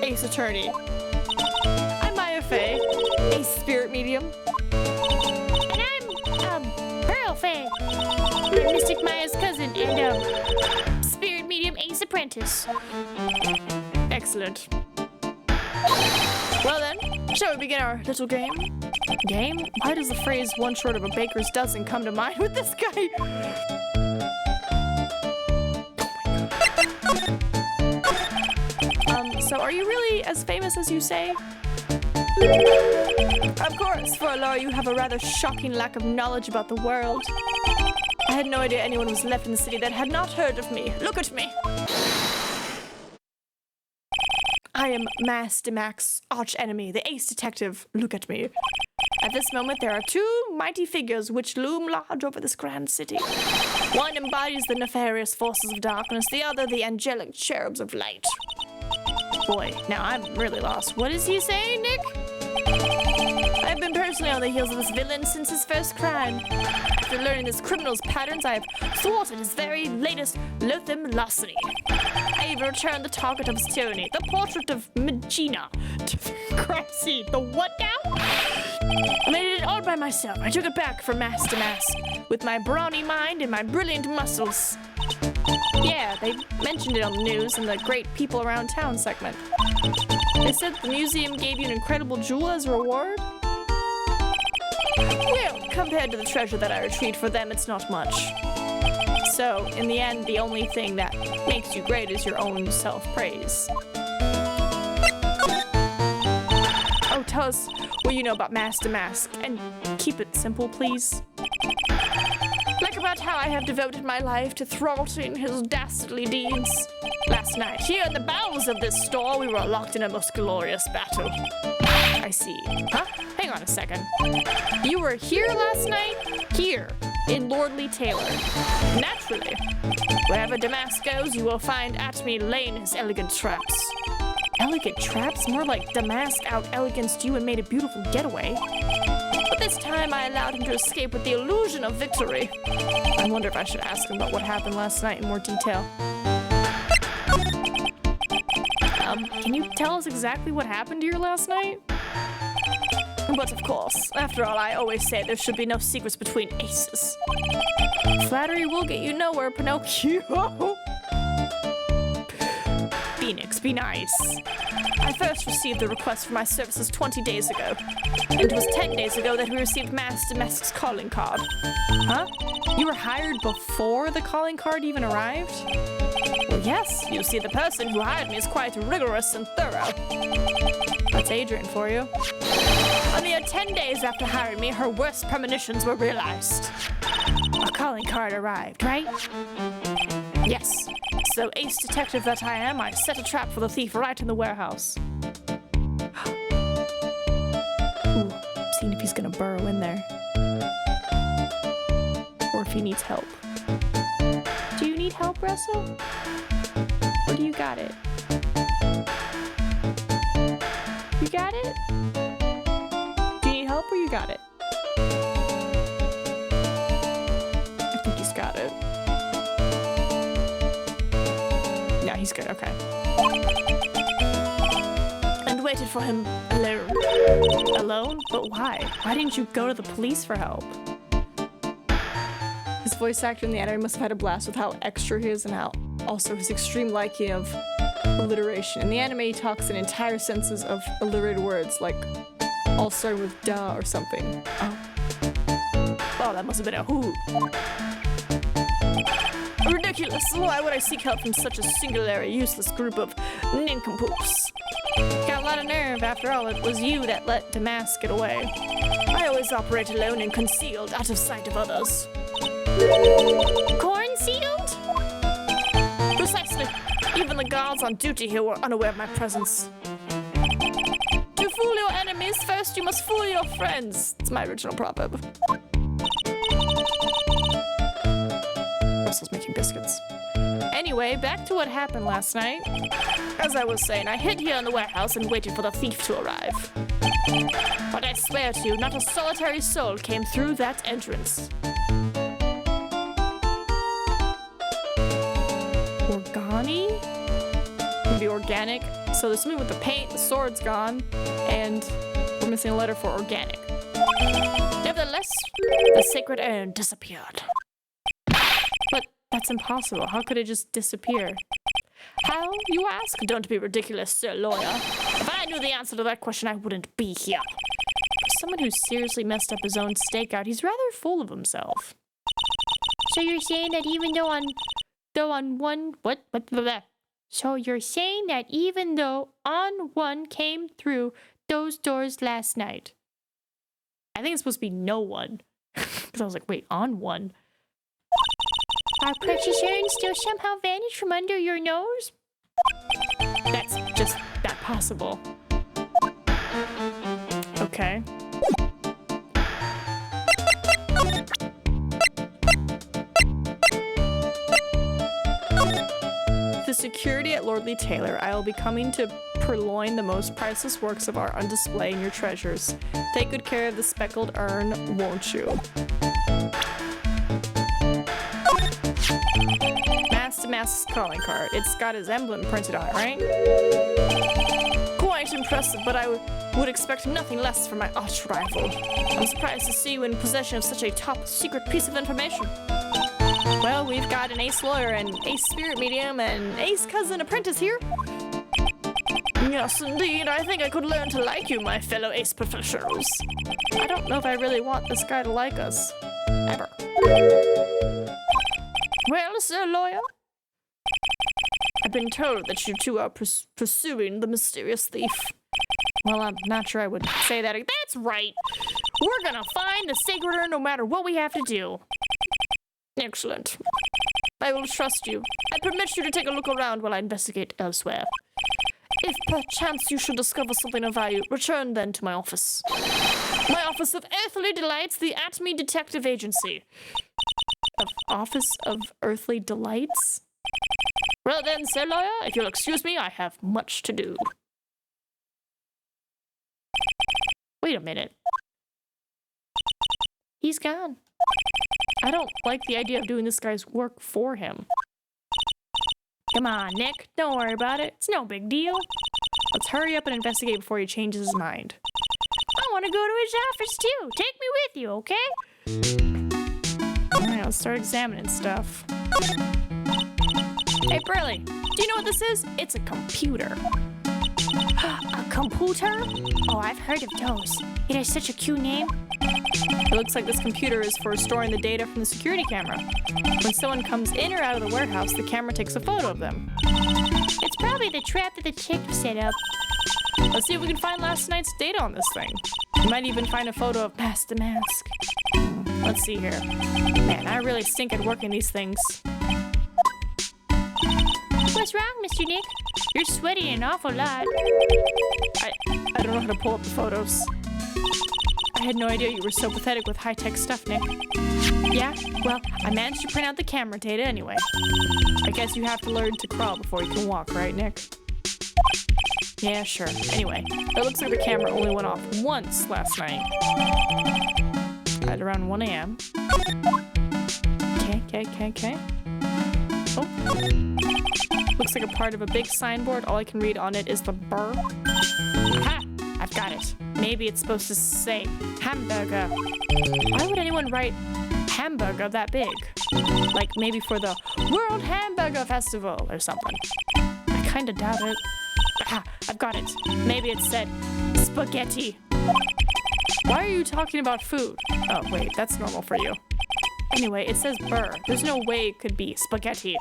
Ace Attorney. I'm IFA. Ace Spirit Medium. And I'm, Pearl Faye. Mystic Maya's cousin and, Spirit Medium Ace Apprentice. Excellent. Well then, shall we begin our little game? Game? Why does the phrase one short of a baker's dozen come to mind with this guy? So are you really as famous as you say? Of course, for a lawyer you have a rather shocking lack of knowledge about the world. I had no idea anyone was left in the city that had not heard of me. Look at me. I am Master Mac's arch enemy, the Ace Detective. Look at me. At this moment, there are two mighty figures which loom large over this grand city. One embodies the nefarious forces of darkness, the other the angelic cherubs of light. Boy, now I'm really lost. What is he saying, Nick? I've been personally on the heels of this villain since his first crime. After learning this criminal's patterns, I have thwarted his very latest loathsome larceny. I even returned the target of his tyranny, the portrait of Medina. Crazy. The what now? I made it all by myself. I took it back from Master Mask with my brawny mind and my brilliant muscles. Yeah, they mentioned it on the news in the Great People Around Town segment. They said the museum gave you an incredible jewel as a reward. Well, compared to the treasure that I retrieved for them, it's not much. So, in the end, the only thing that makes you great is your own self-praise. Oh, tell us what you know about Master Mask, and keep it simple, please. Like about how I have devoted my life to thwarting his dastardly deeds. Last night, here in the bowels of this store, we were locked in a most glorious battle. I see. Huh? Hang on a second. You were here last night? Here, in Lordly Taylor. Naturally. Wherever Damask goes, you will find at me laying his elegant traps. Elegant traps? More like Damask out-eleganced you and made a beautiful getaway. But this time I allowed him to escape with the illusion of victory. I wonder if I should ask him about what happened last night in more detail. Can you tell us exactly what happened here last night? But of course, after all, I always say there should be no secrets between aces. Flattery will get you nowhere, Pinocchio. Phoenix, be nice. I first received the request for my services 20 days ago. And it was 10 days ago that we received Master Mask's calling card. Huh? You were hired before the calling card even arrived? Well, yes. You see, the person who hired me is quite rigorous and thorough. That's Adrian for you. A mere 10 days after hiring me, her worst premonitions were realized. A calling card arrived, right? Yes. So, ace detective that I am, I set a trap for the thief right in the warehouse. Ooh, seeing if he's gonna burrow in there. Or if he needs help. Do you need help, Russell? Or do you got it? You got it? Do you need help or you got it? I think he's got it. Yeah, he's good, okay. And waited for him alone. Alone? But why? Why didn't you go to the police for help? His voice actor in the anime must have had a blast with how extra he is and how also his extreme liking of alliteration. In the anime, he talks in entire sentences of alliterated words, like all starting with "duh" or something. Oh. Oh, that must have been a hoot. Ridiculous! Why would I seek help from such a singularly useless group of nincompoops? Got a lot of nerve, after all. It was you that let Damask get away. I always operate alone and concealed, out of sight of others. Corn-sealed? Precisely. Even the guards on duty here were unaware of my presence. To fool your enemies, first you must fool your friends. It's my original proverb. Russell's making biscuits. Anyway. Anyway, back to what happened last night. As I was saying, I hid here in the warehouse and waited for the thief to arrive. But I swear to you, not a solitary soul came through that entrance. Organi? Maybe organic. So there's something with the paint, the sword's gone, and we're missing a letter for organic. Nevertheless, the sacred urn disappeared. But that's impossible. How could it just disappear? How, you ask? Don't be ridiculous, sir lawyer. If I knew the answer to that question, I wouldn't be here. For someone who seriously messed up his own stakeout, he's rather full of himself. So you're saying that even though on one So you're saying that even though on one came through those doors last night. I think it's supposed to be no one. Because I was like, wait, on one? Our precious urn still somehow vanished from under your nose? That's just that possible. Okay. The security at Lordly Taylor, I will be coming to purloin the most priceless works of art on display in your treasures. Take good care of the speckled urn, won't you? Master Mask's calling card. It's got his emblem printed on it, right? Quite impressive, but I would expect nothing less from my arch rival. I'm surprised to see you in possession of such a top secret piece of information. Well, we've got an ace lawyer, an ace spirit medium, and an ace cousin apprentice here. Yes, indeed. I think I could learn to like you, my fellow ace professionals. I don't know if I really want this guy to like us. Ever. Well, sir lawyer, I've been told that you two are pursuing the mysterious thief. Well, I'm not sure I would say that. That's right. We're gonna find the sacred urn no matter what we have to do. Excellent. I will trust you. I permit you to take a look around while I investigate elsewhere. If perchance you should discover something of value, return then to my office. My Office of Earthly Delights, the Atomy Detective Agency. Office of Earthly Delights? Well then, sir lawyer, if you'll excuse me, I have much to do. Wait a minute. He's gone. I don't like the idea of doing this guy's work for him. Come on, Nick. Don't worry about it. It's no big deal. Let's hurry up and investigate before he changes his mind. I want to go to his office too. Take me with you, okay? Alright, let's start examining stuff. Hey, Burley, do you know what this is? It's a computer. A computer? Oh, I've heard of those. It has such a cute name. It looks like this computer is for storing the data from the security camera. When someone comes in or out of the warehouse, the camera takes a photo of them. It's probably the trap that the chick set up. Let's see if we can find last night's data on this thing. We might even find a photo of Master Mask. Let's see here. Man, I really stink at working these things. What's wrong, Mr. Nick? You're sweating an awful lot. I don't know how to pull up the photos. I had no idea you were so pathetic with high-tech stuff, Nick. Yeah? Well, I managed to print out the camera data anyway. I guess you have to learn to crawl before you can walk, right, Nick? Yeah, sure. Anyway, it looks like the camera only went off once last night. At around 1 a.m. Okay. Oh. Looks like a part of a big signboard. All I can read on it is the burr. Aha! I've got it. Maybe it's supposed to say hamburger. Why would anyone write hamburger that big? Like maybe for the World Hamburger Festival or something. I kinda doubt it. Aha! I've got it. Maybe it said spaghetti. Why are you talking about food? Oh, wait, that's normal for you. Anyway, it says burr. There's no way it could be spaghetti.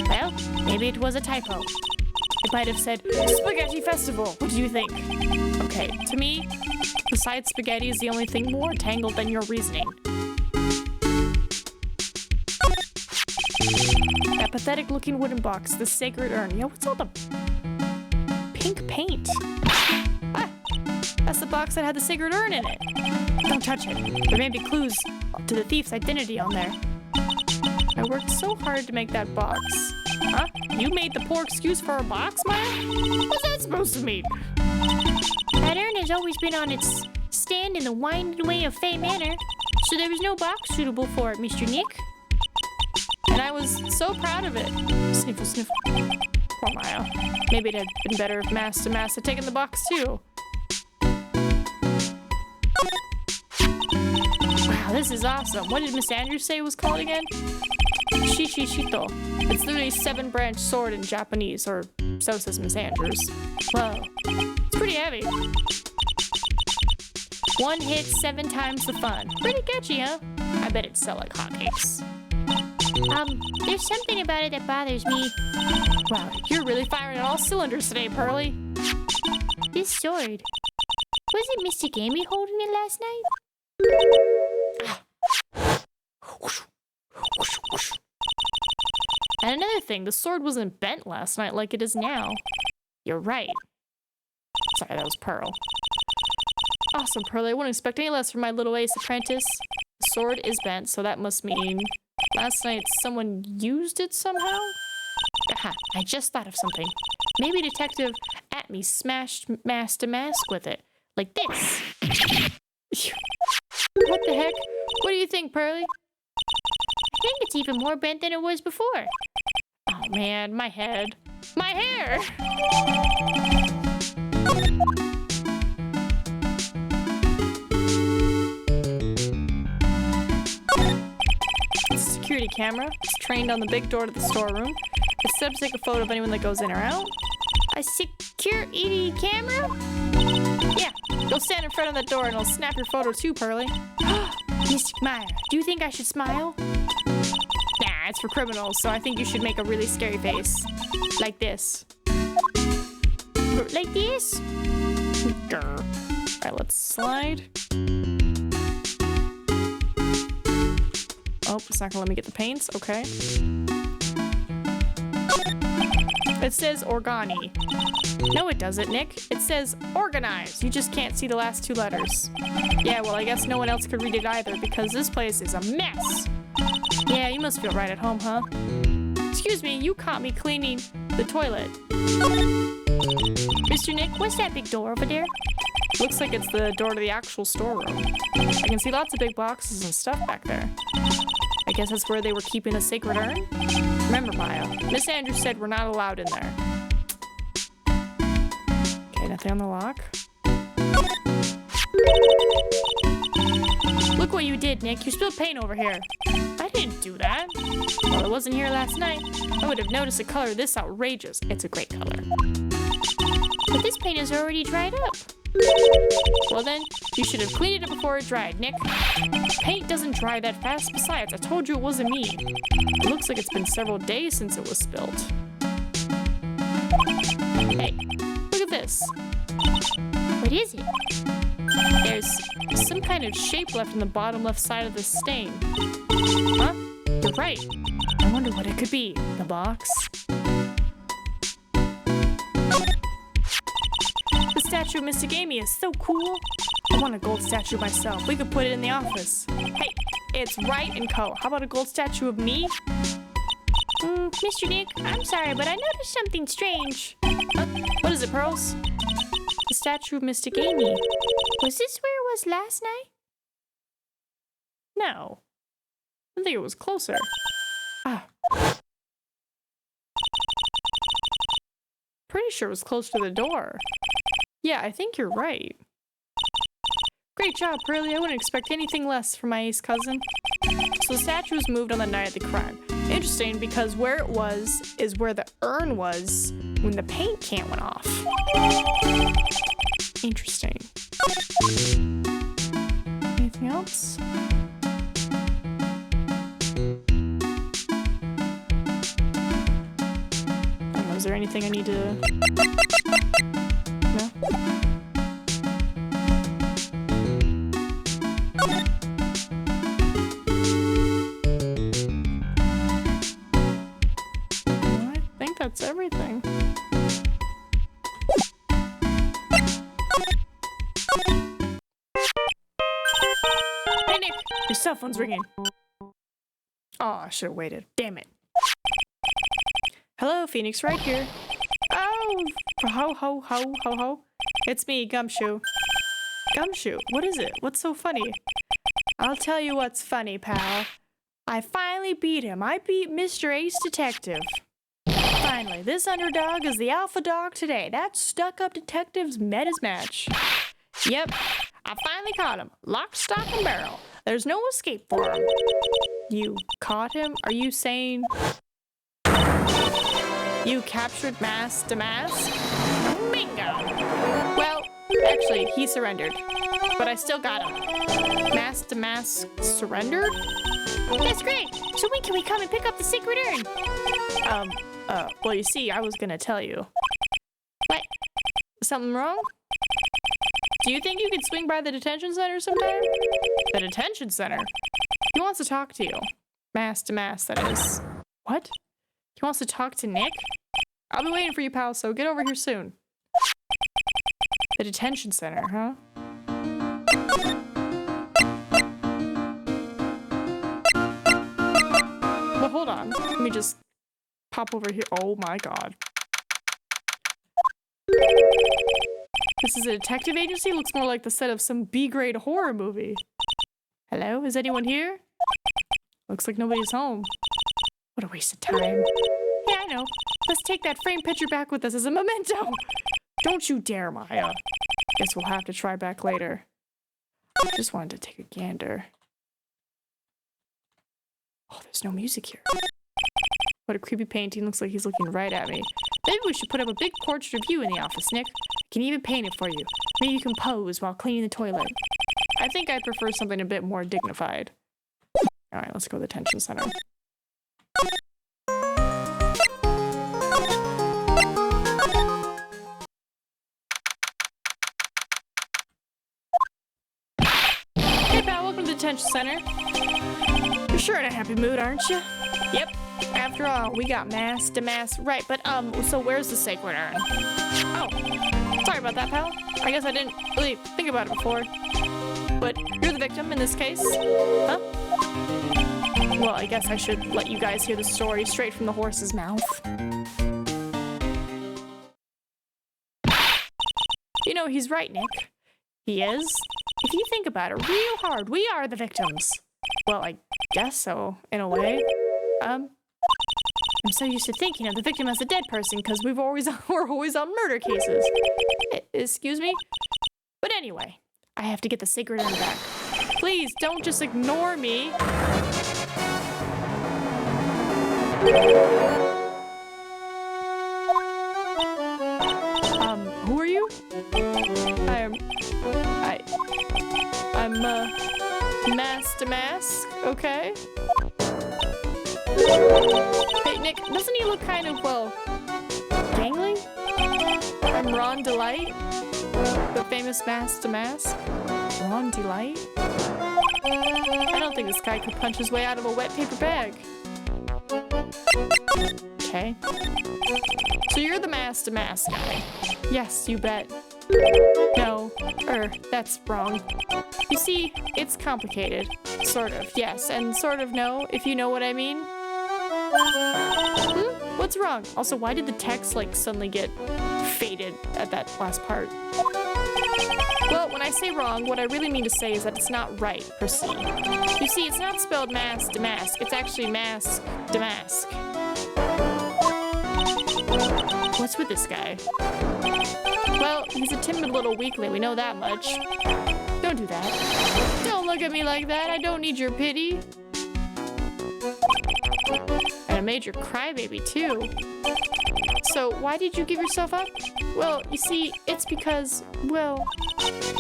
Well, maybe it was a typo. It might have said Spaghetti Festival. What do you think? Okay, to me, besides spaghetti is the only thing more tangled than your reasoning. That pathetic looking wooden box, the sacred urn. Yeah, what's all the pink paint? Ah, that's the box that had the sacred urn in it. Don't touch it. There may be clues to the thief's identity on there. I worked so hard to make that box. Huh? You made the poor excuse for a box, Maya? What's that supposed to mean? That urn has always been on its stand in the winding way of Fey Manor, so there was no box suitable for it, Mr. Nick. And I was so proud of it. Sniffle, sniffle. Poor Maya. Maybe it'd have been better if Master had taken the box too. Wow, this is awesome. What did Miss Andrews say it was called again? Shichishito. It's literally 7-branch sword in Japanese, or so says Miss Andrews. Whoa. It's pretty heavy. 1 hit, 7 times the fun. Pretty catchy, huh? I bet it'd sell like hotcakes. There's something about it that bothers me. Wow, you're really firing on all cylinders today, Pearly. This sword. Wasn't Mr. Gamey holding it last night? And another thing, the sword wasn't bent last night like it is now. You're right. Sorry, that was Pearl. Awesome, Pearly. I wouldn't expect any less from my little ace apprentice. The sword is bent, so that must mean last night someone used it somehow? Aha, I just thought of something. Maybe Detective Atme smashed mask to mask with it. Like this. What the heck? What do you think, Pearly? I think it's even more bent than it was before. Oh man, my head. My hair! It's a security camera. It's trained on the big door to the storeroom. It's set up to take a photo of anyone that goes in or out. A security camera? Yeah, go stand in front of that door and I'll snap your photo too, Pearly. Mr. Meyer, do you think I should smile? Nah, it's for criminals, so I think you should make a really scary face. Like this. Like this? Grr. Alright, let's slide. Oh, it's not gonna let me get the paints. Okay. It says Organi. No, it doesn't, Nick. It says organized. You just can't see the last 2 letters. Yeah, well, I guess no one else could read it either because this place is a mess. Yeah, you must feel right at home, huh? Excuse me, you caught me cleaning the toilet. Mr. Nick, what's that big door over there? Looks like it's the door to the actual storeroom. I can see lots of big boxes and stuff back there. I guess that's where they were keeping the sacred urn? Remember, Maya, Miss Andrews said we're not allowed in there. Okay, nothing on the lock. Look what you did, Nick. You spilled paint over here. I didn't do that. Well, it wasn't here last night. I would have noticed a color this outrageous. It's a great color. But this paint is already dried up. Well then, you should have cleaned it before it dried, Nick. Paint doesn't dry that fast. Besides, I told you it wasn't me. It looks like it's been several days since it was spilled. Hey, look at this. What is it? There's some kind of shape left in the bottom left side of the stain. Huh? You're right. I wonder what it could be. The box? The statue of Mr. Gamey is so cool. I want a gold statue myself. We could put it in the office. Hey, it's Wright and Co. How about a gold statue of me? Mr. Nick, I'm sorry, but I noticed something strange. What is it, Pearls? The statue of Mr. Gamey. Was this where it was last night? No. I think it was closer. Ah. Pretty sure it was close to the door. Yeah, I think you're right. Great job, Pearly. I wouldn't expect anything less from my ace cousin. So the statue was moved on the night of the crime. Interesting, because where it was is where the urn was when the paint can went off. Interesting. Anything else? I don't know, is there anything I need to... No? I think that's everything. Hey Nick, your cell phone's ringing. Oh, I should have waited. Damn it. Hello, Phoenix, right here. Oh, ho, ho, ho, ho, ho. It's me, Gumshoe. Gumshoe, what is it? What's so funny? I'll tell you what's funny, pal. I finally beat him. I beat Mr. Ace Detective. Finally, this underdog is the alpha dog today. That stuck-up detective's met his match. Yep, I finally caught him. Lock, stock, and barrel. There's no escape for him. You caught him? Are you saying you captured Mask to Mask? Bingo! Well, actually, he surrendered. But I still got him. Mask to Mask surrendered? That's great. So when can we come and pick up the secret urn? Well, you see, I was gonna tell you. What? Something wrong? Do you think you could swing by the detention center sometime? The detention center? He wants to talk to you. Mask to mask, that is. What? He wants to talk to Nick? I'll be waiting for you, pal, so get over here soon. The detention center, huh? Well, hold on. Let me just pop over here. Oh my god. This is a detective agency? Looks more like the set of some B-grade horror movie. Hello? Is anyone here? Looks like nobody's home. What a waste of time. Yeah, I know. Let's take that framed picture back with us as a memento. Don't you dare, Maya. Guess we'll have to try back later. I just wanted to take a gander. Oh, there's no music here. What a creepy painting. Looks like he's looking right at me. Maybe we should put up a big portrait of you in the office, Nick. I can even paint it for you. Maybe you can pose while cleaning the toilet. I think I prefer something a bit more dignified. Alright, let's go to the detention center. Hey pal, welcome to the detention center. You're sure in a happy mood, aren't you? Yep. After all, we got mask to mask. Right, but so where's the sacred urn? Oh, sorry about that, pal. I guess I didn't really think about it before. But you're the victim in this case. Huh? Well, I guess I should let you guys hear the story straight from the horse's mouth. You know, he's right, Nick. He is. If you think about it real hard, we are the victims. Well, I guess so, in a way. I'm so used to thinking of the victim as a dead person because we're always on murder cases. Excuse me? But anyway, I have to get the sacred urn back. Please, don't just ignore me. Who are you? I'm mask to mask, okay? Hey, Nick, doesn't he look kind of, well, gangly? I'm Ron Delight, the famous mask to mask. Ron Delight? I don't think this guy could punch his way out of a wet paper bag. Okay. So you're the mask to mask guy. Yes, you bet. No, that's wrong. You see, it's complicated. Sort of, yes, and sort of no, if you know what I mean. What's wrong? Also, why did the text, like, suddenly get faded at that last part? Well, when I say wrong, what I really mean to say is that it's not right, per se. You see, it's not spelled mask to mask, it's actually mask to mask. What's with this guy? Well, he's a timid little weakling, we know that much. Don't do that. Don't look at me like that, I don't need your pity. And a major crybaby, too. So, why did you give yourself up? Well, you see, it's because, well,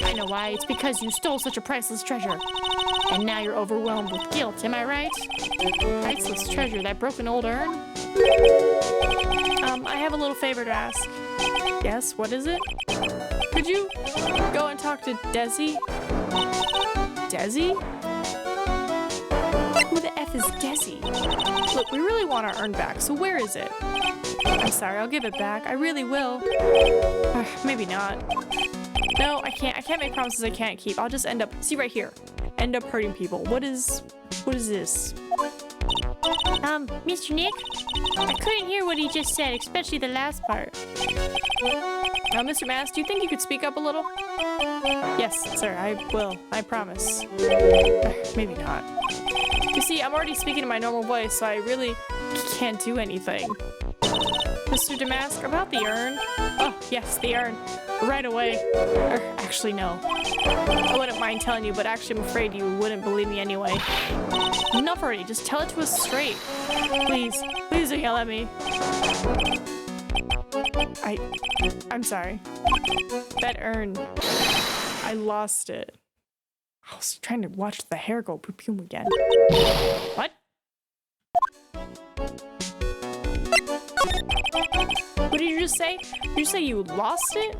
I know why. It's because you stole such a priceless treasure. And now you're overwhelmed with guilt, am I right? Priceless treasure, that broken old urn? I have a little favor to ask. Yes, what is it? Could you go and talk to Desi? Desi? Who the F is Desi? Look, we really want our urn back, so where is it? I'm sorry, I'll give it back. I really will. Maybe not. No, I can't make promises I can't keep. I'll just end up, see right here, end up hurting people. What is this? Mr. Nick? I couldn't hear what he just said, especially the last part. Mr. Mask, do you think you could speak up a little? Yes, sir, I will. I promise. Maybe not. You see, I'm already speaking in my normal voice, so I really can't do anything. Mr. Damask, about the urn? Oh, yes, the urn. Right away. Actually, no. I wouldn't mind telling you, but actually I'm afraid you wouldn't believe me anyway. Enough already, just tell it to us straight. Please, please don't yell at me. I'm sorry. That urn, I lost it. I was trying to watch the hair go boom again. What? What did you just say? Did you say you lost it?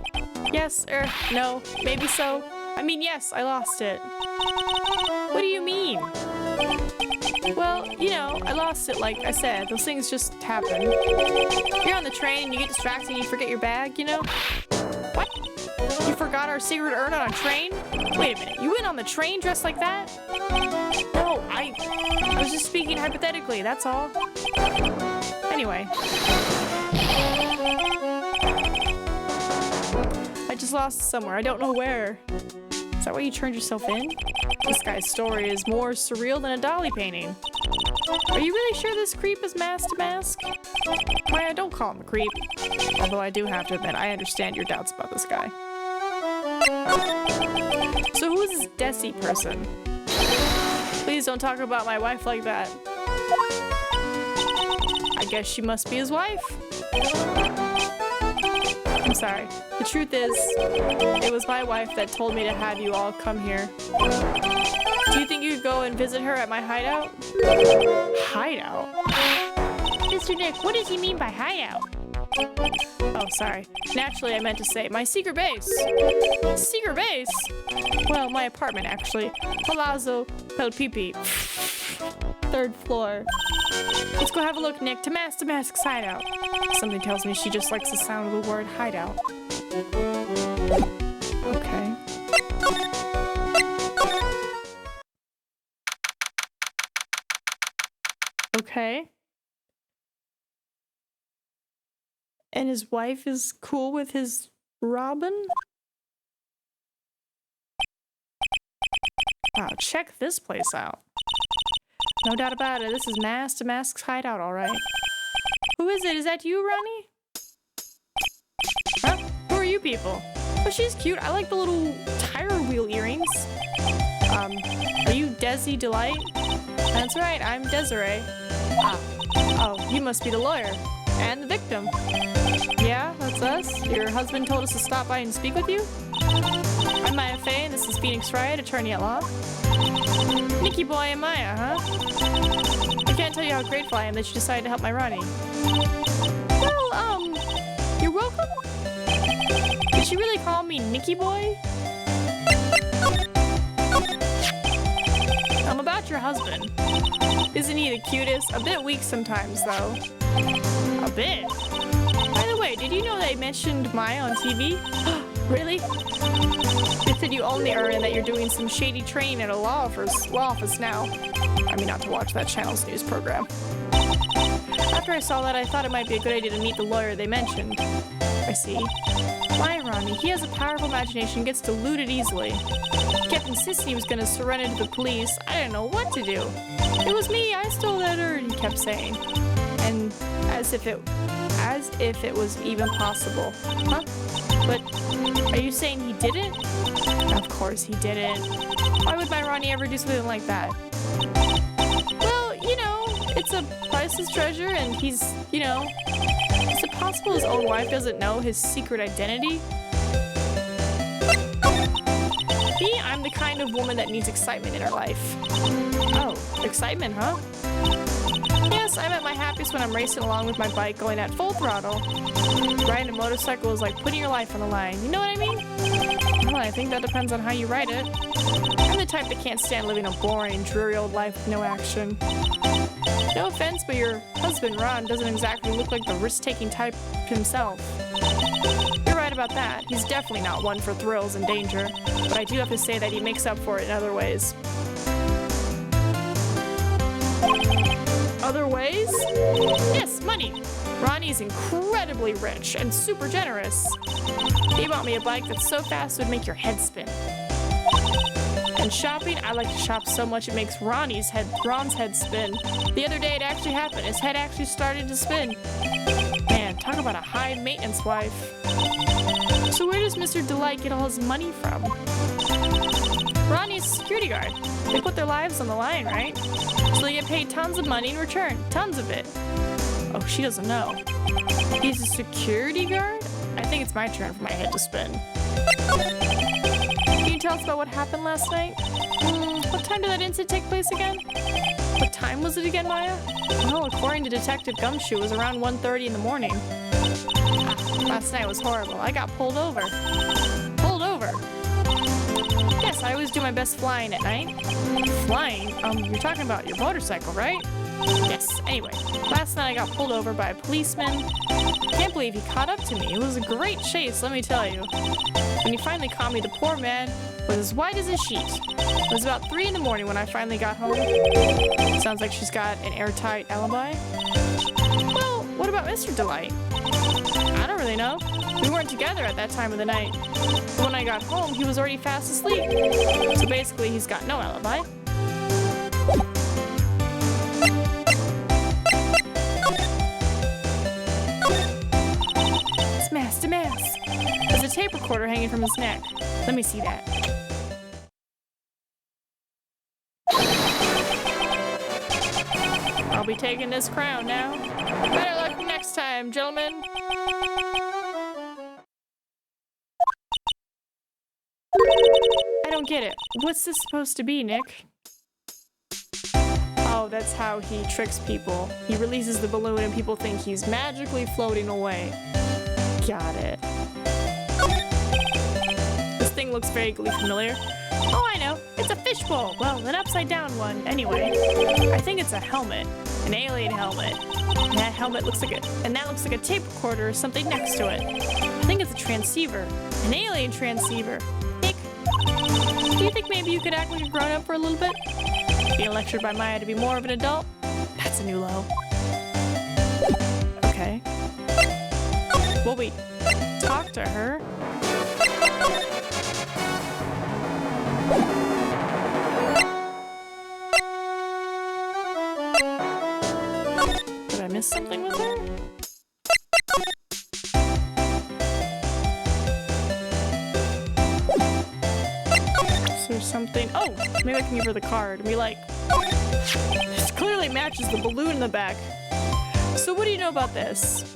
Yes, no, maybe so. I mean, yes, I lost it. What do you mean? Well, you know, I lost it like I said. Those things just happen. You're on the train and you get distracted and you forget your bag, you know? What? You forgot our secret urn on a train? Wait a minute, you went on the train dressed like that? No, I was just speaking hypothetically, that's all. Anyway. I just lost it somewhere. I don't know where. Is that why you turned yourself in? This guy's story is more surreal than a Dolly painting. Are you really sure this creep is mask to mask? Maya, don't call him a creep. Although I do have to admit, I understand your doubts about this guy. So who is this Desi person? Please don't talk about my wife like that. I guess she must be his wife. I'm sorry. The truth is, it was my wife that told me to have you all come here. Do you think you could go and visit her at my hideout? Hideout? Mr. Nick, what does he mean by hideout? Oh, sorry. Naturally, I meant to say my secret base. Secret base? Well, my apartment, actually. Palazzo Pelpipi. 3rd floor. Let's go have a look, Nick. To Mask's hideout. Something tells me she just likes the sound of the word hideout. Okay. Okay. And his wife is cool with his Robin? Wow, check this place out. No doubt about it, this is Mask's hideout, alright. Who is it? Is that you, Ronnie? Huh? Who are you people? Oh, she's cute. I like the little tire wheel earrings. Are you Desi Delight? That's right, I'm Desiree. Ah. Oh, you must be the lawyer. And the victim. Yeah, that's us. Your husband told us to stop by and speak with you? I'm Maya Faye, and this is Phoenix Wright, attorney at law. Nikki Boy and Maya, huh? I can't tell you how grateful I am that you decided to help my Ronnie. Well, you're welcome? Did she really call me Nikki Boy? About your husband. Isn't he the cutest? A bit weak sometimes, though. A bit? By the way, did you know they mentioned Maya on TV? Really? They said you own the urn and that you're doing some shady training at a law office now. I mean, not to watch that channel's news program. After I saw that, I thought it might be a good idea to meet the lawyer they mentioned. I see. Why, Ronnie? He has a powerful imagination, gets deluded easily. He kept insisting he was going to surrender to the police. I didn't know what to do. It was me. I stole that urn, he kept saying. And as if it was even possible. Huh? But are you saying he didn't? Of course he didn't. Why would my Ronnie ever do something like that? Well, you know, it's a priceless treasure and he's, you know, is it possible his own wife doesn't know his secret identity? Me, I'm the kind of woman that needs excitement in her life. Oh, excitement, huh? Yes, I'm at my happiest when I'm racing along with my bike going at full throttle. Riding a motorcycle is like putting your life on the line. You know what I mean? Well, I think that depends on how you ride it. I'm the type that can't stand living a boring, dreary old life with no action. No offense, but your husband, Ron, doesn't exactly look like the risk-taking type himself. You're right about that. He's definitely not one for thrills and danger. But I do have to say that he makes up for it in other ways. Other ways? Yes, money. Ronnie's incredibly rich and super generous. He bought me a bike that's so fast it would make your head spin. And shopping, I like to shop so much it makes Ron's head spin. The other day it actually happened. His head actually started to spin. Man, talk about a high maintenance wife. So where does Mr. Delight get all his money from? Ronnie's a security guard. They put their lives on the line, right? So they get paid tons of money in return. Tons of it. Oh, she doesn't know. He's a security guard? I think it's my turn for my head to spin. Can you tell us about what happened last night? What time did that incident take place again? What time was it again, Maya? Well, according to Detective Gumshoe, it was around 1:30 in the morning. Last night was horrible. I got pulled over. Pulled over? Yes, I always do my best flying at night. Flying? You're talking about your motorcycle, right? Yes, anyway. Last night I got pulled over by a policeman. Can't believe he caught up to me. It was a great chase, let me tell you. When he finally caught me, the poor man was as white as a sheet. It was about 3 in the morning when I finally got home. Sounds like she's got an airtight alibi. Well, what about Mr. Delight? I don't really know. We weren't together at that time of the night. But when I got home, he was already fast asleep. So basically, he's got no alibi. It's mask. There's a tape recorder hanging from his neck. Let me see that. I'll be taking this crown now. Better luck next time, gentlemen. I don't get it. What's this supposed to be, Nick? Oh, that's how he tricks people. He releases the balloon and people think he's magically floating away. Got it. This thing looks vaguely familiar. Oh, I know. It's a fishbowl. Well, an upside down one. Anyway, I think it's a helmet. An alien helmet. And that helmet looks like that looks like a tape recorder or something next to it. I think it's a transceiver. An alien transceiver. Nick, do you think maybe you could act like a grown-up for a little bit? Being lectured by Maya to be more of an adult? That's a new low. Okay. Will we talk to her? Did I miss something with her? Is there something? Oh, maybe I can give her the card and be like, this clearly matches the balloon in the back. So what do you know about this?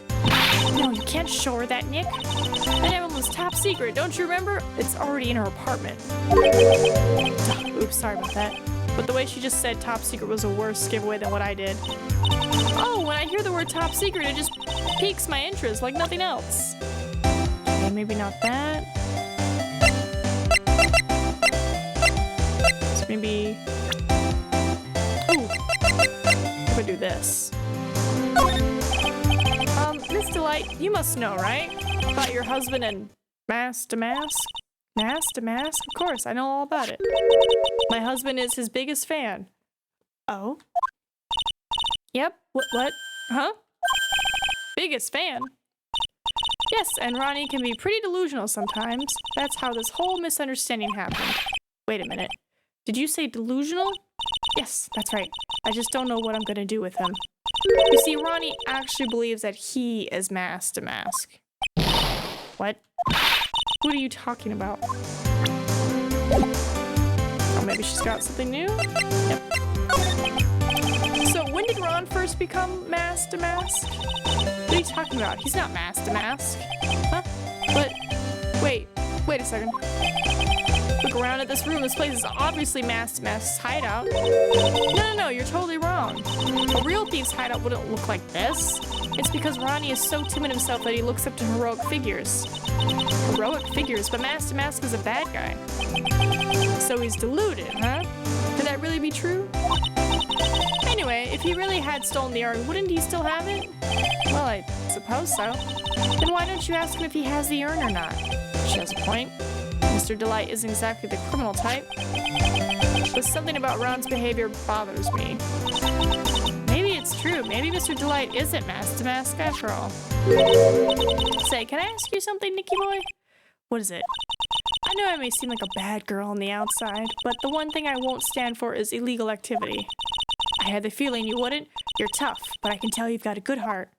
No, you can't show her that, Nick. That album was top secret, don't you remember? It's already in her apartment. Oops, sorry about that. But the way she just said top secret was a worse giveaway than what I did. Oh, when I hear the word top secret, it just piques my interest like nothing else. Okay, maybe not that. So maybe... Ooh, if I do this. Miss Delight, you must know, right? About your husband and mask to mask? Mask to mask? Of course, I know all about it. My husband is his biggest fan. Oh? Yep, what? Huh? Biggest fan? Yes, and Ronnie can be pretty delusional sometimes. That's how this whole misunderstanding happened. Wait a minute. Did you say delusional? Yes, that's right. I just don't know what I'm gonna do with him. You see, Ronnie actually believes that he is mask to mask. What? What are you talking about? Oh, maybe she's got something new? Yep. So, when did Ron first become mask to mask? What are you talking about? He's not mask to mask. Huh? But, wait a second. Look around at this room. This place is obviously mask to mask's hideout. No, you're totally wrong. A real thief's hideout wouldn't look like this. It's because Ronnie is so timid himself that he looks up to heroic figures. Heroic figures? But mask to mask is a bad guy. So he's deluded, huh? Could that really be true? Anyway, if he really had stolen the urn, wouldn't he still have it? Well, I suppose so. Then why don't you ask him if he has the urn or not? She has a point. Mr. Delight isn't exactly the criminal type. But something about Ron's behavior bothers me. Maybe it's true. Maybe Mr. Delight isn't mask to mask after all. Say, can I ask you something, Nicky boy? What is it? I know I may seem like a bad girl on the outside, but the one thing I won't stand for is illegal activity. I had the feeling you wouldn't. You're tough, but I can tell you've got a good heart.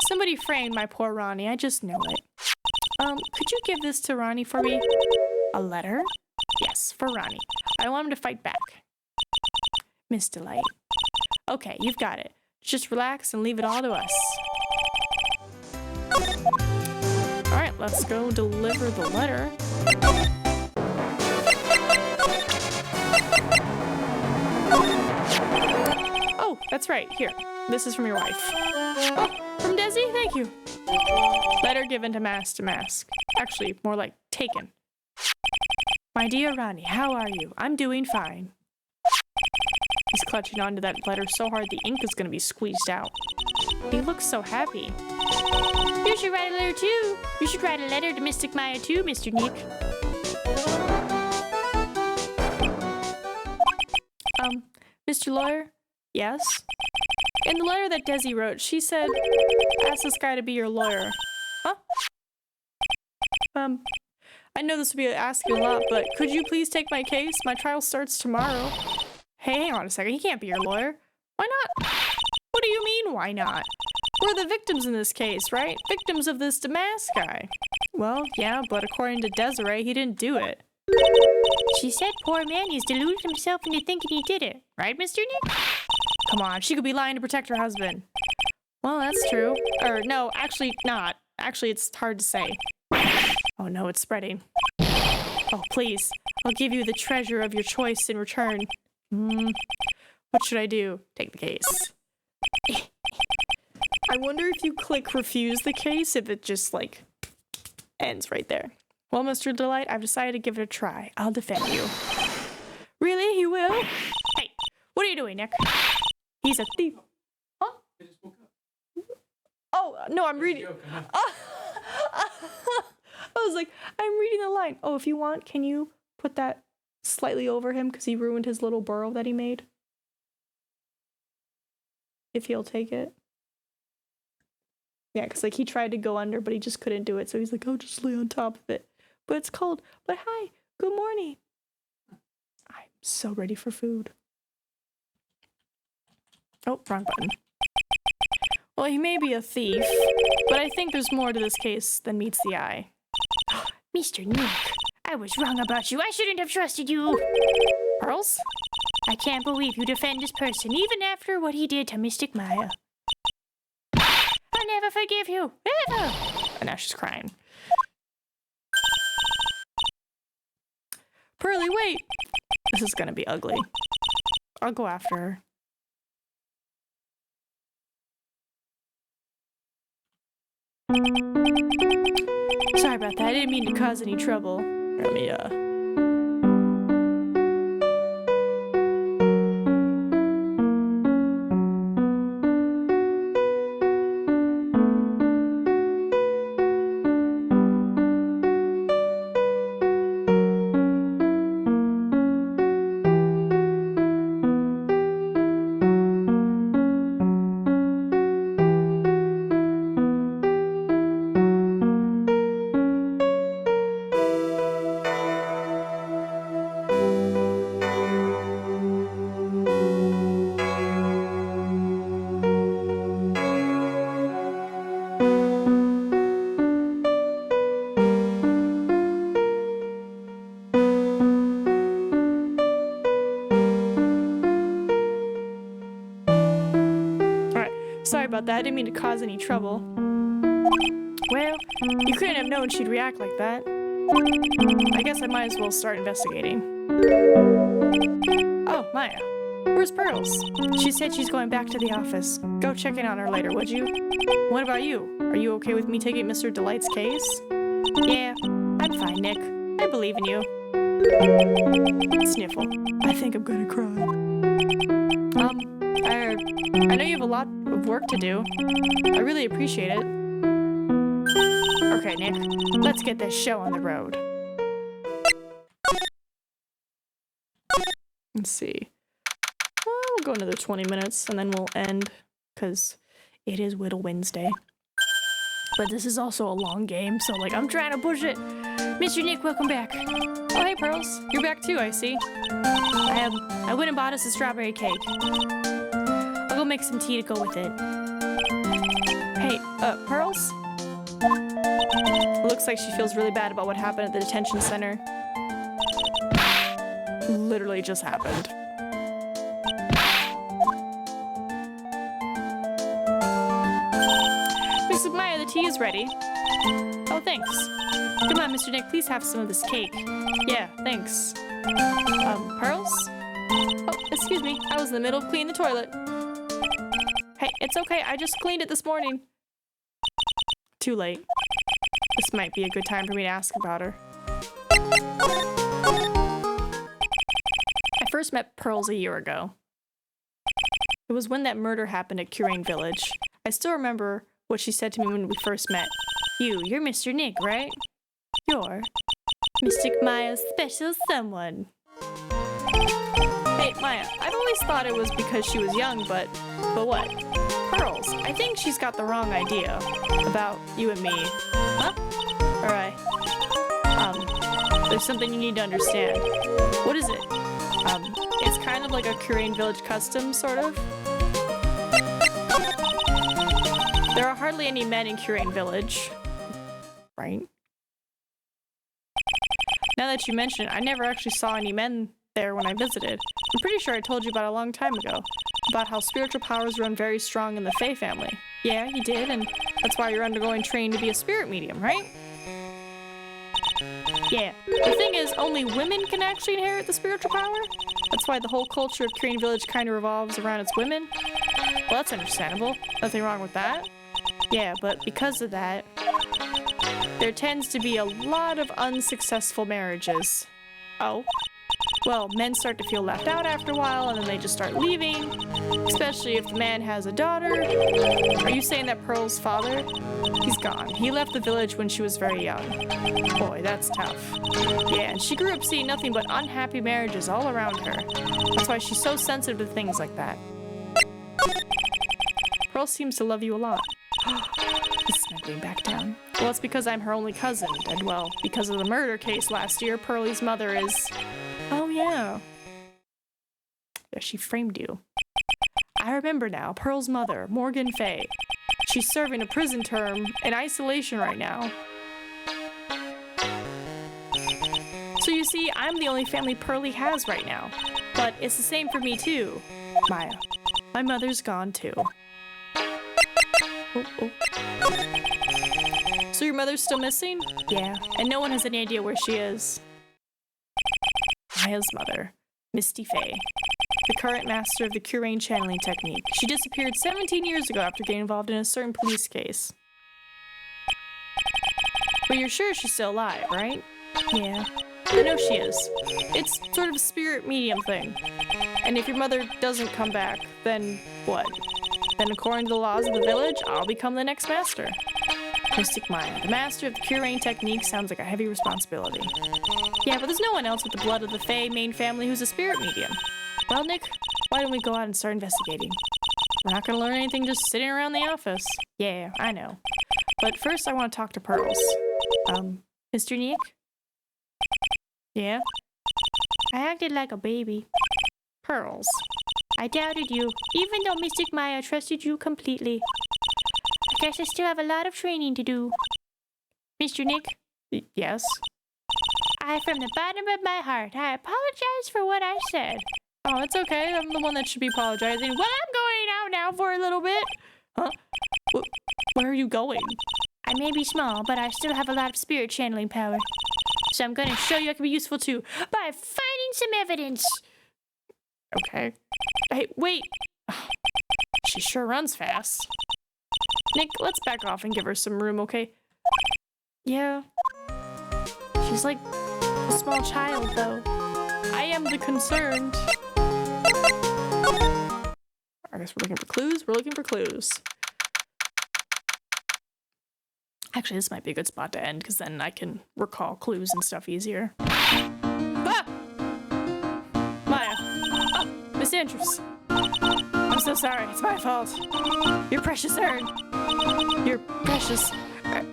Somebody framed my poor Ronnie, I just know it. Could you give this to Ronnie for me? A letter? Yes, for Ronnie. I want him to fight back. Miss Delight. Okay, you've got it. Just relax and leave it all to us. Alright, let's go deliver the letter. Oh, that's right. Here. This is from your wife. Oh, from Desi? Thank you. Letter given to mask. Actually, more like taken. My dear Ronnie, how are you? I'm doing fine. He's clutching onto that letter so hard the ink is going to be squeezed out. He looks so happy. You should write a letter too. You should write a letter to Mystic Maya too, Mr. Nick. Mr. Lawyer? Yes? In the letter that Desi wrote, she said, ask this guy to be your lawyer. Huh? I know this would be asking a lot, but could you please take my case? My trial starts tomorrow. Hey, hang on a second. He can't be your lawyer. Why not? What do you mean, why not? We're the victims in this case, right? Victims of this Damask guy. Well, yeah, but according to Desiree, he didn't do it. She said poor man, he's deluded himself into thinking he did it. Right, Mr. Nick? Come on, she could be lying to protect her husband. Well, that's true. Or, no, actually not. Actually, it's hard to say. Oh no, it's spreading. Oh, please. I'll give you the treasure of your choice in return. What should I do? Take the case. I wonder if you click refuse the case, if it just, like, ends right there. Well, Mr. Delight, I've decided to give it a try. I'll defend you. Really? You will? Hey, what are you doing, Nick? He's a thief. Huh? I just woke up. Oh, no, I'm reading. I was like, I'm reading the line. Oh, if you want, can you put that slightly over him because he ruined his little burrow that he made? If he'll take it. Yeah, because like he tried to go under, but he just couldn't do it. So he's like, oh, just lay on top of it. But it's cold. But hi, good morning. I'm so ready for food. Oh, wrong button. Well, he may be a thief, but I think there's more to this case than meets the eye. Mr. Nick, I was wrong about you. I shouldn't have trusted you. Pearls? I can't believe you defend this person, even after what he did to Mystic Maya. I'll never forgive you, ever. And now she's crying. Pearly, wait! This is gonna be ugly. I'll go after her. Sorry about that. I didn't mean to cause any trouble. Let me, sorry about that. I didn't mean to cause any trouble. Well, you couldn't have known she'd react like that. I guess I might as well start investigating. Oh, Maya. Where's Pearls? She said she's going back to the office. Go check in on her later, would you? What about you? Are you okay with me taking Mr. Delight's case? Yeah, I'm fine, Nick. I believe in you. Sniffle. I think I'm gonna cry. I know you have a lot of work to do. I really appreciate it. Okay, Nick, let's get this show on the road. Let's see. Well, we'll go another 20 minutes and then we'll end, because it is Whittle Wednesday. But this is also a long game, so like I'm trying to push it. Mr. Nick, welcome back. Oh, hey, Pearls. You're back too, I see. I went and bought us a strawberry cake. I'll go make some tea to go with it. Hey, Pearls? Looks like she feels really bad about what happened at the detention center. Literally just happened. Mrs. Maya, the tea is ready. Oh, thanks. Come on, Mr. Nick, please have some of this cake. Yeah, thanks. Pearls? Oh, excuse me. I was in the middle of cleaning the toilet. Hey, it's okay. I just cleaned it this morning. Too late. This might be a good time for me to ask about her. I first met Pearls a year ago. It was when that murder happened at Curane Village. I still remember what she said to me when we first met. You're Mr. Nick, right? You're Mystic Maya's special someone. Hey, Maya, I've always thought it was because she was young, but what? Pearls, I think she's got the wrong idea about you and me. Huh? Alright. There's something you need to understand. What is it? It's kind of like a Curane Village custom, sort of. There are hardly any men in Curane Village. Right? Now that you mention it, I never actually saw any men there when I visited. I'm pretty sure I told you about it a long time ago. About how spiritual powers run very strong in the Fae family. Yeah, you did, and that's why you're undergoing training to be a spirit medium, right? Yeah. The thing is, only women can actually inherit the spiritual power. That's why the whole culture of Curane Village kind of revolves around its women. Well, that's understandable. Nothing wrong with that. Yeah, but because of that, there tends to be a lot of unsuccessful marriages. Oh? Well, men start to feel left out after a while, and then they just start leaving. Especially if the man has a daughter. Are you saying that Pearl's father? He's gone. He left the village when she was very young. Boy, that's tough. Yeah, and she grew up seeing nothing but unhappy marriages all around her. That's why she's so sensitive to things like that. Pearl seems to love you a lot. He's snuggling back down. Well, it's because I'm her only cousin, and well, because of the murder case last year, Pearlie's mother is... Oh, yeah. Yeah, she framed you. I remember now, Pearl's mother, Morgan Fay. She's serving a prison term in isolation right now. So you see, I'm the only family Pearlie has right now. But it's the same for me too, Maya. My mother's gone too. Oh. So your mother's still missing? Yeah, and no one has any idea where she is. Maya's mother, Misty Faye, the current master of the Curane channeling technique. She disappeared 17 years ago after getting involved in a certain police case. But you're sure she's still alive, right? Yeah, I know she is. It's sort of a spirit medium thing. And if your mother doesn't come back, then what? Then according to the laws of the village, I'll become the next master. Mystic Maya, the master of the Curane technique, sounds like a heavy responsibility. Yeah, but there's no one else with the blood of the Fae main family who's a spirit medium. Well, Nick, why don't we go out and start investigating? We're not gonna learn anything just sitting around the office. Yeah, I know. But first I want to talk to Pearls. Mr. Nick? Yeah? I acted like a baby. Pearls. I doubted you, even though Mystic Maya trusted you completely. I guess I still have a lot of training to do. Mr. Nick? Yes? From the bottom of my heart, I apologize for what I said. Oh, it's okay. I'm the one that should be apologizing. Well, I'm going out now for a little bit. Huh? Where are you going? I may be small, but I still have a lot of spirit channeling power. So I'm going to show you I can be useful too by finding some evidence. Okay. Hey, wait. She sure runs fast. Nick, let's back off and give her some room, okay? Yeah. She's like a small child, though. I am the concerned. I guess we're looking for clues. We're looking for clues. Actually, this might be a good spot to end, because then I can recall clues and stuff easier. Ah! Maya! Ah! Miss Andrews! so sorry. It's my fault. Your precious urn. Your precious urn.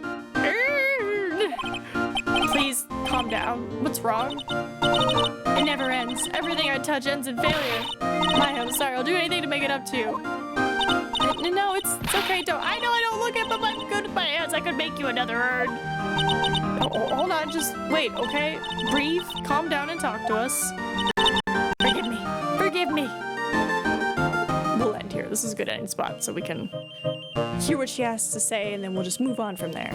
Please calm down. What's wrong? It never ends. Everything I touch ends in failure. Maya, I'm sorry. I'll do anything to make it up to you. No, it's okay. I know I don't look it, but I'm good with my hands. I could make you another urn. Oh, hold on. Just wait, okay? Breathe. Calm down and talk to us. Forgive me. Forgive me. We'll end here. This is a good ending spot, so we can hear what she has to say, and then we'll just move on from there.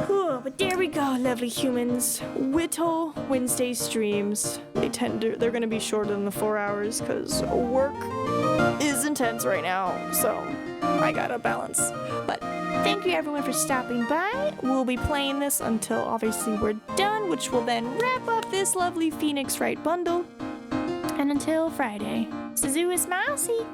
Whew, but there we go, lovely humans. Whittle Wednesday streams. They're gonna be shorter than the 4 hours because work is intense right now, so I gotta balance. But thank you everyone for stopping by. We'll be playing this until obviously we're done, which will then wrap up this lovely Phoenix Wright bundle. And until Friday, Suzu is Mousy.